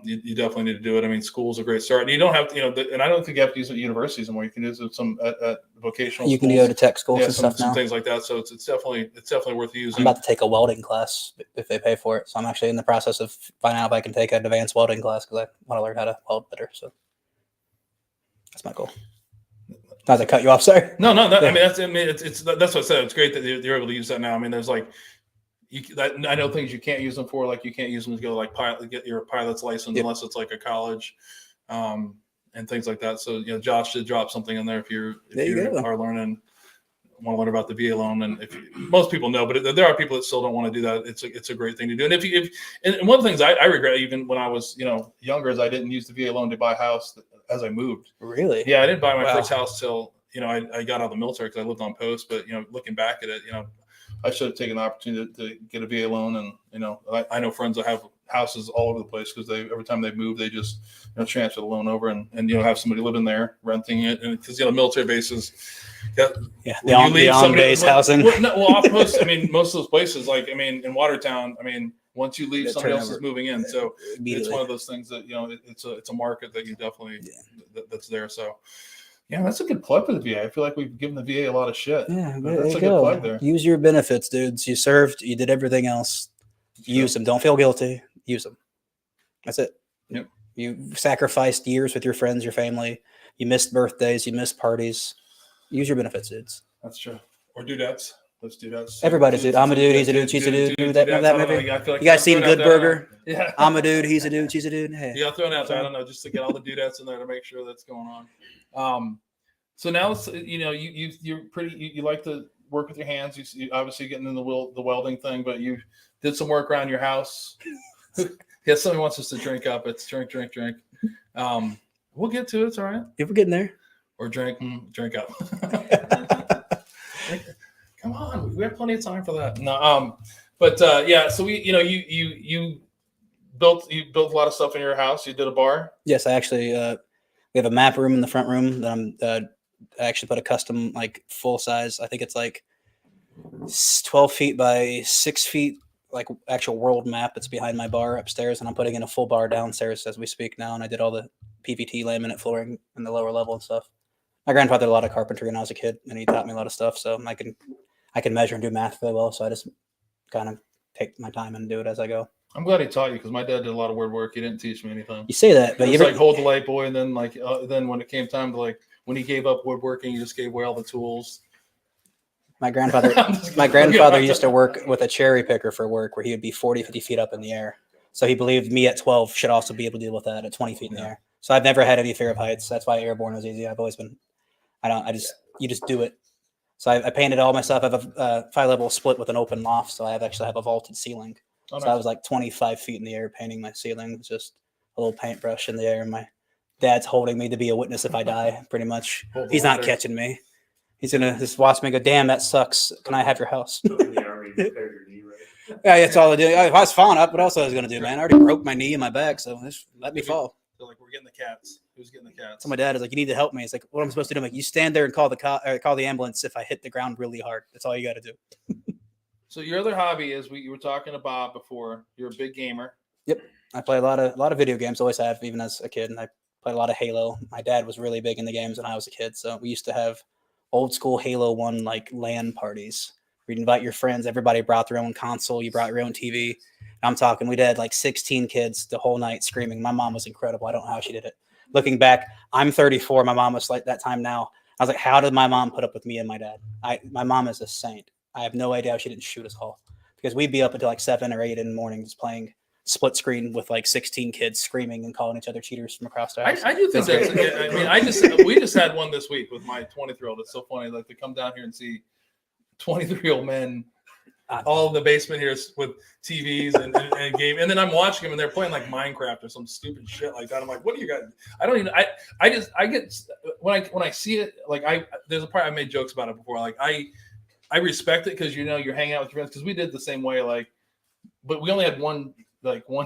You definitely need to do it. I mean, school's a great start. And you don't have to, and I don't think you have to use it at universities anymore. You can use it at vocational. You can go to tech schools and stuff now. Some things like that. So it's definitely worth using. I'm about to take a welding class if they pay for it. So I'm actually in the process of finding out if I can take an advanced welding class because I want to learn how to weld better. So that's my goal. Not to cut you off, sorry. No. I mean, that's what I said. It's great that you're able to use that now. I mean, there's like. I know things you can't use them for, like you can't use them to go like get your pilot's license unless it's like a college, and things like that. So Josh did drop something in there if you are want to learn about the VA loan, and most people know, but there are people that still don't want to do that. It's a great thing to do. And and one of the things I regret even when I was younger is I didn't use the VA loan to buy a house as I moved. Really? Yeah, I didn't buy my first house till I got out of the military because I lived on post. But looking back at it, I should have taken the opportunity to get a VA loan, and I know friends that have houses all over the place because every time they move they just transfer the loan over and have somebody living there renting it, and because military bases, the on-base housing. Off post. I mean, most of those places, like in Watertown, I mean, once you leave, somebody else is moving in, so it's one of those things that it's a market that you definitely that's there. So. Yeah, that's a good plug for the VA. I feel like we've given the VA a lot of shit. Yeah, that's a good plug there. Use your benefits, dudes. You served. You did everything else. Use them. Don't feel guilty. Use them. That's it. Yep. You sacrificed years with your friends, your family. You missed birthdays. You missed parties. Use your benefits, dudes. That's true. Or dudettes. Let's do that. Everybody's dude. I'm a dude. He's a dude. She's a dude. That movie. You guys seen Good Burger? Yeah. I'm a dude. He's a dude. She's a dude. Hey. Yeah, I'll throw it out there. I don't know, just to get all the dudettes in there to make sure that's going on. So now let's, you're pretty, you like to work with your hands. You obviously getting into the welding thing, but you did some work around your house. Yeah, somebody wants us to drink up. It's drink. We'll get to it. It's all right. If we're getting there. or drink up. Come on, we have plenty of time for that. No, but yeah. So you built a lot of stuff in your house. You did a bar. Yes, I actually we have a map room in the front room that I actually put a custom like full size. I think it's like 12 feet by 6 feet, like actual world map. It's behind my bar upstairs, and I'm putting in a full bar downstairs as we speak now. And I did all the PVT laminate flooring in the lower level and stuff. My grandfather did a lot of carpentry when I was a kid, and he taught me a lot of stuff. So I can measure and do math really well. So I just kind of take my time and do it as I go. I'm glad he taught you because my dad did a lot of weird work. He didn't teach me anything. You say that, but It you was ever, like hold the light boy, and then then when it came time to when he gave up woodworking, he just gave away all the tools. my grandfather used to work with a cherry picker for work where he would be 40, 50 feet up in the air. So he believed me at 12 should also be able to deal with that at 20 feet in the air. So I've never had any fear of heights. That's why airborne was easy. I've always been, you just do it. So I painted all my stuff. I have a 5-level split with an open loft. So I actually have a vaulted ceiling. Oh, so nice. I was like 25 feet in the air painting my ceiling, just a little paintbrush in the air. And my dad's holding me to be a witness if I die, pretty much. He's not catching me. He's going to just watch me go, damn, that sucks. Can I have your house? Yeah, that's all I do. If I was falling up, what else I was going to do, man? I already broke my knee and my back, so just let me fall. They're like, we're getting the cats. Who's getting the cats? So my dad is like, you need to help me. It's like, what am I supposed to do? I'm like, you stand there and call the ambulance if I hit the ground really hard. That's all you got to do. So your other hobby is you were talking to Bob before. You're a big gamer. Yep, I play a lot of video games. Always have, even as a kid. And I played a lot of Halo. My dad was really big in the games when I was a kid, so we used to have old school Halo 1 like LAN parties. We'd invite your friends. Everybody brought their own console. You brought your own TV. I'm talking, we had like 16 kids the whole night screaming. My mom was incredible. I don't know how she did it. Looking back, I'm 34. My mom was like that time now. I was like, how did my mom put up with me and my dad? My mom is a saint. I have no idea how she didn't shoot us all, because we'd be up until like 7 or 8 in the morning just playing split screen with like 16 kids screaming and calling each other cheaters from across the house. I do think that's. I mean, we just had one this week with my 23-year-old. It's so funny, like to come down here and see 23-year-old men all in the basement here with TVs and game, and then I'm watching them and they're playing like Minecraft or some stupid shit like that. I'm like, what do you guys? I don't even. I get when I see it, like there's a part I made jokes about it before. Like I respect it because you're hanging out with your friends, because we did the same way. Like, but we only had one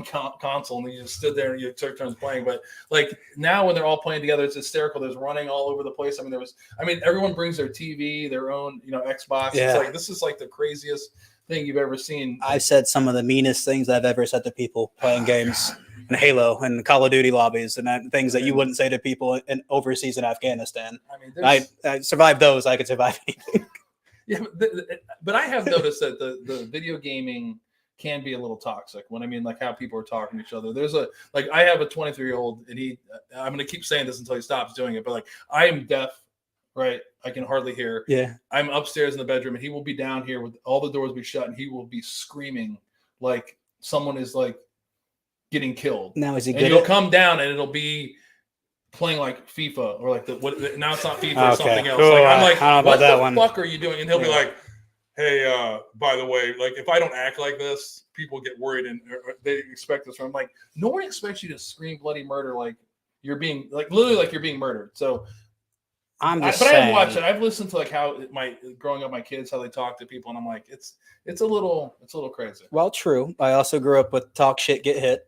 console, and you just stood there and you took turns playing. But like now when they're all playing together, it's hysterical. There's running all over the place. I mean, everyone brings their TV, their own, Xbox. Yeah. It's like, this is like the craziest thing you've ever seen. I've said some of the meanest things I've ever said to people playing games and Halo and Call of Duty lobbies and things that you wouldn't say to people overseas in Afghanistan. I mean, I survived those. I could survive anything. Yeah, but I have noticed that the video gaming can be a little toxic when like how people are talking to each other. There's I have a 23-year-old, and I'm going to keep saying this until he stops doing it, but like I am deaf, right? I can hardly hear. Yeah. I'm upstairs in the bedroom, and he will be down here with all the doors be shut, and he will be screaming like someone is like getting killed. Now is he good? And he'll come down, and it'll be playing like FIFA or like now it's not FIFA or something else. Cool. Like, I'm like, what the fuck are you doing? And he'll be like, hey, by the way, like if I don't act like this, people get worried and they expect this from. I'm like, no one expects you to scream bloody murder like you're being like literally like you're being murdered. So I'm just saying. I've watched it. I've listened to like how growing up, my kids, how they talk to people, and I'm like, it's a little crazy. Well, true. I also grew up with talk shit, get hit.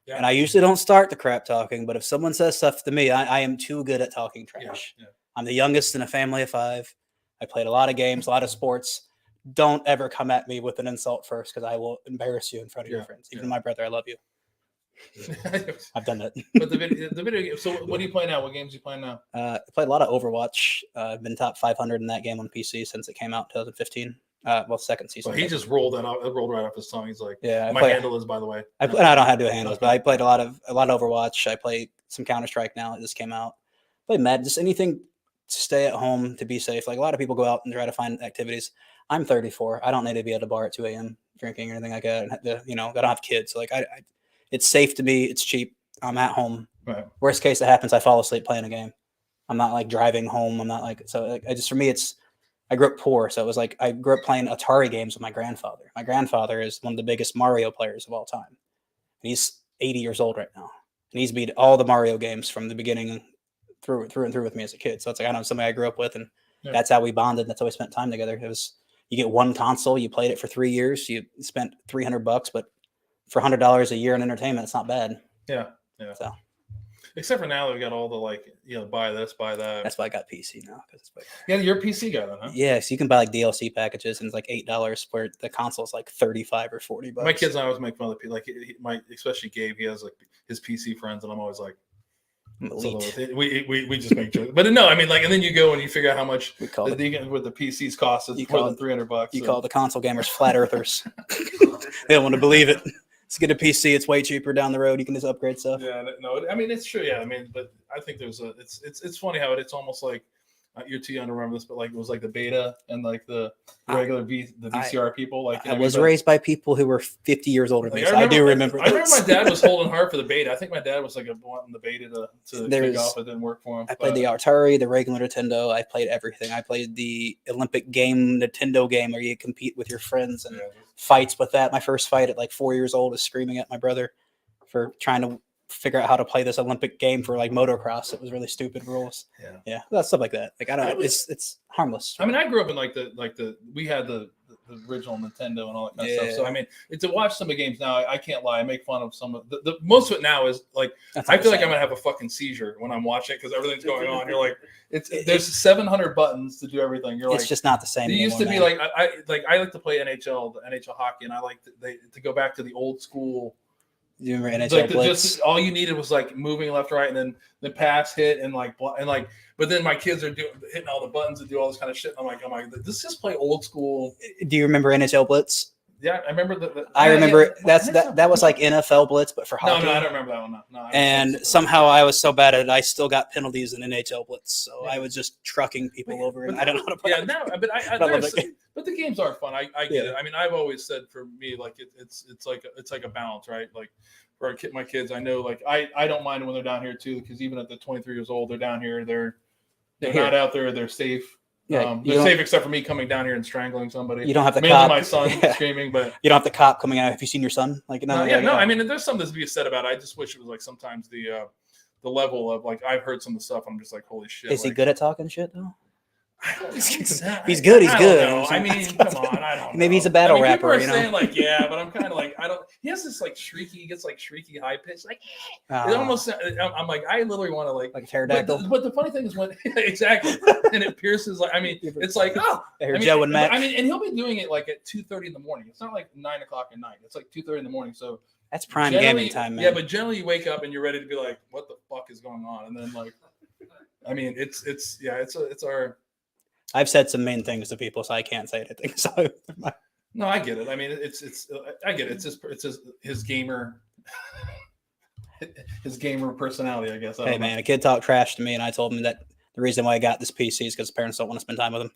Yeah. And I usually don't start the crap talking, but if someone says stuff to me, I am too good at talking trash. Yeah. I'm the youngest in a family of 5. I played a lot of games, a lot of sports. Don't ever come at me with an insult first, because I will embarrass you in front of your friends. Even my brother, I love you. I've done that. But the video game. So what do you play now? What games do you play now? I played a lot of Overwatch. I've been top 500 in that game on PC since it came out in 2015. Second season. Well, he just rolled that out. It rolled right off his tongue. He's like, yeah. My handle is, by the way. I don't know how to do handles, but I played a lot of Overwatch. I played some Counter-Strike now. It just came out. Played Madden. Just anything to stay at home, to be safe. Like a lot of people go out and try to find activities. I'm 34. I don't need to be at a bar at 2 a.m. drinking or anything like that. I don't have kids. So like it's safe to me. It's cheap. I'm at home. Right. Worst case that happens, I fall asleep playing a game. I'm not like driving home. I'm not like, so like, for me, I grew up poor. So it was like, I grew up playing Atari games with my grandfather. My grandfather is one of the biggest Mario players of all time. And he's 80 years old right now. And he's beat all the Mario games from the beginning through and through with me as a kid. So it's like I know somebody I grew up with, and Yeah. that's how we bonded. That's how we spent time together. It was you get one console, you played it for 3 years, you spent $300, but for $100 a year in entertainment, it's not bad. Yeah. So Except for now that we got all the buy this, buy that. that's why I got PC now. It's like, Yeah, you're a PC guy then, huh? yeah, so you can buy like DLC packages and it's like $8 where the console's like 35 or 40 bucks. My kids and I always make fun of the people, especially Gabe. He has like his PC friends, and I'm always like, Elite. we just make jokes. But no, I mean, and then you go and you figure out how much We call what the PCs cost. It's You more call than $300. You call the console gamers flat earthers. They don't want to believe it. Let's get a PC. It's way cheaper down the road. You can just upgrade stuff. Yeah, no, I mean it's true. Yeah, I mean, but I think it's funny how it's almost like you're too young to remember this, but like it was like the beta and like the regular VCR people. Like I was raised by people who were 50 years older than me, so I do remember. I remember my dad was holding hard for the beta. I think my dad was like wanting the beta to kick off. It didn't work for him. I played the Atari, the regular Nintendo. I played everything. I played the Olympic game, Nintendo game, where you compete with your friends and fights with that. My first fight at like 4 years old was screaming at my brother for trying to figure out how to play this Olympic game for like motocross. It was really stupid rules. Yeah, that's stuff like that. Like I don't know, it's harmless. I mean, I grew up in we had the original Nintendo and all that kind of stuff. So I mean, to watch some of the games now, I can't lie. I make fun of some of the most of it now is like I feel like I'm gonna have a fucking seizure when I'm watching it because everything's going on. You're like, there's 700 buttons to do everything. You're it's just not the same. It used to be like I like to play NHL, the NHL hockey, and I like to go back to the old school. You remember NHL Blitz? Just all you needed was like moving left, right, and then the pass hit and like. But then my kids are hitting all the buttons and do all this kind of shit. I'm like, let's just play old school. Do you remember NHL Blitz? Yeah, I remember I remember that was like NFL Blitz, but for hockey. No, I don't remember that one. No, and somehow I was so bad at it, I still got penalties in NHL Blitz. So I was just trucking people over, and I don't know how to play. Yeah, no, but the games are fun. I get it. I mean, I've always said for me, like it's like a balance, right? Like for my kids, I know, like I don't mind when they're down here too, because even at the 23 years old, they're down here. They're not out there. They're safe. Yeah, they're safe except for me coming down here and strangling somebody. You don't have the mainly cop. My son screaming, but you don't have the cop coming out. Have you seen your son? Like no. I mean, there's something to be said about it. I just wish it was like sometimes the level of like I've heard some of the stuff. I'm just like, holy shit. Is he good at talking shit though? He's good. He's good. I mean, come on. I don't know. Maybe he's a battle rapper. People are saying like, yeah, but I'm kind of like, I don't. He has this like shrieky. He gets like shrieky high pitch. Like, it almost. I'm like, I literally want to like pterodactyl. But the funny thing is when exactly, and it pierces. Like, I mean, it's like, oh, Joe and Matt. I mean, and he'll be doing it like at 2:30 in the morning. It's not like 9 o'clock at night. It's like 2:30 in the morning. So that's prime gaming time, man. Yeah, but generally you wake up and you're ready to be like, what the fuck is going on? And then like, I mean, it's our. I've said some mean things to people, so I can't say anything. So no, I get it. I mean, I get it. It's just his gamer personality, I guess. Hey man, a kid talked trash to me, and I told him that the reason why I got this PC is because his parents don't want to spend time with him.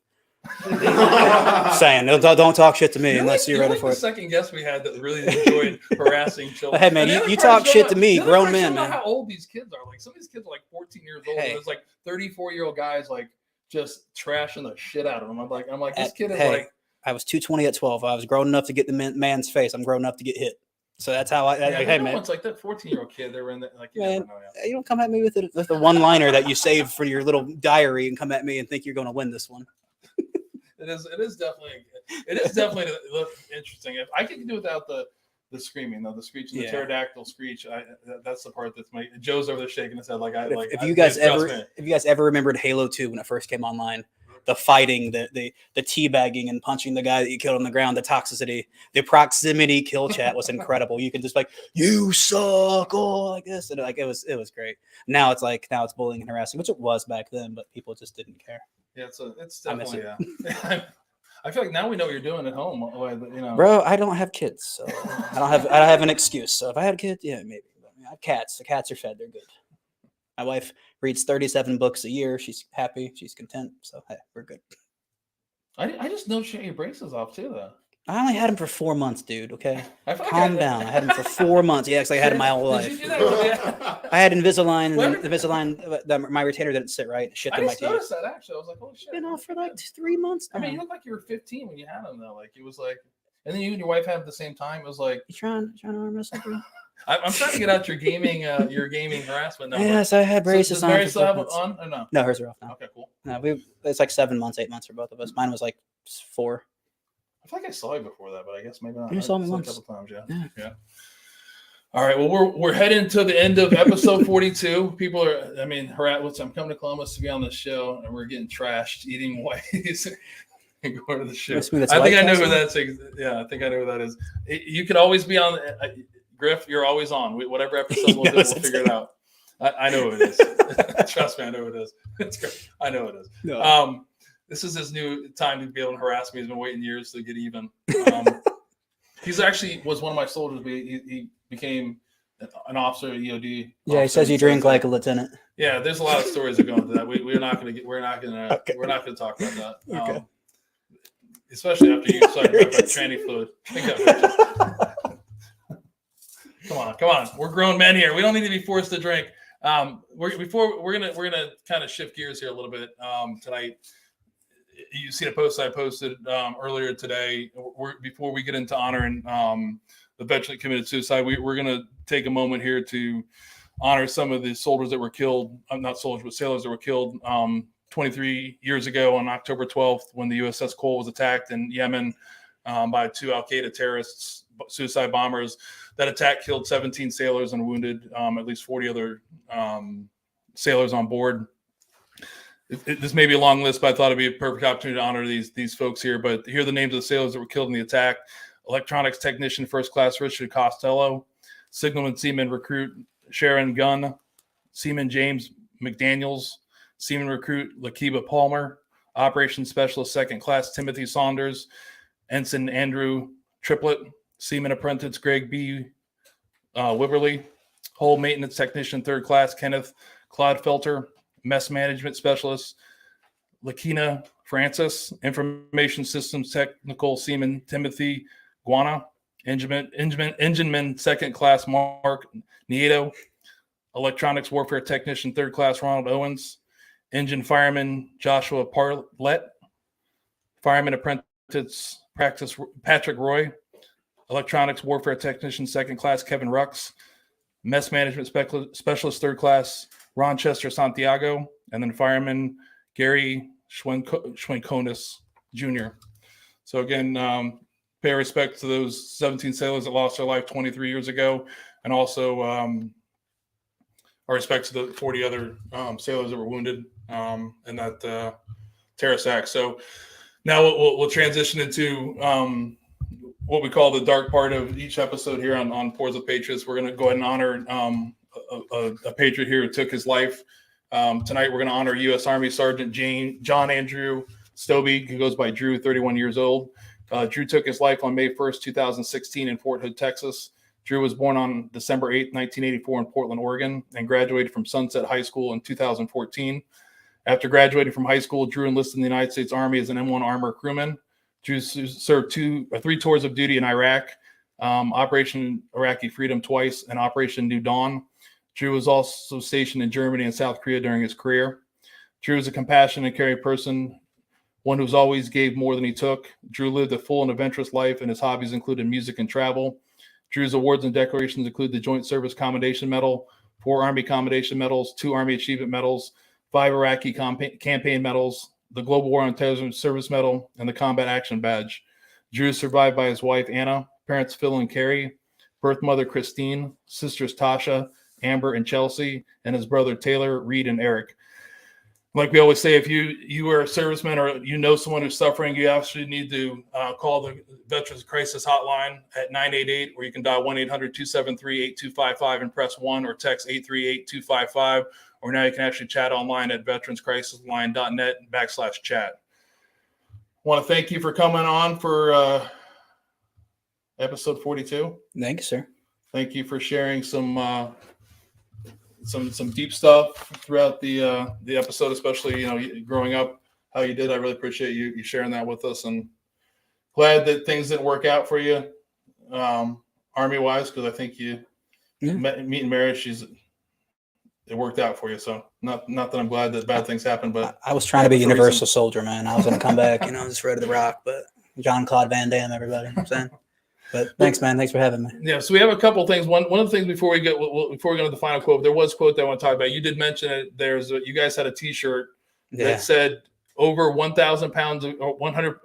Saying don't talk shit to me unless you're ready for it. The second guest we had that really enjoyed harassing children. Hey man, you talk shit to me, grown men, man. How old these kids are? Like some of these kids are like 14 years old. And there's like 34-year-old guys like. Just trashing the shit out of him. I'm like, this kid is like. I was 220 at 12. I was grown enough to get the man's face. I'm grown enough to get hit. So that's how hey man. It's like that 14-year-old kid. They were in the like. Man, you don't come at me with the one-liner that you saved for your little diary and come at me and think you're going to win this one. It is definitely interesting. If I could do without the screaming, though, the screech and the pterodactyl screech, that's the part that's my Joe's over there shaking his head like I like. If you guys ever remembered Halo 2 when it first came online, the fighting, the teabagging and punching the guy that you killed on the ground, the toxicity, the proximity kill chat was incredible. You can just like, you suck, like this, and like it was great. Now it's bullying and harassing, which it was back then, but people just didn't care. Yeah, it's definitely I feel like now we know what you're doing at home. You know, bro, I don't have kids, so I don't have an excuse. So if I had kids, yeah, maybe. But I have cats. The cats are fed. They're good. My wife reads 37 books a year. She's happy. She's content. So hey, we're good. I just know she had your braces off too, though. I only had him for 4 months, dude. Okay, calm down. I had him for 4 months. Yeah, because I had him my whole life. Did you do that? I had Invisalign, and the Invisalign, my retainer didn't sit right. Shit in my teeth. I just noticed that actually. I was like, holy shit. Been off for like 3 months now. I mean, you look like you were 15 when you had him, though. Like it was like, and then you and your wife had him at the same time. It was like you trying to arm wrestle, bro? I'm trying to get out your gaming harassment number. Yes, I had braces does on. Mary for still have 4 it months. on or no? No, hers are off now. Okay, cool. No, it's like 7 months, 8 months for both of us. Mine was like 4. I feel like I saw you before that, but I guess maybe not. You saw me a once. couple times, yeah. All right, well, we're heading to the end of episode 42. People are, I'm coming to Columbus to be on the show, and we're getting trashed, eating whites, and going to the show. I think I know who that's. Yeah, I think I know who that is. You can always be on. Griff, you're always on. Whatever episode we'll do, we'll figure it out. I know who it is. Trust me, I know who it is. It's great. I know who it is. No. This is his new time to be able to harass me. He's been waiting years to get even. He's actually was one of my soldiers. He became an officer at EOD. Yeah, he says you drink like a lieutenant. Yeah, there's a lot of stories that go into that. We're not going to talk about that. Okay. Especially after you started talking about tranny fluid. I think that Come on. We're grown men here. We don't need to be forced to drink. We're gonna kind of shift gears here a little bit tonight. You see the post I posted earlier today. Before we get into honoring the veteran that committed suicide, we're gonna take a moment here to honor some of the soldiers that were killed. Not soldiers, but sailors that were killed 23 years ago on October 12th when the USS Cole was attacked in Yemen by 2 Al-Qaeda terrorists, suicide bombers. That attack killed 17 sailors and wounded at least 40 other sailors on board. This may be a long list, but I thought it'd be a perfect opportunity to honor these folks here. But here are the names of the sailors that were killed in the attack: electronics technician first class Richard Costello, signalman seaman recruit Sharon Gunn, seaman James McDaniels, seaman recruit Lakiba Palmer, operations specialist second class Timothy Saunders, ensign Andrew Triplett, seaman apprentice Greg B. Wiberly, hull maintenance technician third class Kenneth Clodfelter, mess management specialist Lakina Francis, information systems technical seaman Timothy Guana, engineman second class Mark Nieto, electronics warfare technician third class Ronald Owens, engine fireman Joshua Parlett, fireman apprentice practice Patrick Roy, electronics warfare technician second class Kevin Rux, mess management specialist third class Ronchester Santiago, and then fireman Gary Schwenkonis Jr. So again, pay respect to those 17 sailors that lost their life 23 years ago, and also our respect to the 40 other sailors that were wounded in that terrorist act. So now we'll transition into what we call the dark part of each episode here on Pours of Patriots. We're going to go ahead and honor a Patriot here who took his life. Tonight, we're going to honor U.S. Army Sergeant John Andrew Stobie, who goes by Drew, 31 years old. Drew took his life on May 1st, 2016 in Fort Hood, Texas. Drew was born on December 8th, 1984 in Portland, Oregon, and graduated from Sunset High School in 2014. After graduating from high school, Drew enlisted in the United States Army as an M1 armor crewman. Drew served 3 tours of duty in Iraq, Operation Iraqi Freedom twice, and Operation New Dawn. Drew was also stationed in Germany and South Korea during his career. Drew is a compassionate and caring person, one who's always gave more than he took. Drew lived a full and adventurous life, and his hobbies included music and travel. Drew's awards and decorations include the Joint Service Commendation Medal, 4 Army Commendation Medals, 2 Army Achievement Medals, 5 Iraqi Campaign Medals, the Global War on Terrorism Service Medal, and the Combat Action Badge. Drew is survived by his wife, Anna, parents Phil and Carrie, birth mother Christine, sisters Tasha, Amber, and Chelsea, and his brother Taylor, Reed, and Eric. Like we always say, if you are a serviceman or you know someone who's suffering, you actually need to call the Veterans Crisis Hotline at 988, or you can dial 1-800-273-8255 and press 1, or text 838-255, or now you can actually chat online at veteranscrisisline.net/chat. I want to thank you for coming on for episode 42. Thank you, sir. Thank you for sharing some deep stuff throughout the episode, especially growing up, how you did. I really appreciate you sharing that with us, and glad that things didn't work out for you Army wise, because I think meeting Mary, it worked out for you. So not that I'm glad that bad things happened, but I was trying to be a universal soldier, man. I was going to come back, just ready to rock, but Jean-Claude Van Damme, everybody. You know what I'm saying? But thanks, man. Thanks for having me. Yeah, so we have a couple things. One of the things before we go to the final quote, there was a quote that I want to talk about. You did mention it. You guys had a T-shirt that said over 1,000 pounds of 100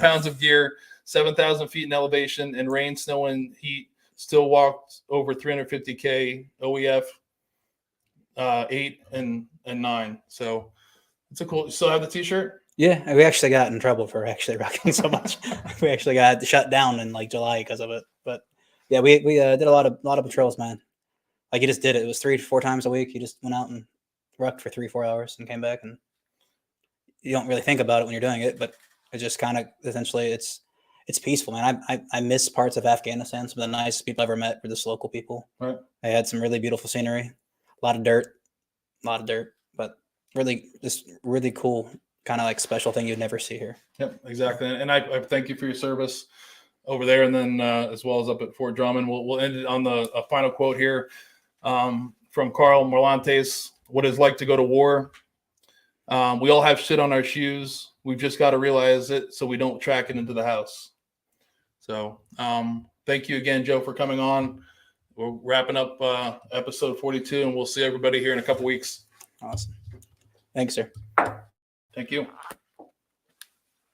pounds of gear, 7,000 feet in elevation, and rain, snow, and heat. Still walked over 350K OEF 8 and 9. So it's a cool. You still have the T-shirt? Yeah, we actually got in trouble for actually rocking so much. We actually got shut down in like July because of it. But yeah, we did a lot of patrols, man. Like, you just did it. It was 3 to 4 times a week. You just went out and rucked for 3-4 hours and came back, and you don't really think about it when you're doing it, but it just kind of essentially it's peaceful, man. I miss parts of Afghanistan. Some of the nicest people I ever met were just local people. Right. They had some really beautiful scenery, a lot of dirt, but really just really cool, kind of like special thing you'd never see here. Yep, exactly. And I thank you for your service over there, and then as well as up at Fort Drummond. We'll end it on a final quote here from Carl Morlantes. What it's like to go to war. We all have shit on our shoes. We've just got to realize it so we don't track it into the house. So thank you again, Joe, for coming on. We're wrapping up episode 42, and we'll see everybody here in a couple weeks. Awesome. Thanks, sir. Thank you.